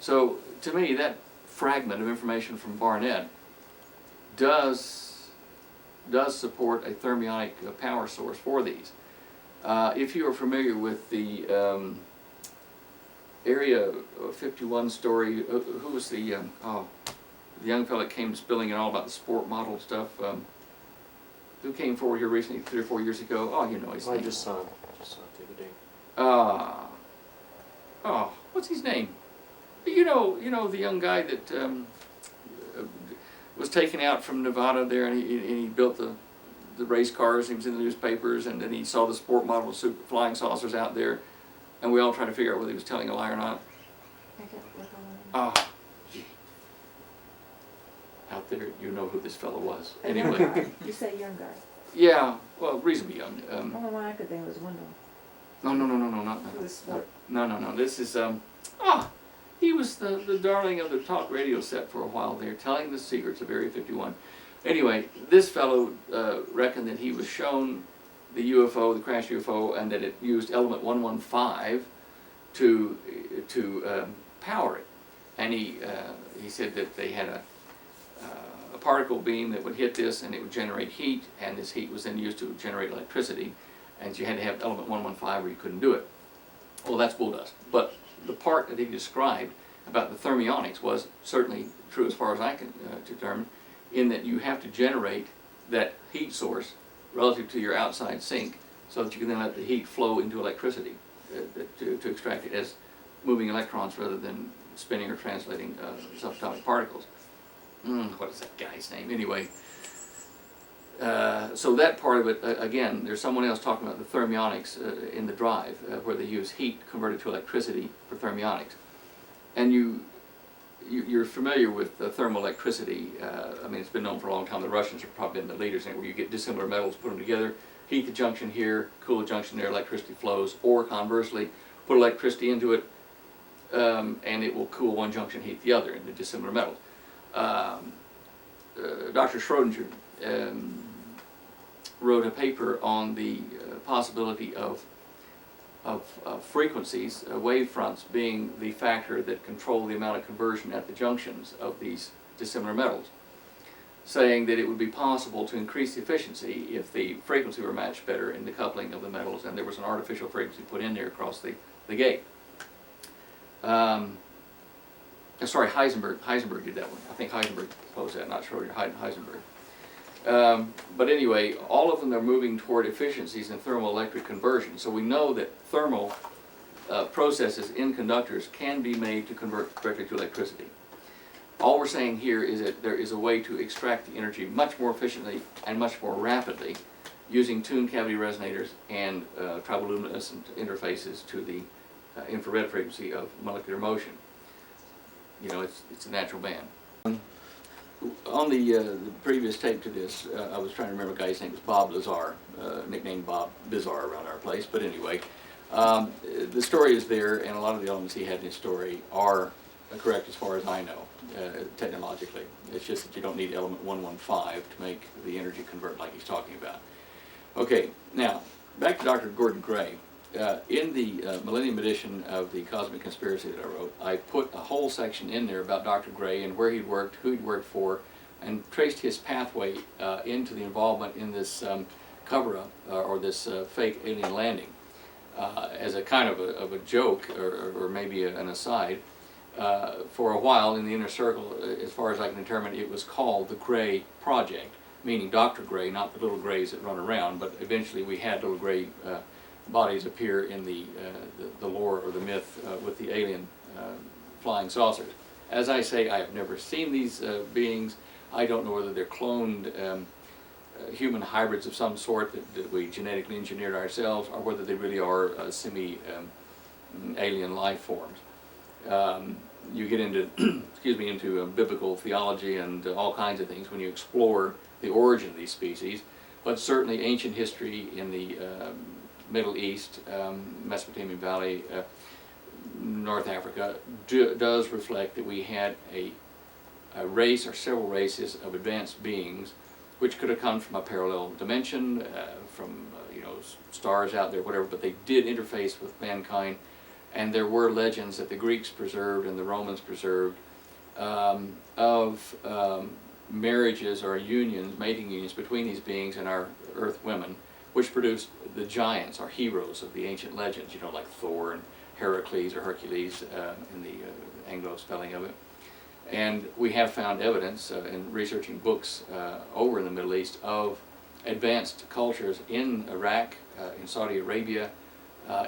So to me, that fragment of information from Barnett does support a thermionic power source for these. If you are familiar with the Area 51 story, who was the young fellow that came spilling it all about the sport model stuff? Who came forward here recently, 3 or 4 years ago? Oh, you know his name. I just saw it the other day. What's his name? You know the young guy that was taken out from Nevada there, and he built the race cars. He was in the newspapers, and then he saw the sport model flying saucers out there, and we all tried to figure out whether he was telling a lie or not. I can't look on Gee. Out there, you know who this fellow was. a young Anyway, guy. You say young guy. yeah, well, reasonably young. Only one I could think was Wendell. No, not Who was sport. No. This is he was the darling of the talk radio set for a while there, telling the secrets of Area 51. Anyway, this fellow reckoned that he was shown the UFO, the crashed UFO, and that it used element 115 to power it. And he said that they had a particle beam that would hit this, and it would generate heat, and this heat was then used to generate electricity, and you had to have element 115 or you couldn't do it. Well, that's bull dust. But the part that he described about the thermionics was certainly true as far as I can determine, in that you have to generate that heat source relative to your outside sink so that you can then let the heat flow into electricity to extract it as moving electrons rather than spinning or translating subatomic particles. What is that guy's name? Anyway, so that part of it, again, there's someone else talking about the thermionics in the drive, where they use heat converted to electricity for thermionics. And you're familiar with thermal electricity. I mean, it's been known for a long time. The Russians have probably been the leaders in it, where you get dissimilar metals, put them together, heat the junction here, cool the junction there, electricity flows, or conversely, put electricity into it, and it will cool one junction, heat the other, in the dissimilar metals. Dr. Schrodinger wrote a paper on the possibility of frequencies, wave fronts, being the factor that control the amount of conversion at the junctions of these dissimilar metals, saying that it would be possible to increase the efficiency if the frequency were matched better in the coupling of the metals, and there was an artificial frequency put in there across the gate. Sorry, Heisenberg did that one. I think Heisenberg proposed that, not Schrodinger, Heisenberg. But anyway, all of them are moving toward efficiencies in thermoelectric conversion. So we know that thermal processes in conductors can be made to convert directly to electricity. All we're saying here is that there is a way to extract the energy much more efficiently and much more rapidly using tuned cavity resonators and triboluminescent interfaces to the infrared frequency of molecular motion. You know, it's a natural band. On the previous tape to this, I was trying to remember a guy's name was Bob Lazar, nicknamed Bob Bizarre around our place. But anyway, the story is there, and a lot of the elements he had in his story are correct as far as I know, technologically. It's just that you don't need element 115 to make the energy convert like he's talking about. Okay, now, back to Dr. Gordon Gray. In the Millennium edition of the Cosmic Conspiracy that I wrote, I put a whole section in there about Dr. Gray and where he'd worked, who he'd worked for, and traced his pathway into the involvement in this cover-up or this fake alien landing. As a kind of a joke, or maybe an aside, for a while in the inner circle, as far as I can determine, it was called the Gray Project, meaning Dr. Gray, not the little grays that run around, but eventually we had little gray bodies appear in the lore or the myth with the alien flying saucers. As I say, I have never seen these beings. I don't know whether they're cloned human hybrids of some sort that we genetically engineered ourselves, or whether they really are semi-alien life forms. You get into, excuse me, into biblical theology and all kinds of things when you explore the origin of these species, but certainly ancient history in the Middle East, Mesopotamian Valley, North Africa, does reflect that we had a race or several races of advanced beings which could have come from a parallel dimension, from stars out there, whatever, but they did interface with mankind, and there were legends that the Greeks preserved and the Romans preserved of marriages or unions, mating unions between these beings and our earth women, which produced the giants or heroes of the ancient legends, you know, like Thor and Heracles or Hercules in the Anglo spelling of it. And we have found evidence in researching books over in the Middle East of advanced cultures in Iraq, in Saudi Arabia,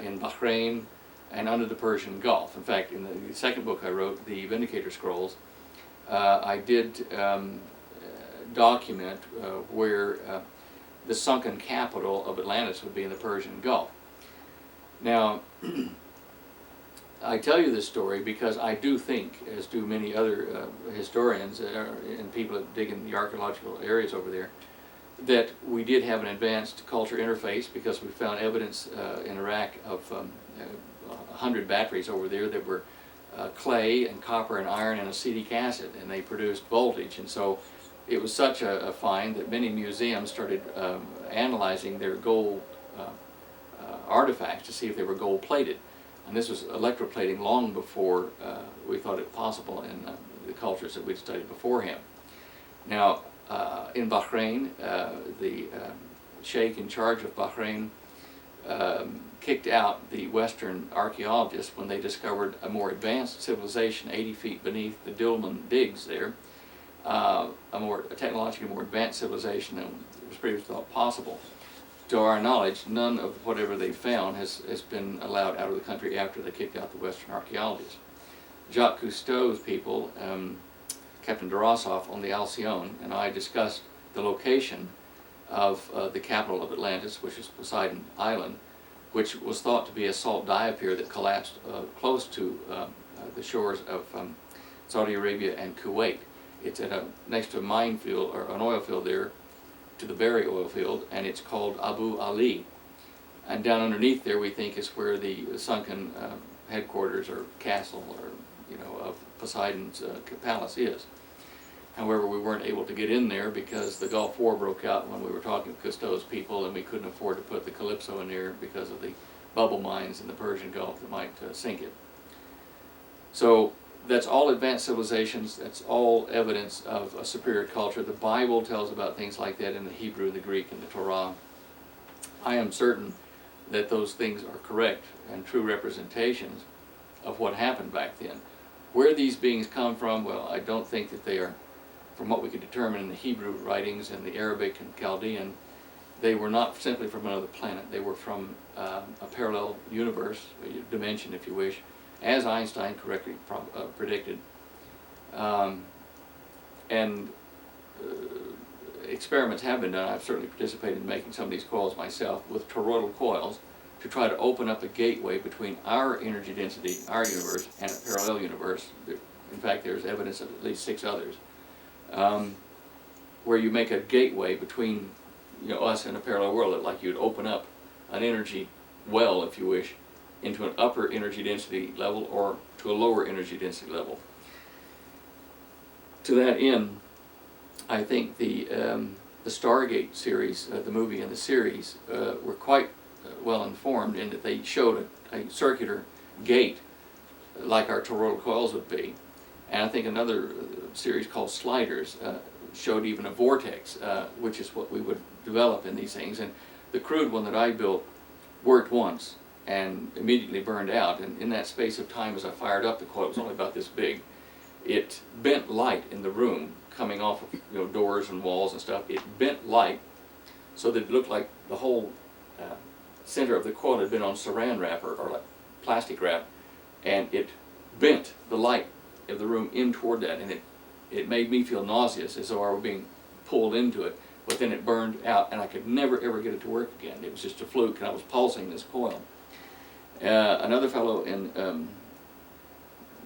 in Bahrain, and under the Persian Gulf. In fact, in the second book I wrote, The Vindicator Scrolls, I did document where the sunken capital of Atlantis would be in the Persian Gulf. Now, I tell you this story because I do think, as do many other historians and people that dig in the archaeological areas over there, that we did have an advanced culture interface because we found evidence in Iraq of 100 batteries over there that were clay and copper and iron and acetic acid, and they produced voltage. And so it was such a find that many museums started analyzing their gold artifacts to see if they were gold plated. And this was electroplating long before we thought it possible in the cultures that we'd studied beforehand. Now, in Bahrain, the sheikh in charge of Bahrain kicked out the Western archaeologists when they discovered a more advanced civilization 80 feet beneath the Dilmun digs there, a technologically more advanced civilization than was previously thought possible. To our knowledge, none of whatever they found has been allowed out of the country after they kicked out the Western archaeologists. Jacques Cousteau's people, Captain Dorosov on the A.S.I.O, and I discussed the location of the capital of Atlantis, which is Poseidon Island, which was thought to be a salt diapier that collapsed close to the shores of Saudi Arabia and Kuwait. It's at next to a minefield or an oil field there, to the Berry oil field, and it's called Abu Ali. And down underneath there, we think, is where the sunken headquarters or castle, or of Poseidon's palace is. However, we weren't able to get in there because the Gulf War broke out when we were talking to Cousteau's people, and we couldn't afford to put the Calypso in there because of the bubble mines in the Persian Gulf that might sink it. So that's all advanced civilizations. That's all evidence of a superior culture. The Bible tells about things like that in the Hebrew, the Greek, and the Torah. I am certain that those things are correct and true representations of what happened back then. Where these beings come from, well, I don't think that they are, from what we could determine in the Hebrew writings and the Arabic and Chaldean, they were not simply from another planet. They were from a parallel universe, a dimension if you wish, as Einstein correctly predicted. Experiments have been done. I've certainly participated in making some of these coils myself with toroidal coils to try to open up a gateway between our energy density, our universe, and a parallel universe. In fact, there's evidence of at least 6 others, where you make a gateway between us and a parallel world, like you'd open up an energy well, if you wish, into an upper energy density level or to a lower energy density level. To that end, I think the Stargate series, the movie and the series, were quite well informed in that they showed a circular gate like our toroidal coils would be. And I think another series called Sliders showed even a vortex, which is what we would develop in these things. And the crude one that I built worked once and immediately burned out. And in that space of time, as I fired up the coil, it was only about this big, it bent light in the room coming off of doors and walls and stuff. It bent light so that it looked like the whole center of the coil had been on saran wrap or like plastic wrap, and it bent the light of the room in toward that, and it made me feel nauseous, as though I were being pulled into it. But then it burned out, and I could never ever get it to work again. It was just a fluke, and I was pulsing this coil. Another fellow in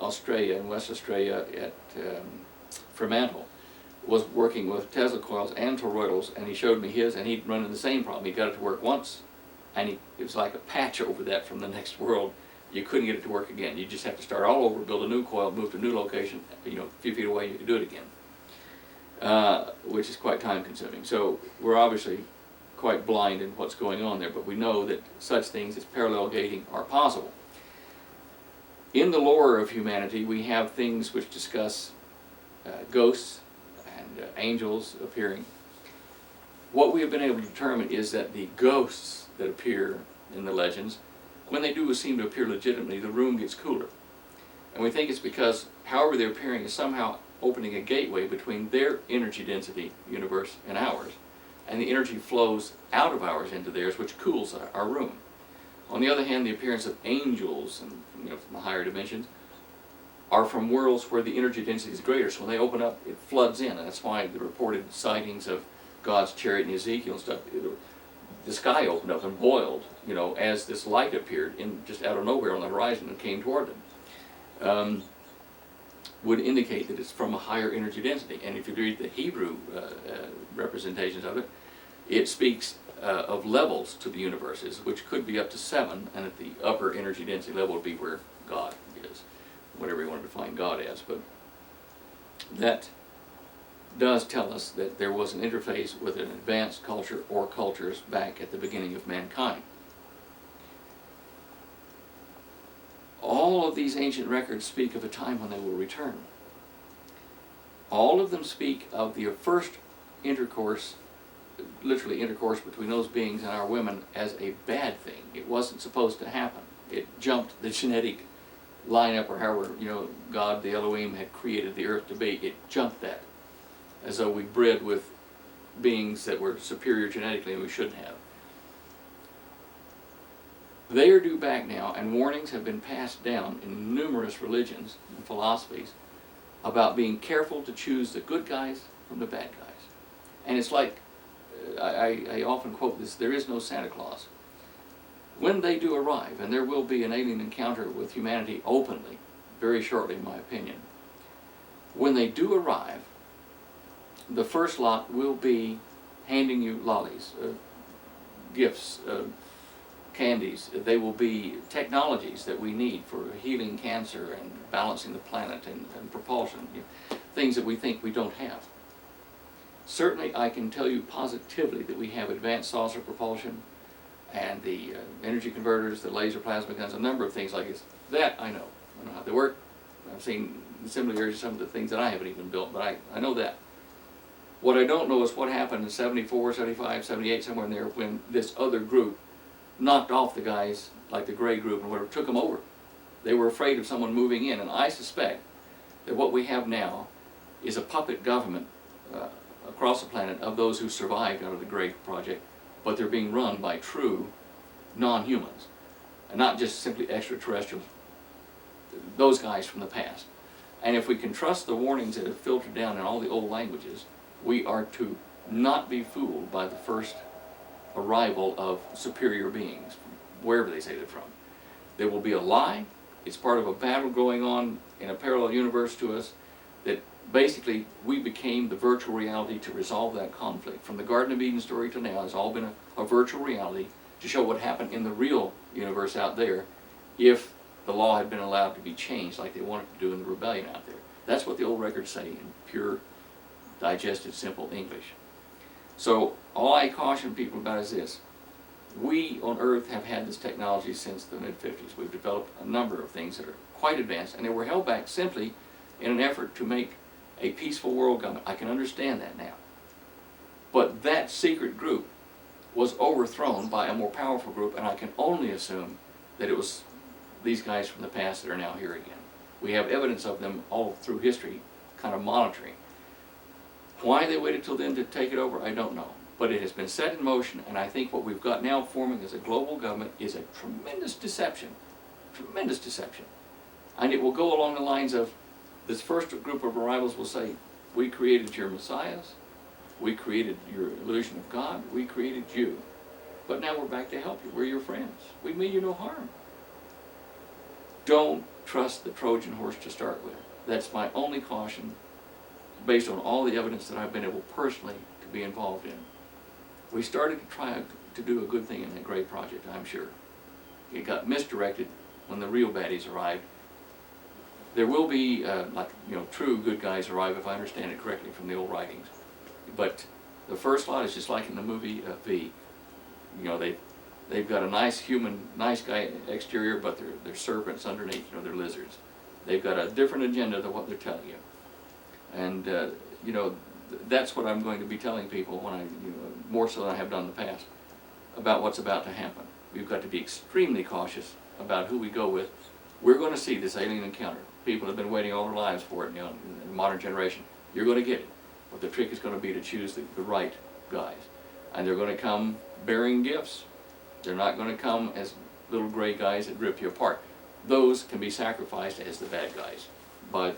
Australia, in West Australia, at Fremantle, was working with Tesla coils and toroidals, and he showed me his, and he'd run into the same problem. He got it to work once, and it was like a patch over that from the next world. You couldn't get it to work again. You just have to start all over, build a new coil, move to a new location. A few feet away, you could do it again, which is quite time consuming. So we're obviously quite blind in what's going on there, but we know that such things as parallel gating are possible. In the lore of humanity, we have things which discuss ghosts and angels appearing. What we have been able to determine is that the ghosts that appear in the legends, when they do seem to appear legitimately, the room gets cooler. And we think it's because, however they're appearing, is somehow opening a gateway between their energy density universe and ours, and the energy flows out of ours into theirs, which cools our room. On the other hand, the appearance of angels and from the higher dimensions are from worlds where the energy density is greater. So when they open up, it floods in, and that's why the reported sightings of God's chariot in Ezekiel and stuff, the sky opened up and boiled, as this light appeared in just out of nowhere on the horizon and came toward them. Would indicate that it's from a higher energy density. And if you read the Hebrew representations of it, it speaks of levels to the universes, which could be up to 7, and at the upper energy density level would be where God is, whatever you want to define God as. But that does tell us that there was an interface with an advanced culture or cultures back at the beginning of mankind. All of these ancient records speak of a time when they will return. All of them speak of the first intercourse, literally intercourse between those beings and our women, as a bad thing. It wasn't supposed to happen. It jumped the genetic lineup, or however, God, the Elohim, had created the earth to be. It jumped that, as though we bred with beings that were superior genetically and we shouldn't have. They are due back now, and warnings have been passed down in numerous religions and philosophies about being careful to choose the good guys from the bad guys. And it's like, I often quote this, there is no Santa Claus. When they do arrive, and there will be an alien encounter with humanity openly, very shortly in my opinion, when they do arrive, the first lot will be handing you lollies, gifts, candies. They will be technologies that we need for healing cancer and balancing the planet and propulsion, things that we think we don't have. Certainly I can tell you positively that we have advanced saucer propulsion and the energy converters, the laser plasma guns, a number of things like this. That I know. I know how they work. I've seen assembly areas, some of the things that I haven't even built, but I know that. What I don't know is what happened in 74, 75, 78, somewhere in there, when this other group knocked off the guys, like the Gray group and whatever, took them over. They were afraid of someone moving in, and I suspect that what we have now is a puppet government across the planet of those who survived out of the Gray project, but they're being run by true non-humans, and not just simply extraterrestrials, those guys from the past. And if we can trust the warnings that have filtered down in all the old languages, we are to not be fooled by the first arrival of superior beings, wherever they say they're from. There will be a lie. It's part of a battle going on in a parallel universe to us, that basically we became the virtual reality to resolve that conflict. From the Garden of Eden story to now, it's all been a virtual reality to show what happened in the real universe out there if the law had been allowed to be changed like they wanted to do in the rebellion out there. That's what the old records say in pure, digested, simple English. So all I caution people about is this. We on Earth have had this technology since the mid-50s. We've developed a number of things that are quite advanced, and they were held back simply in an effort to make a peaceful world government. I can understand that now. But that secret group was overthrown by a more powerful group, and I can only assume that it was these guys from the past that are now here again. We have evidence of them all through history kind of monitoring. Why they waited till then to take it over, I don't know. But it has been set in motion, and I think what we've got now forming as a global government is a tremendous deception. Tremendous deception. And it will go along the lines of, this first group of arrivals will say, we created your messiahs, we created your illusion of God, we created you. But now we're back to help you. We're your friends. We mean you no harm. Don't trust the Trojan horse to start with. That's my only caution, based on all the evidence that I've been able personally to be involved in. We started to try to do a good thing in the Gray project, I'm sure. It got misdirected when the real baddies arrived. There will be, true good guys arrive, if I understand it correctly from the old writings. But the first lot is just like in the movie V. They've got a nice human, nice guy exterior, but they're serpents underneath, they're lizards. They've got a different agenda than what they're telling you. And you know, that's what I'm going to be telling people when I, more so than I have done in the past, about what's about to happen. We've got to be extremely cautious about who we go with. We're going to see this alien encounter. People have been waiting all their lives for it, in the modern generation. You're going to get it. But the trick is going to be to choose the right guys. And they're going to come bearing gifts. They're not going to come as little gray guys that rip you apart. Those can be sacrificed as the bad guys by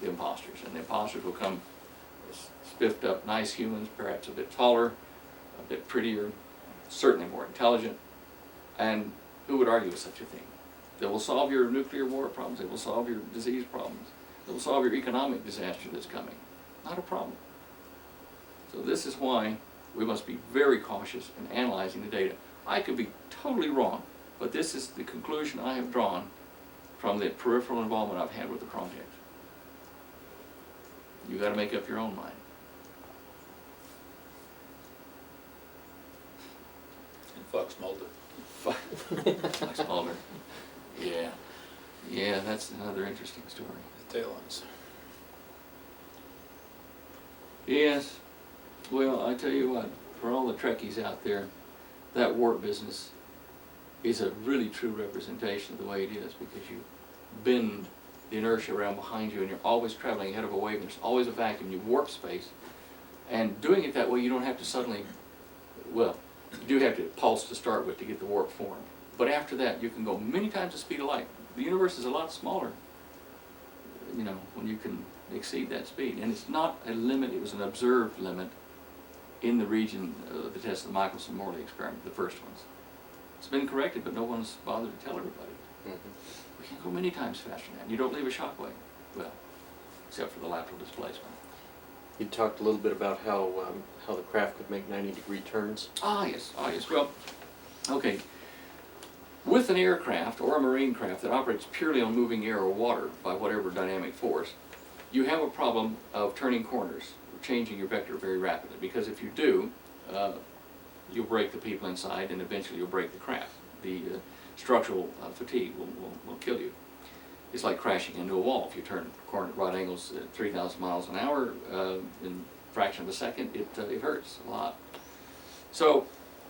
the imposters. And the imposters will come as spiffed up, nice humans, perhaps a bit taller, a bit prettier, certainly more intelligent. And who would argue with such a thing? They will solve your nuclear war problems. They will solve your disease problems. They will solve your economic disaster that's coming. Not a problem. So this is why we must be very cautious in analyzing the data. I could be totally wrong, but this is the conclusion I have drawn from the peripheral involvement I've had with the project. You got to make up your own mind. And Fox Mulder. Fox Mulder. Yeah. Yeah, that's another interesting story. The tail ends. Yes. Well, I tell you what, for all the Trekkies out there, that warp business is a really true representation of the way it is, because you bend the inertia around behind you and you're always traveling ahead of a wave and there's always a vacuum. You warp space. And doing it that way, you don't have to suddenly, well, you do have to pulse to start with to get the warp formed. But after that, you can go many times the speed of light. The universe is a lot smaller, when you can exceed that speed. And it's not a limit, it was an observed limit in the region of the test of the Michelson-Morley experiment, the first ones. It's been corrected, but no one's bothered to tell everybody. Mm-hmm. We can go many times faster than that. You don't leave a shockwave. Well, except for the lateral displacement. You talked a little bit about how the craft could make 90-degree turns. Ah, yes. Well, okay. With an aircraft or a marine craft that operates purely on moving air or water by whatever dynamic force, you have a problem of turning corners, changing your vector very rapidly, because if you do, you'll break the people inside and eventually you'll break the craft. The structural fatigue will kill you. It's like crashing into a wall. If you turn a corner at right angles at 3,000 miles an hour in a fraction of a second, it hurts a lot. So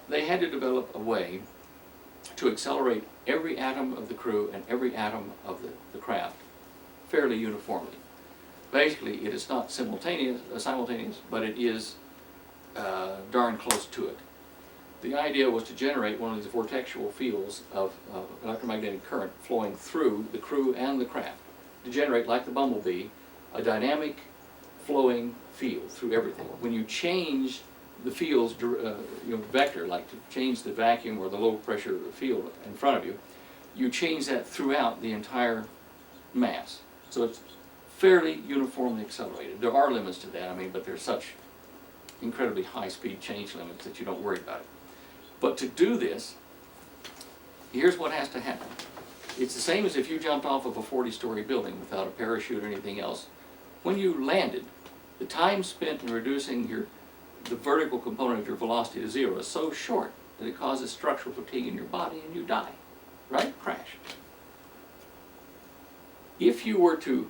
they had to develop a way to accelerate every atom of the crew and every atom of the craft fairly uniformly. Basically, it is not simultaneous, but it is darn close to it. The idea was to generate one of these vortexual fields of electromagnetic current flowing through the crew and the craft, to generate, like the bumblebee, a dynamic flowing field through everything. When you change the field's vector, like to change the vacuum or the low pressure field in front of you, you change that throughout the entire mass. So it's fairly uniformly accelerated. There are limits to that, but there's such incredibly high speed change limits that you don't worry about it. But to do this, here's what has to happen. It's the same as if you jumped off of a 40-story building without a parachute or anything else. When you landed, the time spent in reducing the vertical component of your velocity to zero is so short that it causes structural fatigue in your body and you die, right? Crash. If you were to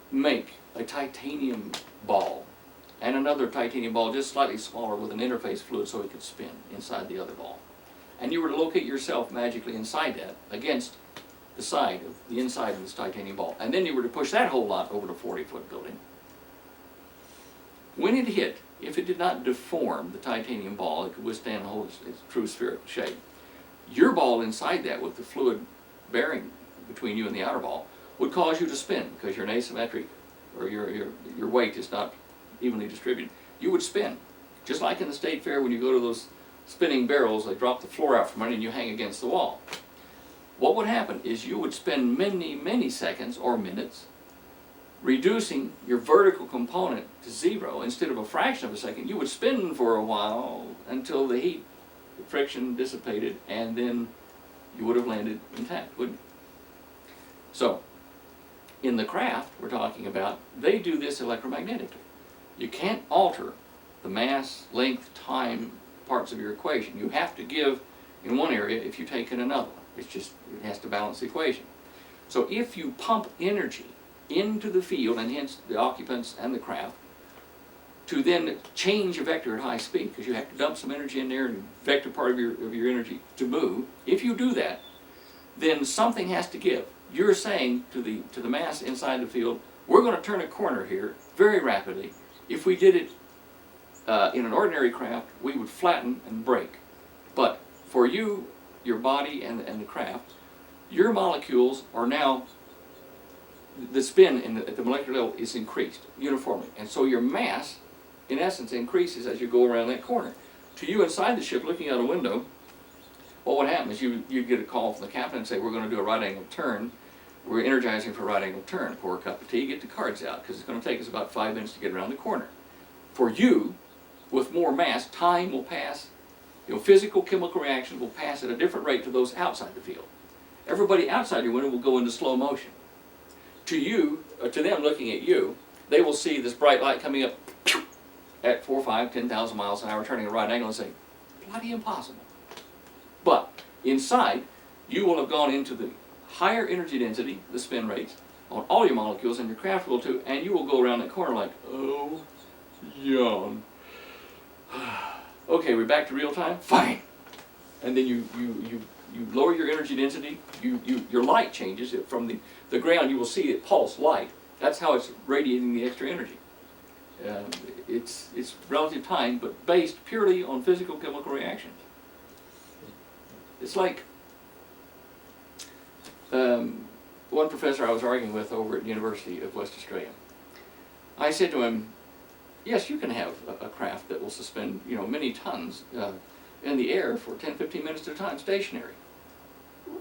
make a titanium ball and another titanium ball just slightly smaller with an interface fluid so it could spin inside the other ball, and you were to locate yourself magically inside that against the inside of this titanium ball, and then you were to push that whole lot over the 40-foot building, when it hit, if it did not deform the titanium ball, it could withstand the whole its true spherical shape. Your ball inside that, with the fluid bearing between you and the outer ball, would cause you to spin because you're an asymmetric, or your weight is not evenly distributed. You would spin. Just like in the state fair when you go to those spinning barrels, they drop the floor out from under and you hang against the wall. What would happen is you would spend many, many seconds or minutes reducing your vertical component to zero. Instead of a fraction of a second, you would spin for a while until the heat, the friction dissipated, and then you would have landed intact, wouldn't you? So, in the craft we're talking about, they do this electromagnetically. You can't alter the mass, length, time parts of your equation. You have to give in one area if you take in another one. It has to balance the equation. So if you pump energy into the field, and hence the occupants and the craft, to then change a vector at high speed, because you have to dump some energy in there and vector part of your energy to move. If you do that, then something has to give. You're saying to the mass inside the field, we're going to turn a corner here very rapidly. If we did it in an ordinary craft, we would flatten and break. But for you, your body and the craft, your molecules are now, the spin at the molecular level is increased uniformly. And so your mass, in essence, increases as you go around that corner. To you inside the ship, looking out a window, what would happen is you get a call from the captain and say, we're going to do a right angle turn. We're energizing for a right angle turn. Pour a cup of tea, get the cards out, because it's going to take us about 5 minutes to get around the corner. For you, with more mass, time will pass, physical, chemical reactions will pass at a different rate to those outside the field. Everybody outside your window will go into slow motion. To you, or to them looking at you, they will see this bright light coming up at 4, 5, 10,000 miles an hour, turning a right angle and say, bloody impossible. But inside, you will have gone into the higher energy density, the spin rates, on all your molecules, and your craft will too, and you will go around that corner like, oh, yawn. Okay, we're back to real time? Fine. And then you lower your energy density, your light changes. From the ground, you will see it pulse light. That's how it's radiating the extra energy. It's relative time, but based purely on physical chemical reactions. It's like one professor I was arguing with over at the University of West Australia. I said to him, yes, you can have a craft that will suspend, many tons in the air for 10, 15 minutes at a time, stationary.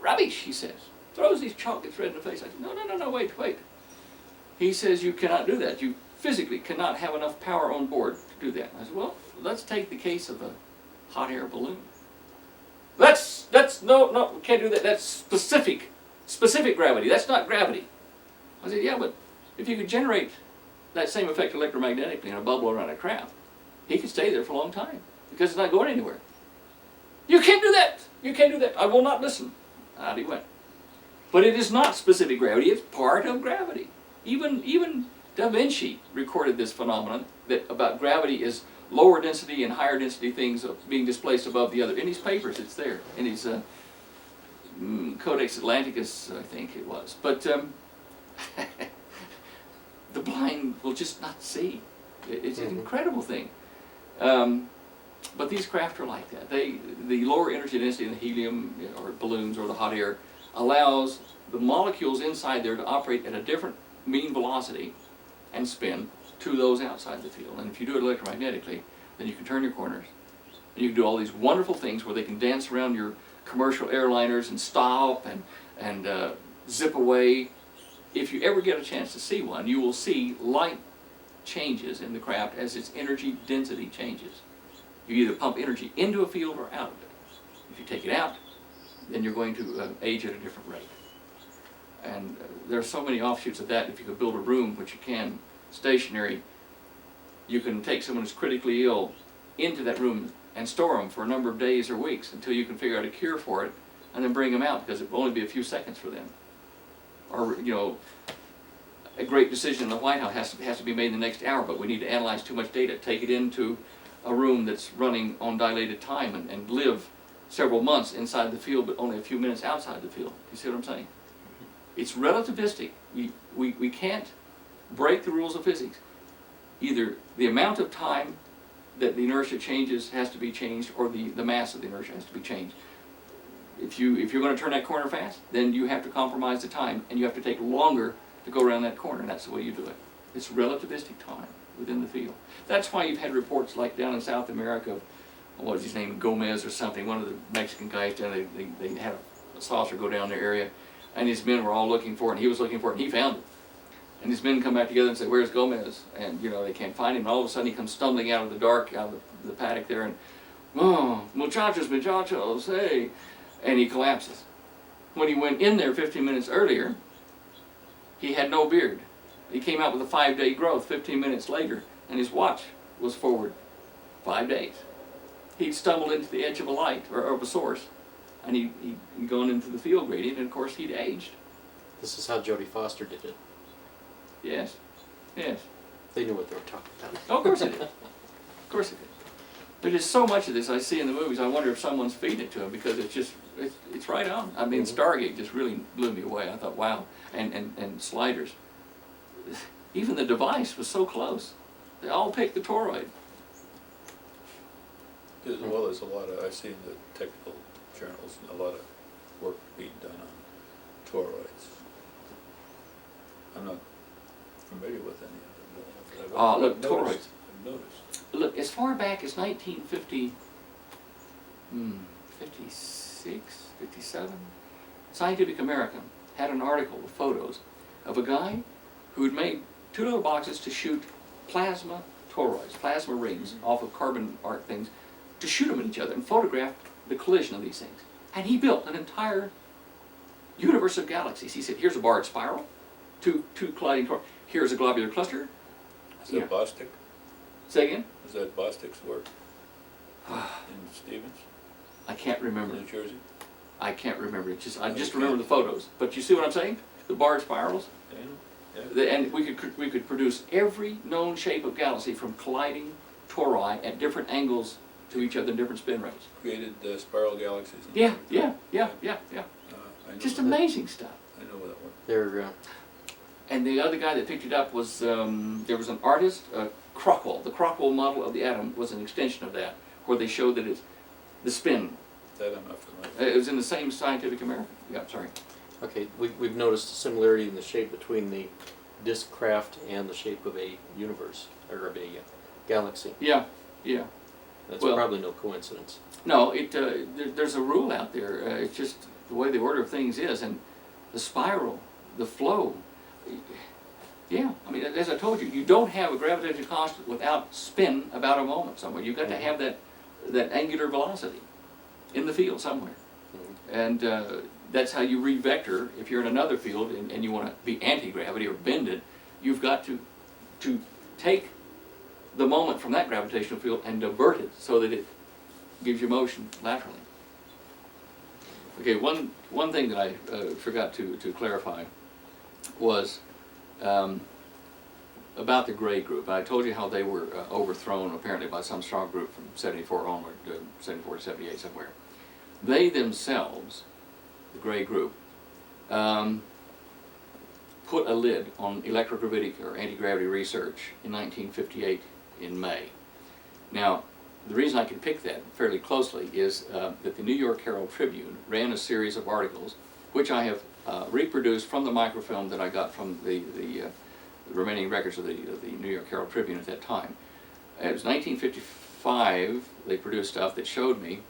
Rubbish, he says. Throws these chocolates red in the face. I said, no, wait. He says you cannot do that. You physically cannot have enough power on board to do that. I said, well, let's take the case of a hot air balloon. No, we can't do that. That's specific gravity. That's not gravity. I said, yeah, but if you could generate that same effect electromagnetically in a bubble around a craft, he could stay there for a long time because it's not going anywhere. You can't do that. You can't do that. I will not listen. Out he went. But it is not specific gravity. It's part of gravity. Even Da Vinci recorded this phenomenon that about gravity is lower density and higher density things being displaced above the other. In his papers, it's there. In his Codex Atlanticus, I think it was. But the blind will just not see. It's an incredible thing. But these craft are like that. The lower energy density in the helium or balloons or the hot air allows the molecules inside there to operate at a different mean velocity and spin to those outside the field. And if you do it electromagnetically, then you can turn your corners. And you can do all these wonderful things where they can dance around your commercial airliners and stop and zip away. If you ever get a chance to see one, you will see light changes in the craft as its energy density changes. You either pump energy into a field or out of it. If you take it out, then you're going to age at a different rate. And there are so many offshoots of that. If you could build a room, which you can, stationary, you can take someone who's critically ill into that room and store them for a number of days or weeks until you can figure out a cure for it, and then bring them out because it will only be a few seconds for them. Or, a great decision in the White House has to be made in the next hour, but we need to analyze too much data, take it into a room that's running on dilated time and live several months inside the field but only a few minutes outside the field. You see what I'm saying? It's relativistic. We can't break the rules of physics. Either the amount of time that the inertia changes has to be changed, or the mass of the inertia has to be changed. If you're going to turn that corner fast, then you have to compromise the time, and you have to take longer to go around that corner, and that's the way you do it. It's relativistic time within the field. That's why you've had reports like down in South America of, what was his name, Gomez or something, one of the Mexican guys down there, they had a saucer go down their area, and his men were all looking for it, and he was looking for it, and he found it. And his men come back together and say, where's Gomez? And, they can't find him, and all of a sudden he comes stumbling out of the dark, out of the paddock there, and, oh, muchachos, hey, and he collapses. When he went in there 15 minutes earlier, he had no beard. He came out with a 5-day growth 15 minutes later, and his watch was forward 5 days. He'd stumbled into the edge of a light, or of a source, and he'd gone into the field gradient, and of course he'd aged. This is how Jodie Foster did it. Yes, yes. They knew what they were talking about. Oh, of course it is. Of course it is. There's just so much of this I see in the movies. I wonder if someone's feeding it to them because it's right on. I mean, Stargate just really blew me away. I thought, wow. And sliders. Even the device was so close. They all picked the toroid. Well, there's a lot of, I see in the technical journals, a lot of work being done on toroids. I'm not familiar with any of them. Oh, look, noticed- toroids. I've noticed. Look, as far back as 1950, 56, 57, Scientific American had an article with photos of a guy who had made 2 little boxes to shoot plasma toroids, plasma rings off of carbon arc things, to shoot them at each other and photograph the collision of these things. And he built an entire universe of galaxies. He said, here's a barred spiral, two colliding toroids. Here's a globular cluster. Is that Bostic? Say again? Is that Bostic's work in Stevens, I can't remember. New Jersey? I can't remember. It's just I just Okay. remember the photos. But you see what I'm saying? The barred spirals. Yeah. And we could produce every known shape of galaxy from colliding tori at different angles to each other in different spin rates. Created spiral galaxies. Yeah. I know Just that. amazing stuff. I know that one. They're And the other guy that picked it up was there was an artist, Crockwell. The Crockwell model of the atom was an extension of that, where they showed that it's the spin. That I'm not familiar. It was in the same Scientific American. Yeah, sorry. okay. We've noticed a similarity in the shape between the disk craft and the shape of a universe or of a galaxy. Yeah. That's Well- probably no coincidence. No, there's a rule out there. It's just the way the order of things is, and the spiral, the flow. Yeah, I mean, as I told you, you don't have a gravitational constant without spin about a moment somewhere. You've got to have that angular velocity in the field somewhere. And that's how you re-vector. If you're in another field and you want to be anti-gravity or bend it, you've got to take the moment from that gravitational field and divert it so that it gives you motion laterally. Okay, one thing that I forgot to clarify was about the Gray group. I told you how they were overthrown apparently by some strong group from 74 onward, 74 to 78 somewhere. They themselves, the Gray group, put a lid on electrogravitic or anti-gravity research in 1958 in May. Now, the reason I can pick that fairly closely is that the New York Herald Tribune ran a series of articles, which I have reproduced from the microfilm that I got from the remaining records of the New York Herald Tribune at that time. It was 1955, they produced stuff that showed me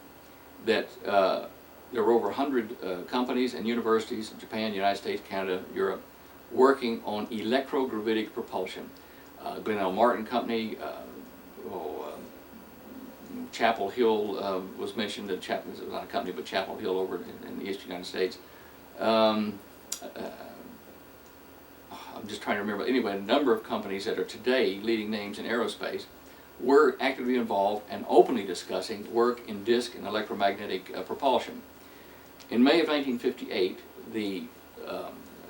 that there were over 100 companies and universities in Japan, United States, Canada, Europe, working on electrogravitic propulsion. Glenn L. Martin Company, Chapel Hill was mentioned. That it was not a company, but Chapel Hill over in the Eastern United States. I'm just trying to remember. Anyway, a number of companies that are today leading names in aerospace were actively involved and openly discussing work in disk and electromagnetic propulsion. In May of 1958, the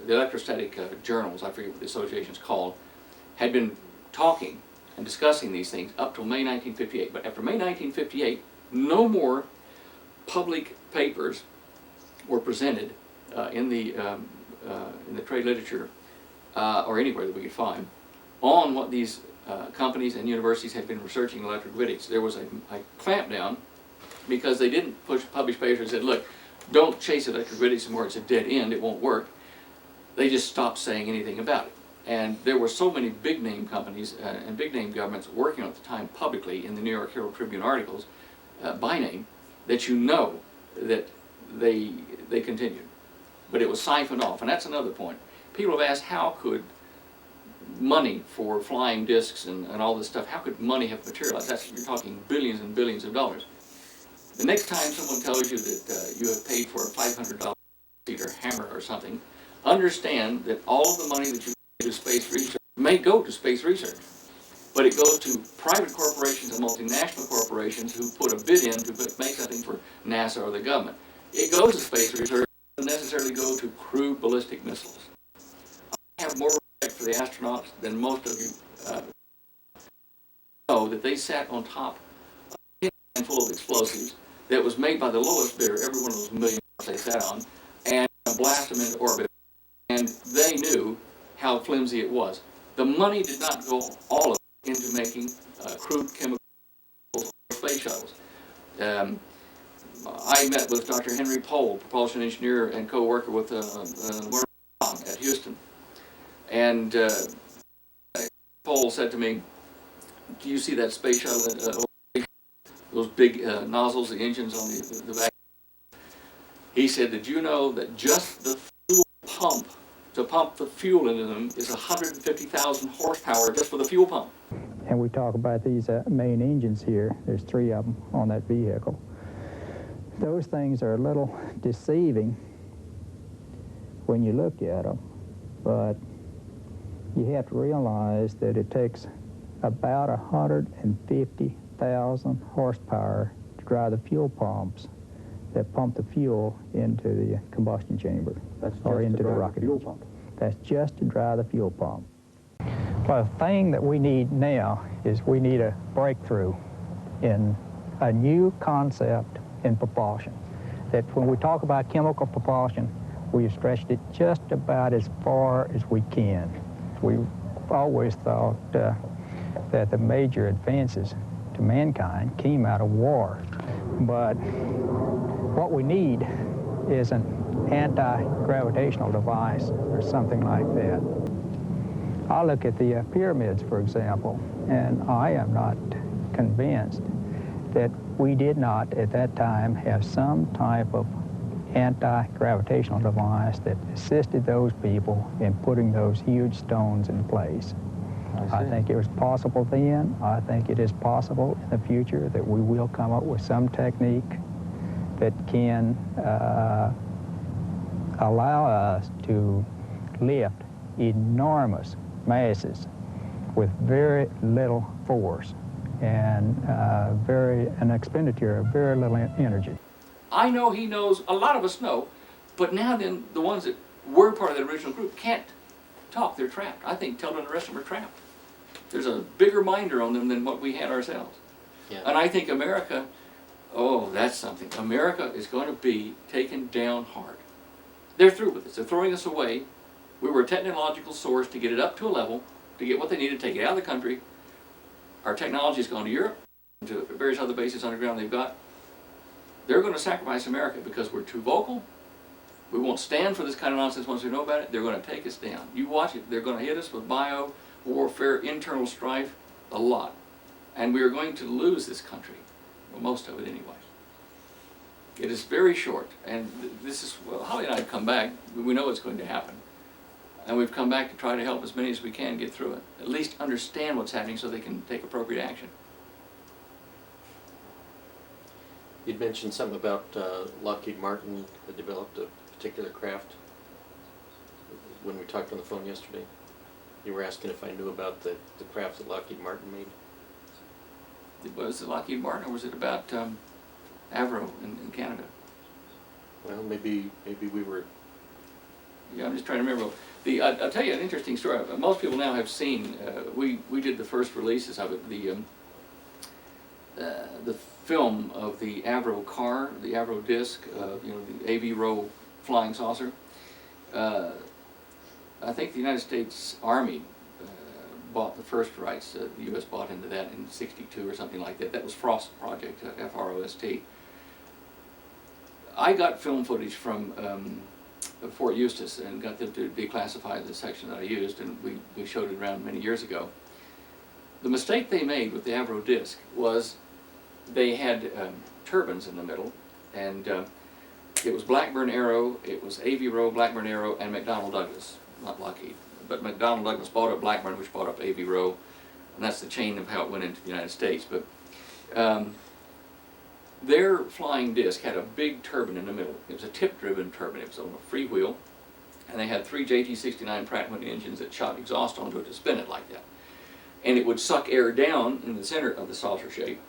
electrostatic journals, I forget what the association's called, had been talking and discussing these things up till May 1958. But after May 1958, no more public papers were presented in the trade literature or anywhere that we could find on what these companies and universities had been researching electrogravitics. There was a clampdown because they didn't publish papers and said, look, don't chase electrogravitics anymore, it's a dead end, it won't work. They just stopped saying anything about it. And there were so many big name companies and big name governments working at the time publicly in the New York Herald Tribune articles by name that you know that they continued. But it was siphoned off, and that's another point. People have asked, how could money for flying discs and all this stuff, how could money have materialized? You're talking billions and billions of dollars. The next time someone tells you that you have paid for a $500 cedar hammer or something, understand that all of the money that you give to space research may go to space research, but it goes to private corporations and multinational corporations who put a bid in to make something for NASA or the government. It goes to space research, it doesn't necessarily go to crude ballistic missiles. I have more respect for for the astronauts than most of you know that they sat on top of a tin full of explosives that was made by the lowest bidder, every one of those million they sat on, and blast them into orbit. And they knew how flimsy it was. The money did not go all of it into making crude chemicals or space shuttles. I met with Dr. Henry Pohl, propulsion engineer and co-worker with Werner at Houston. And Pohl said to me, do you see that space shuttle, those big nozzles, the engines on the back? He said, did you know that just the fuel pump, to pump the fuel into them, is 150,000 horsepower just for the fuel pump? And we talk about these main engines here. There's 3 of them on that vehicle. Those things are a little deceiving when you look at them, but you have to realize that it takes about 150,000 horsepower to drive the fuel pumps that pump the fuel into the combustion chamber or into the rocket fuel pump. That's just to drive the fuel pump. Well, the thing that we need now is we need a breakthrough in a new concept in propulsion. That when we talk about chemical propulsion, we've stretched it just about as far as we can. We've always thought that the major advances to mankind came out of war. But what we need is an anti-gravitational device or something like that. I look at the pyramids, for example, and I am not convinced that we did not at that time have some type of anti-gravitational device that assisted those people in putting those huge stones in place. I think it was possible then. I think it is possible in the future that we will come up with some technique that can allow us to lift enormous masses with very little force and an expenditure of very little energy. I know he knows, a lot of us know, but now then the ones that were part of the original group can't talk, they're trapped. I think Tilden and the rest of them are trapped. There's a bigger minder on them than what we had ourselves. Yeah. And I think America, oh, that's something. America is going to be taken down hard. They're through with us. They're throwing us away. We were a technological source to get it up to a level, to get what they needed, take it out of the country. Our technology has gone to Europe, to various other bases underground they've got. They're going to sacrifice America because we're too vocal. We won't stand for this kind of nonsense once we know about it. They're going to take us down. You watch it. They're going to hit us with bio warfare, internal strife, a lot. And we are going to lose this country, well, most of it anyway. It is very short, and this is, well, Holly and I have come back. We know it's going to happen. And we've come back to try to help as many as we can get through it. At least understand what's happening so they can take appropriate action. You'd mentioned something about Lockheed Martin had developed a particular craft when we talked on the phone yesterday. You were asking if I knew about the craft that Lockheed Martin made. Was it Lockheed Martin, or was it about A.S.I.O. in Canada? Well, maybe we were. Yeah, I'm just trying to remember. I'll tell you an interesting story. Most people now have seen. We did the first releases of it. The film of the A.S.I.O. car, the A.S.I.O. disc. The A.S.I.O. flying saucer. I think the United States Army bought the first rights. The U.S. bought into that in '62 or something like that. That was Frost Project, F-R-O-S-T. I got film footage from Fort Eustis and got them to declassify the section that I used, and we showed it around many years ago. The mistake they made with the A.S.I.O. disc was they had turbines in the middle, and it was Blackburn Aero, it was A.S.I.O., Blackburn Aero, and McDonnell Douglas, not Lockheed. But McDonnell Douglas bought up Blackburn, which bought up A.S.I.O., and that's the chain of how it went into the United States. But their flying disc had a big turbine in the middle. It was a tip-driven turbine. It was on a free wheel, and they had 3 JT-69 Pratt & Whitney engines that shot exhaust onto it to spin it like that. And it would suck air down in the center of the saucer shape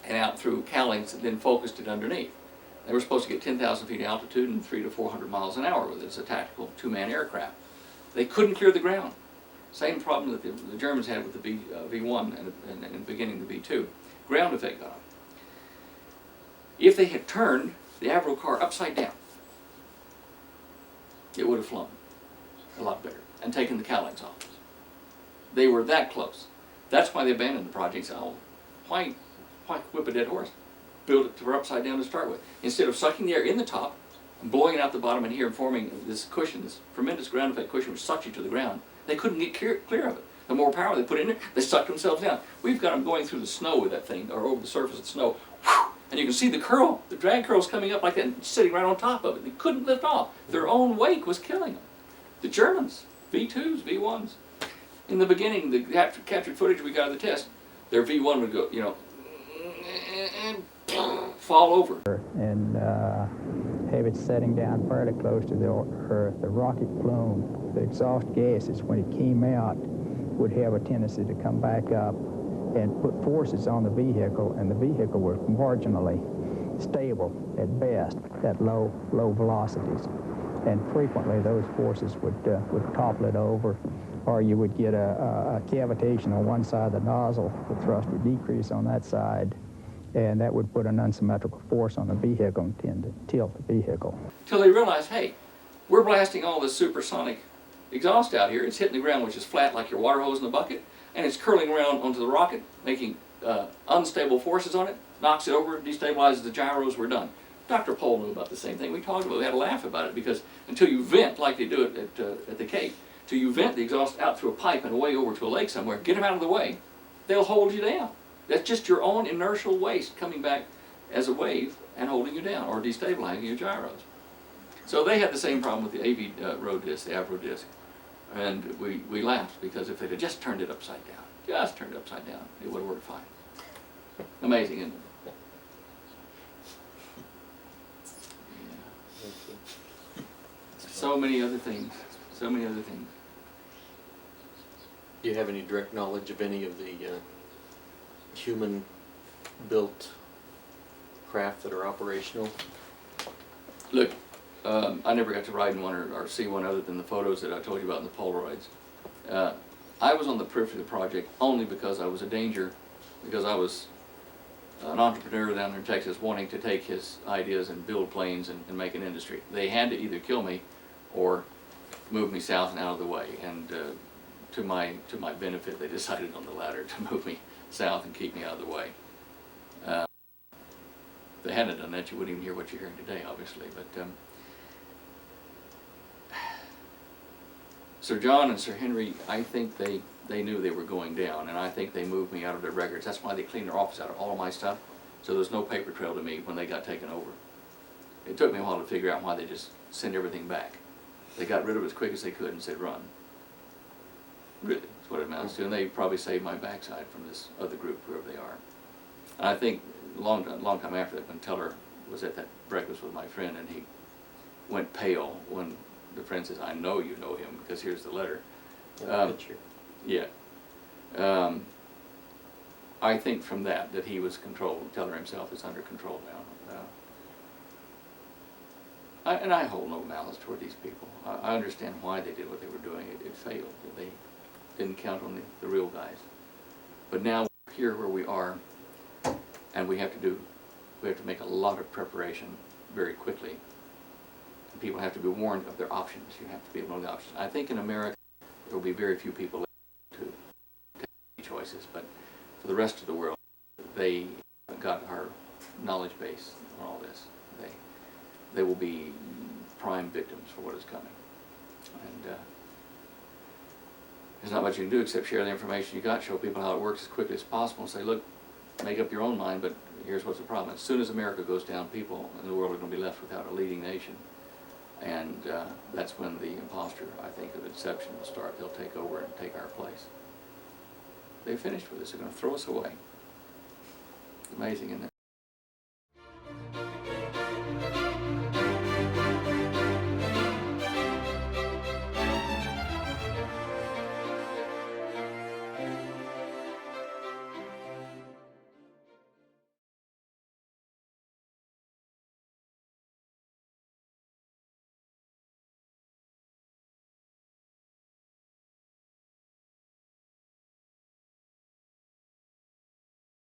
and out through cowlings and then focused it underneath. They were supposed to get 10,000 feet altitude and 300 to 400 miles an hour with it as a tactical 2-man aircraft. They couldn't clear the ground. Same problem that the Germans had with the V1 and in the beginning the V2. Ground effect on them. If they had turned the Avro car upside down, it would have flown a lot better and taken the cowlings off. They were that close. That's why they abandoned the project. So, oh, why whip a dead horse? Build it to upside down to start with. Instead of sucking the air in the top and blowing it out the bottom and here and forming this cushion, this tremendous ground effect cushion which sucks you to the ground, they couldn't get clear of it. The more power they put in it, they sucked themselves down. We've got them going through the snow with that thing, or over the surface of the snow, and you can see the curl, the drag curls coming up like that and sitting right on top of it. They couldn't lift off. Their own wake was killing them. The Germans, V2s, V1s. In the beginning, the captured footage we got of the test, their V1 would go, you know, fall over. And have it setting down fairly close to the earth. The rocket plume, the exhaust gases, when it came out, would have a tendency to come back up and put forces on the vehicle, and the vehicle was marginally stable at best at low velocities. And frequently those forces would topple it over, or you would get a cavitation on one side of the nozzle, the thrust would decrease on that side, and that would put an unsymmetrical force on the vehicle and tend to tilt the vehicle. Till they realized, hey, we're blasting all this supersonic exhaust out here. It's hitting the ground, which is flat like your water hose in a bucket, and it's curling around onto the rocket, making unstable forces on it, knocks it over, destabilizes the gyros, we're done. Dr. Pohl knew about the same thing. We talked about it, we had a laugh about it, because until you vent, like they do it at the Cape, till you vent the exhaust out through a pipe and away over to a lake somewhere, get them out of the way, they'll hold you down. That's just your own inertial waste coming back as a wave and holding you down, or destabilizing your gyros. So they had the same problem with the Avro disc, the Avro disc. And we laughed, because if they'd have just turned it upside down, it would have worked fine. Amazing, isn't it? Yeah. So many other things. So many other things. Do you have any direct knowledge of any of the human-built craft that are operational? Look, I never got to ride in one or see one other than the photos that I told you about in the Polaroids. I was on the periphery of the project only because I was a danger, because I was an entrepreneur down there in Texas wanting to take his ideas and build planes and make an industry. They had to either kill me or move me south and out of the way. And to my benefit, they decided on the latter, to move me south and keep me out of the way. If they hadn't done that, you wouldn't even hear what you're hearing today, obviously. But Sir John and Sir Henry, I think they knew they were going down, and I think they moved me out of their records. That's why they cleaned their office out of all of my stuff, so there's no paper trail to me when they got taken over. It took me a while to figure out why they just sent everything back. They got rid of it as quick as they could and said, run. Really, that's what it amounts to, and they probably saved my backside from this other group, whoever they are. And I think a long time after that, when Teller was at that breakfast with my friend, and he went pale when the friend says, I know you know him, because here's the letter. Yeah. I think from that he was controlled. Teller himself is under control now. And I hold no malice toward these people. I understand why they did what they were doing. It failed. They didn't count on the real guys. But now we're here where we are, and we have to make a lot of preparation very quickly. And people have to be warned of their options. You have to be able to know the options. I think in America there will be very few people left to take choices, but for the rest of the world, they got our knowledge base on all this. They will be prime victims for what is coming. And there's not much you can do except share the information you got, show people how it works as quickly as possible, and say, look, make up your own mind, but here's what's the problem. As soon as America goes down, people in the world are going to be left without a leading nation. And that's when the imposter, I think, of deception will start. They'll take over and take our place. They've finished with us. They're going to throw us away. Amazing, isn't it?